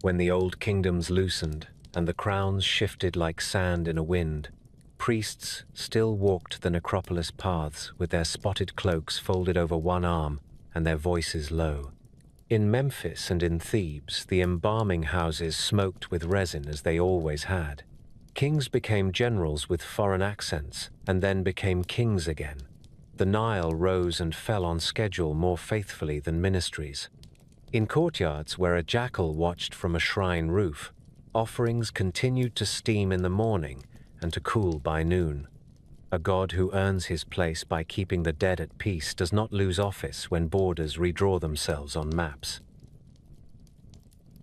When the old kingdoms loosened and the crowns shifted like sand in a wind, priests still walked the necropolis paths with their spotted cloaks folded over one arm and their voices low. In Memphis and in Thebes, the embalming houses smoked with resin as they always had. Kings became generals with foreign accents and then became kings again. The Nile rose and fell on schedule more faithfully than ministries. In courtyards where a jackal watched from a shrine roof, offerings continued to steam in the morning and to cool by noon. A god who earns his place by keeping the dead at peace does not lose office when borders redraw themselves on maps.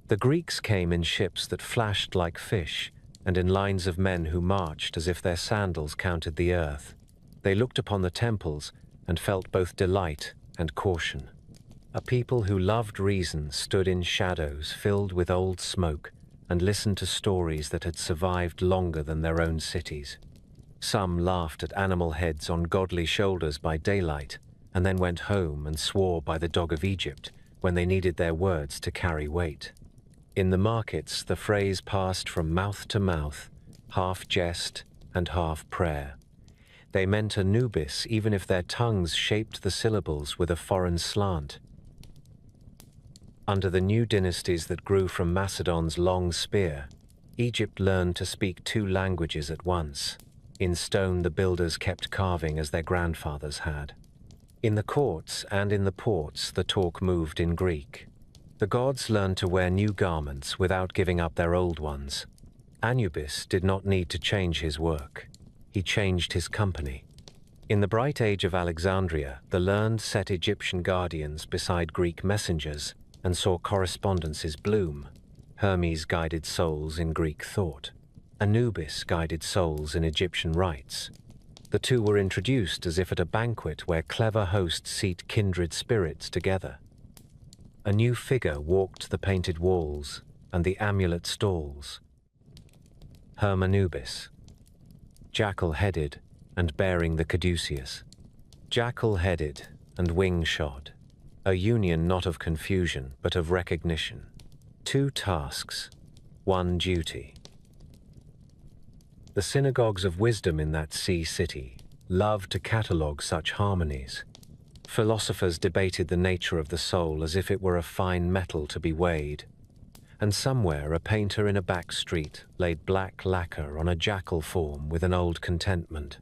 The Greeks came in ships that flashed like fish and in lines of men who marched as if their sandals counted the earth. They looked upon the temples and felt both delight and caution. A people who loved reason stood in shadows filled with old smoke and listened to stories that had survived longer than their own cities. Some laughed at animal heads on godly shoulders by daylight and then went home and swore by the dog of Egypt when they needed their words to carry weight. In the markets, the phrase passed from mouth to mouth, half jest and half prayer. They meant Anubis even if their tongues shaped the syllables with a foreign slant. Under the new dynasties that grew from Macedon's long spear, Egypt learned to speak two languages at once. In stone, the builders kept carving as their grandfathers had. In the courts and in the ports, the talk moved in Greek. The gods learned to wear new garments without giving up their old ones. Anubis did not need to change his work. He changed his company. In the bright age of Alexandria, the learned set Egyptian guardians beside Greek messengers and saw correspondences bloom. Hermes guided souls in Greek thought. Anubis guided souls in Egyptian rites. The two were introduced as if at a banquet where clever hosts seat kindred spirits together. A new figure walked the painted walls and the amulet stalls. Hermanubis, jackal-headed and bearing the caduceus. Jackal-headed and wing-shod, a union not of confusion but of recognition. Two tasks, one duty. The synagogues of wisdom in that sea city loved to catalogue such harmonies. Philosophers debated the nature of the soul as if it were a fine metal to be weighed. And somewhere a painter in a back street laid black lacquer on a jackal form with an old contentment.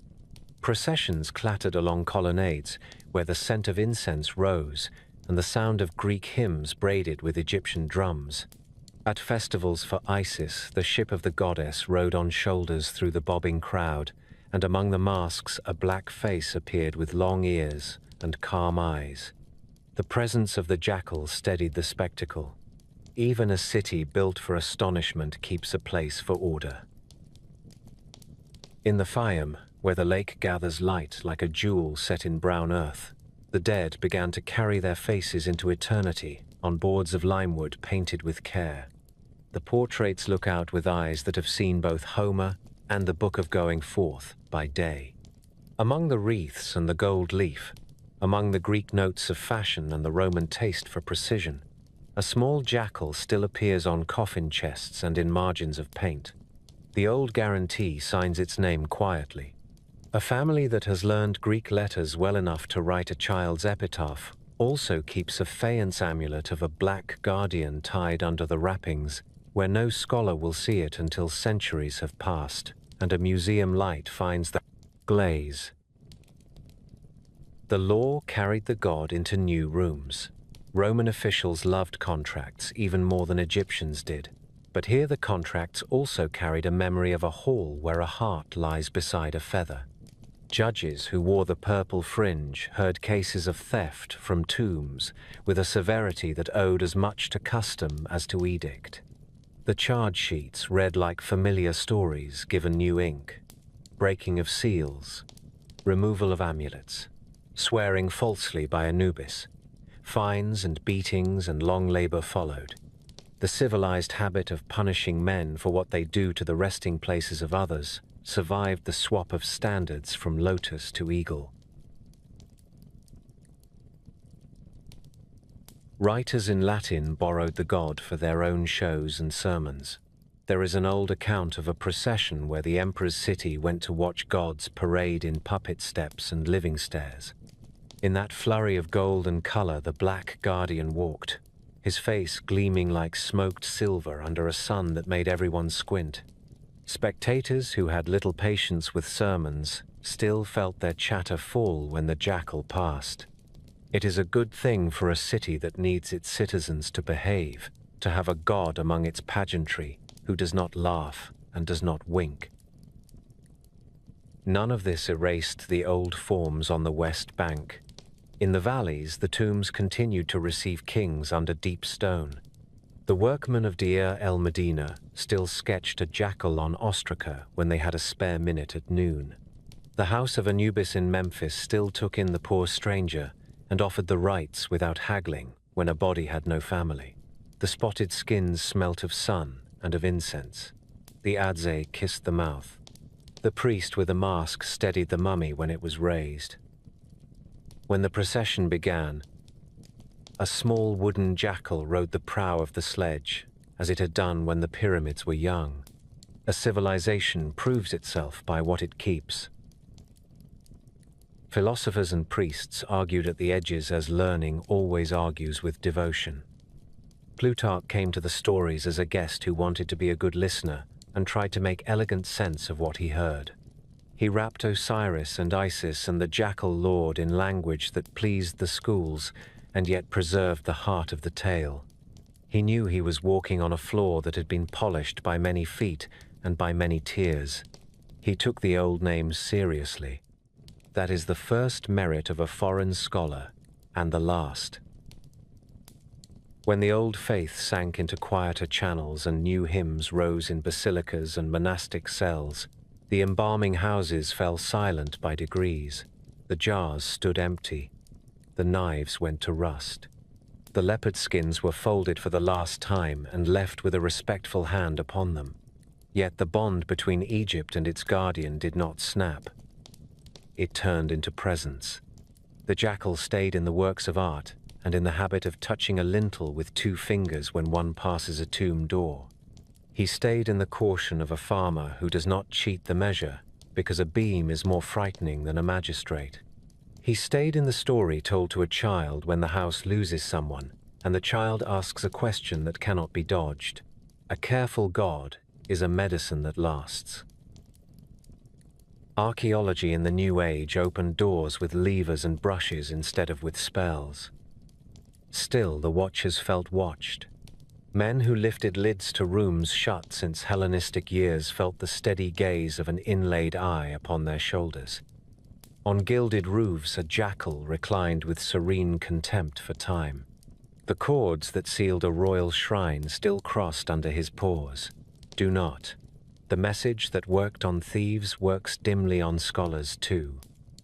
Processions clattered along colonnades where the scent of incense rose and the sound of Greek hymns braided with Egyptian drums. At festivals for Isis, the ship of the goddess rode on shoulders through the bobbing crowd, and among the masks a black face appeared with long ears and calm eyes. The presence of the jackal steadied the spectacle. Even a city built for astonishment keeps a place for order. In the Fayum, where the lake gathers light like a jewel set in brown earth, the dead began to carry their faces into eternity on boards of limewood painted with care. The portraits look out with eyes that have seen both Homer and the Book of Going Forth by day. Among the wreaths and the gold leaf, among the Greek notes of fashion and the Roman taste for precision, a small jackal still appears on coffin chests and in margins of paint. The old guarantee signs its name quietly. A family that has learned Greek letters well enough to write a child's epitaph also keeps a faience amulet of a black guardian tied under the wrappings, where no scholar will see it until centuries have passed and a museum light finds the glaze. The law carried the god into new rooms. Roman officials loved contracts even more than Egyptians did, but here the contracts also carried a memory of a hall where a heart lies beside a feather. Judges who wore the purple fringe heard cases of theft from tombs with a severity that owed as much to custom as to edict. The charge sheets read like familiar stories given new ink: breaking of seals, removal of amulets, swearing falsely by Anubis. Fines and beatings and long labor followed. The civilized habit of punishing men for what they do to the resting places of others survived the swap of standards from lotus to eagle. Writers in Latin borrowed the god for their own shows and sermons. There is an old account of a procession where the emperor's city went to watch gods parade in puppet steps and living stairs. In that flurry of gold and color, the black guardian walked, his face gleaming like smoked silver under a sun that made everyone squint. Spectators who had little patience with sermons still felt their chatter fall when the jackal passed. It is a good thing for a city that needs its citizens to behave, to have a god among its pageantry who does not laugh and does not wink. None of this erased the old forms on the west bank. In the valleys, the tombs continued to receive kings under deep stone. The workmen of Deir el-Medina still sketched a jackal on ostraca when they had a spare minute at noon. The house of Anubis in Memphis still took in the poor stranger and offered the rites without haggling when a body had no family. The spotted skins smelt of sun and of incense. The adze kissed the mouth. The priest with a mask steadied the mummy when it was raised. When the procession began, a small wooden jackal rode the prow of the sledge, as it had done when the pyramids were young. A civilization proves itself by what it keeps. Philosophers and priests argued at the edges as learning always argues with devotion. Plutarch came to the stories as a guest who wanted to be a good listener and tried to make elegant sense of what he heard. He wrapped Osiris and Isis and the jackal lord in language that pleased the schools and yet preserved the heart of the tale. He knew he was walking on a floor that had been polished by many feet and by many tears. He took the old names seriously. That is the first merit of a foreign scholar, and the last. When the old faith sank into quieter channels and new hymns rose in basilicas and monastic cells, the embalming houses fell silent by degrees. The jars stood empty. The knives went to rust. The leopard skins were folded for the last time and left with a respectful hand upon them. Yet the bond between Egypt and its guardian did not snap. It turned into presence. The jackal stayed in the works of art and in the habit of touching a lintel with 2 fingers when one passes a tomb door. He stayed in the caution of a farmer who does not cheat the measure because a beam is more frightening than a magistrate. He stayed in the story told to a child when the house loses someone and the child asks a question that cannot be dodged. A careful God is a medicine that lasts. Archaeology in the New Age opened doors with levers and brushes instead of with spells. Still, the watchers felt watched. Men who lifted lids to rooms shut since Hellenistic years felt the steady gaze of an inlaid eye upon their shoulders. On gilded roofs, a jackal reclined with serene contempt for time. The cords that sealed a royal shrine still crossed under his paws. Do not. The message that worked on thieves works dimly on scholars too.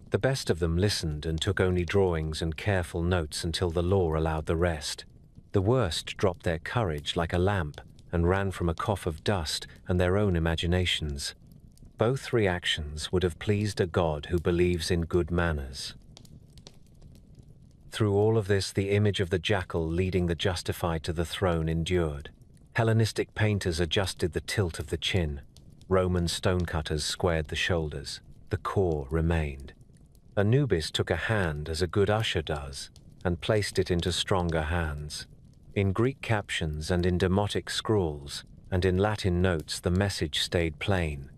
The best of them listened and took only drawings and careful notes until the law allowed the rest. The worst dropped their courage like a lamp and ran from a cough of dust and their own imaginations. Both reactions would have pleased a god who believes in good manners. Through all of this, the image of the jackal leading the justified to the throne endured. Hellenistic painters adjusted the tilt of the chin. Roman stonecutters squared the shoulders. The core remained. Anubis took a hand as a good usher does and placed it into stronger hands. In Greek captions and in Demotic scrawls and in Latin notes, the message stayed plain.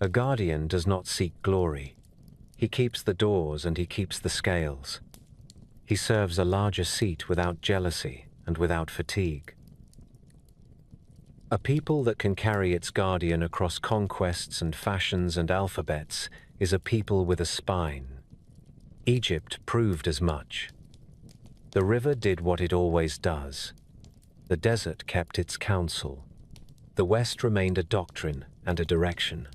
A guardian does not seek glory. He keeps the doors and he keeps the scales. He serves a larger seat without jealousy and without fatigue. A people that can carry its guardian across conquests and fashions and alphabets is a people with a spine. Egypt proved as much. The river did what it always does. The desert kept its counsel. The West remained a doctrine and a direction.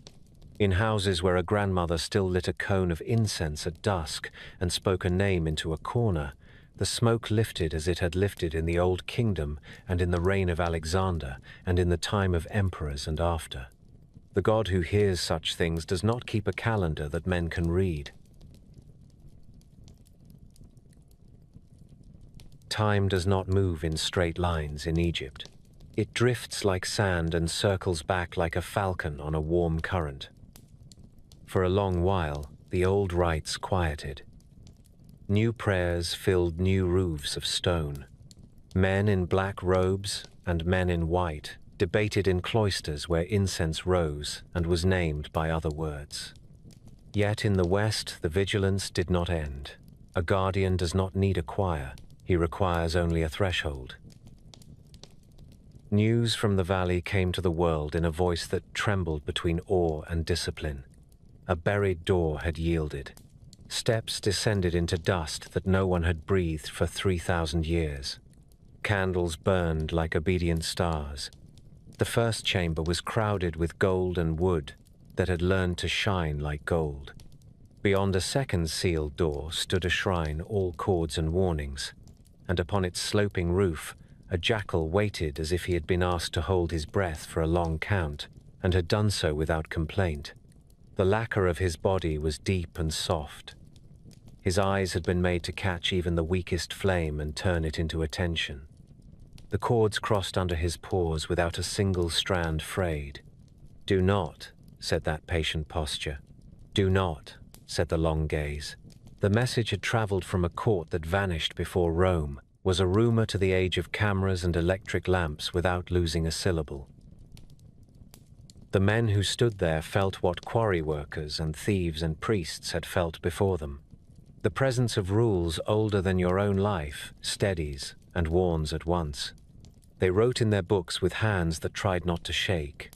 In houses where a grandmother still lit a cone of incense at dusk and spoke a name into a corner, the smoke lifted as it had lifted in the Old Kingdom and in the reign of Alexander and in the time of emperors and after. The God who hears such things does not keep a calendar that men can read. Time does not move in straight lines in Egypt. It drifts like sand and circles back like a falcon on a warm current. For a long while, the old rites quieted. New prayers filled new roofs of stone. Men in black robes and men in white debated in cloisters where incense rose and was named by other words. Yet in the West, the vigilance did not end. A guardian does not need a choir. He requires only a threshold. News from the valley came to the world in a voice that trembled between awe and discipline. A buried door had yielded. Steps descended into dust that no one had breathed for 3,000 years. Candles burned like obedient stars. The first chamber was crowded with gold and wood that had learned to shine like gold. Beyond a second sealed door stood a shrine all cords and warnings, and upon its sloping roof a jackal waited as if he had been asked to hold his breath for a long count, and had done so without complaint. The lacquer of his body was deep and soft. His eyes had been made to catch even the weakest flame and turn it into attention. The cords crossed under his paws without a single strand frayed. "Do not," said that patient posture. "Do not," said the long gaze. The message had traveled from a court that vanished before Rome, was a rumor to the age of cameras and electric lamps without losing a syllable. The men who stood there felt what quarry workers and thieves and priests had felt before them. The presence of rules older than your own life steadies and warns at once. They wrote in their books with hands that tried not to shake.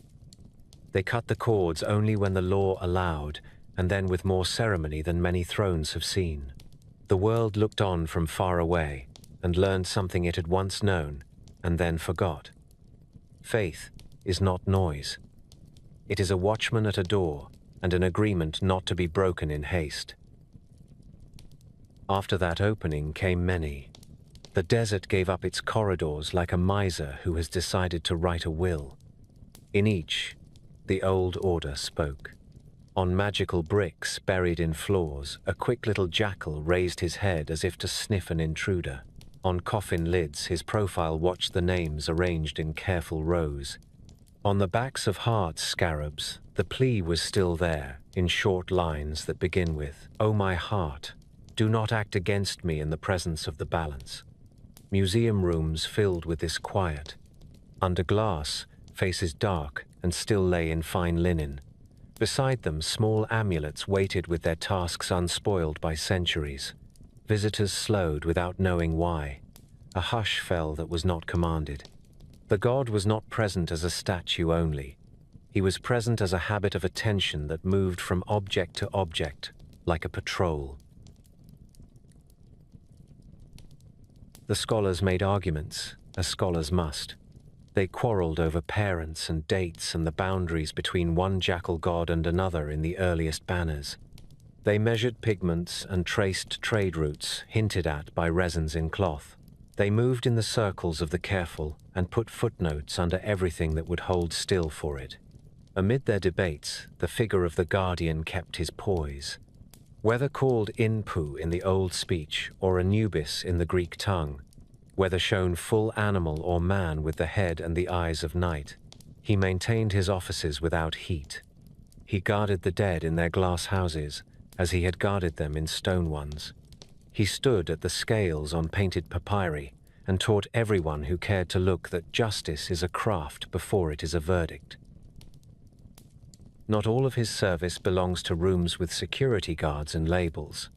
They cut the cords only when the law allowed, and then with more ceremony than many thrones have seen. The world looked on from far away and learned something it had once known and then forgot. Faith is not noise. It is a watchman at a door and an agreement not to be broken in haste. After that opening came many. The desert gave up its corridors like a miser who has decided to write a will. In each, the old order spoke. On magical bricks buried in floors, a quick little jackal raised his head as if to sniff an intruder. On coffin lids, his profile watched the names arranged in careful rows. On the backs of heart scarabs, the plea was still there, in short lines that begin with, "O my heart, do not act against me in the presence of the balance." Museum rooms filled with this quiet. Under glass, faces dark and still lay in fine linen. Beside them, small amulets waited with their tasks unspoiled by centuries. Visitors slowed without knowing why. A hush fell that was not commanded. The god was not present as a statue only. He was present as a habit of attention that moved from object to object, like a patrol. The scholars made arguments, as scholars must. They quarreled over parents and dates and the boundaries between one jackal god and another in the earliest banners. They measured pigments and traced trade routes hinted at by resins in cloth. They moved in the circles of the careful and put footnotes under everything that would hold still for it. Amid their debates, the figure of the guardian kept his poise. Whether called Inpu in the old speech or Anubis in the Greek tongue, whether shown full animal or man with the head and the eyes of night, he maintained his offices without heat. He guarded the dead in their glass houses, as he had guarded them in stone ones. He stood at the scales on painted papyri and taught everyone who cared to look that justice is a craft before it is a verdict. Not all of his service belongs to rooms with security guards and labels.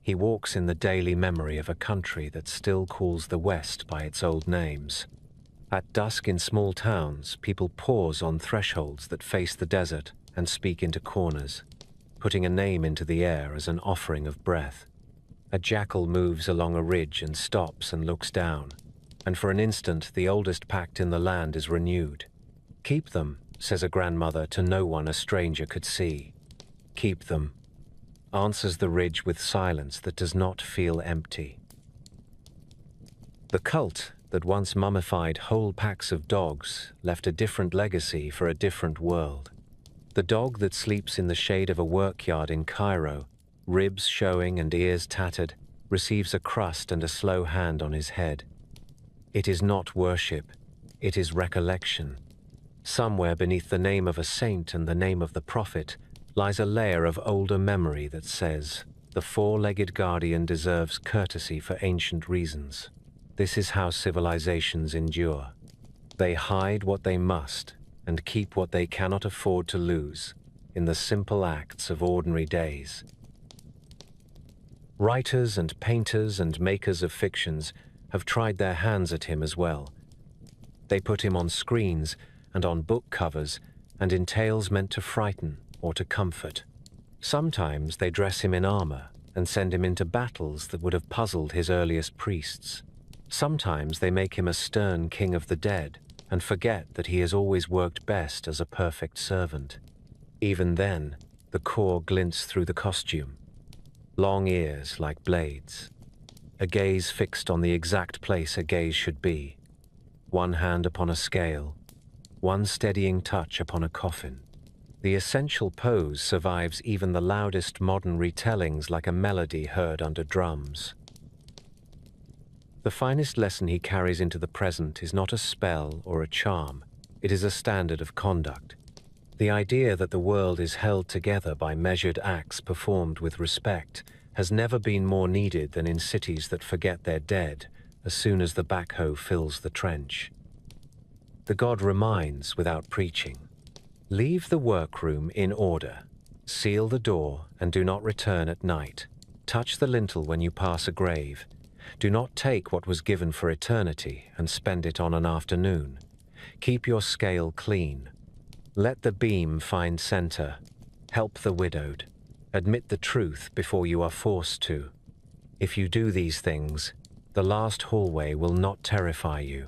He walks in the daily memory of a country that still calls the West by its old names. At dusk in small towns, people pause on thresholds that face the desert and speak into corners, putting a name into the air as an offering of breath. A jackal moves along a ridge and stops and looks down, and for an instant the oldest pact in the land is renewed. "Keep them," says a grandmother to no one a stranger could see. "Keep them," answers the ridge with silence that does not feel empty. The cult that once mummified whole packs of dogs left a different legacy for a different world. The dog that sleeps in the shade of a workyard in Cairo, ribs showing and ears tattered, receives a crust and a slow hand on his head. It is not worship, it is recollection. Somewhere beneath the name of a saint and the name of the prophet lies a layer of older memory that says, the four-legged guardian deserves courtesy for ancient reasons. This is how civilizations endure. They hide what they must and keep what they cannot afford to lose in the simple acts of ordinary days. Writers and painters and makers of fictions have tried their hands at him as well. They put him on screens and on book covers and in tales meant to frighten or to comfort. Sometimes they dress him in armor and send him into battles that would have puzzled his earliest priests. Sometimes they make him a stern king of the dead and forget that he has always worked best as a perfect servant. Even then, the core glints through the costume. Long ears like blades. A gaze fixed on the exact place a gaze should be. One hand upon a scale. One steadying touch upon a coffin. The essential pose survives even the loudest modern retellings like a melody heard under drums. The finest lesson he carries into the present is not a spell or a charm, it is a standard of conduct. The idea that the world is held together by measured acts performed with respect has never been more needed than in cities that forget their dead as soon as the backhoe fills the trench. The god reminds without preaching. Leave the workroom in order. Seal the door and do not return at night. Touch the lintel when you pass a grave. Do not take what was given for eternity and spend it on an afternoon. Keep your scale clean. Let the beam find center. Help the widowed. Admit the truth before you are forced to. If you do these things, the last hallway will not terrify you.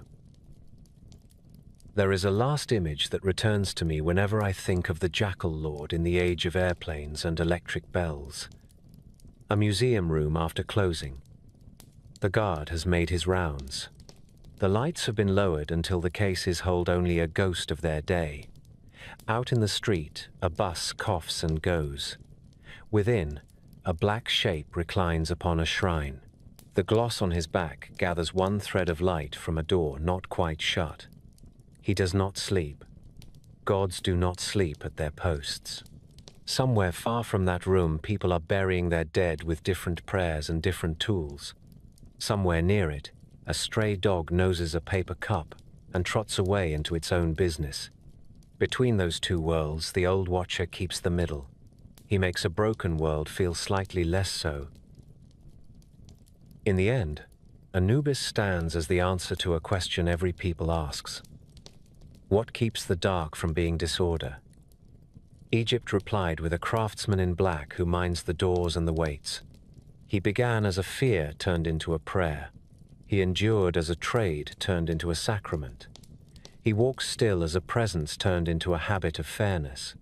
There is a last image that returns to me whenever I think of the Jackal Lord in the age of airplanes and electric bells. A museum room after closing. The guard has made his rounds. The lights have been lowered until the cases hold only a ghost of their day. Out in the street, a bus coughs and goes. Within, a black shape reclines upon a shrine. The gloss on his back gathers one thread of light from a door not quite shut. He does not sleep. Gods do not sleep at their posts. Somewhere far from that room, people are burying their dead with different prayers and different tools. Somewhere near it, a stray dog noses a paper cup and trots away into its own business. Between those two worlds, the old watcher keeps the middle. He makes a broken world feel slightly less so. In the end, Anubis stands as the answer to a question every people asks. What keeps the dark from being disorder? Egypt replied with a craftsman in black who minds the doors and the weights. He began as a fear turned into a prayer. He endured as a trade turned into a sacrament. He walks still as a presence turned into a habit of fairness.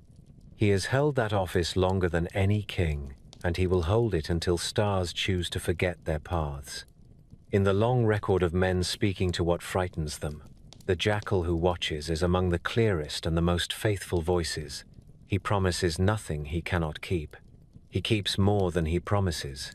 He has held that office longer than any king, and he will hold it until stars choose to forget their paths. In the long record of men speaking to what frightens them, the jackal who watches is among the clearest and the most faithful voices. He promises nothing he cannot keep. He keeps more than he promises.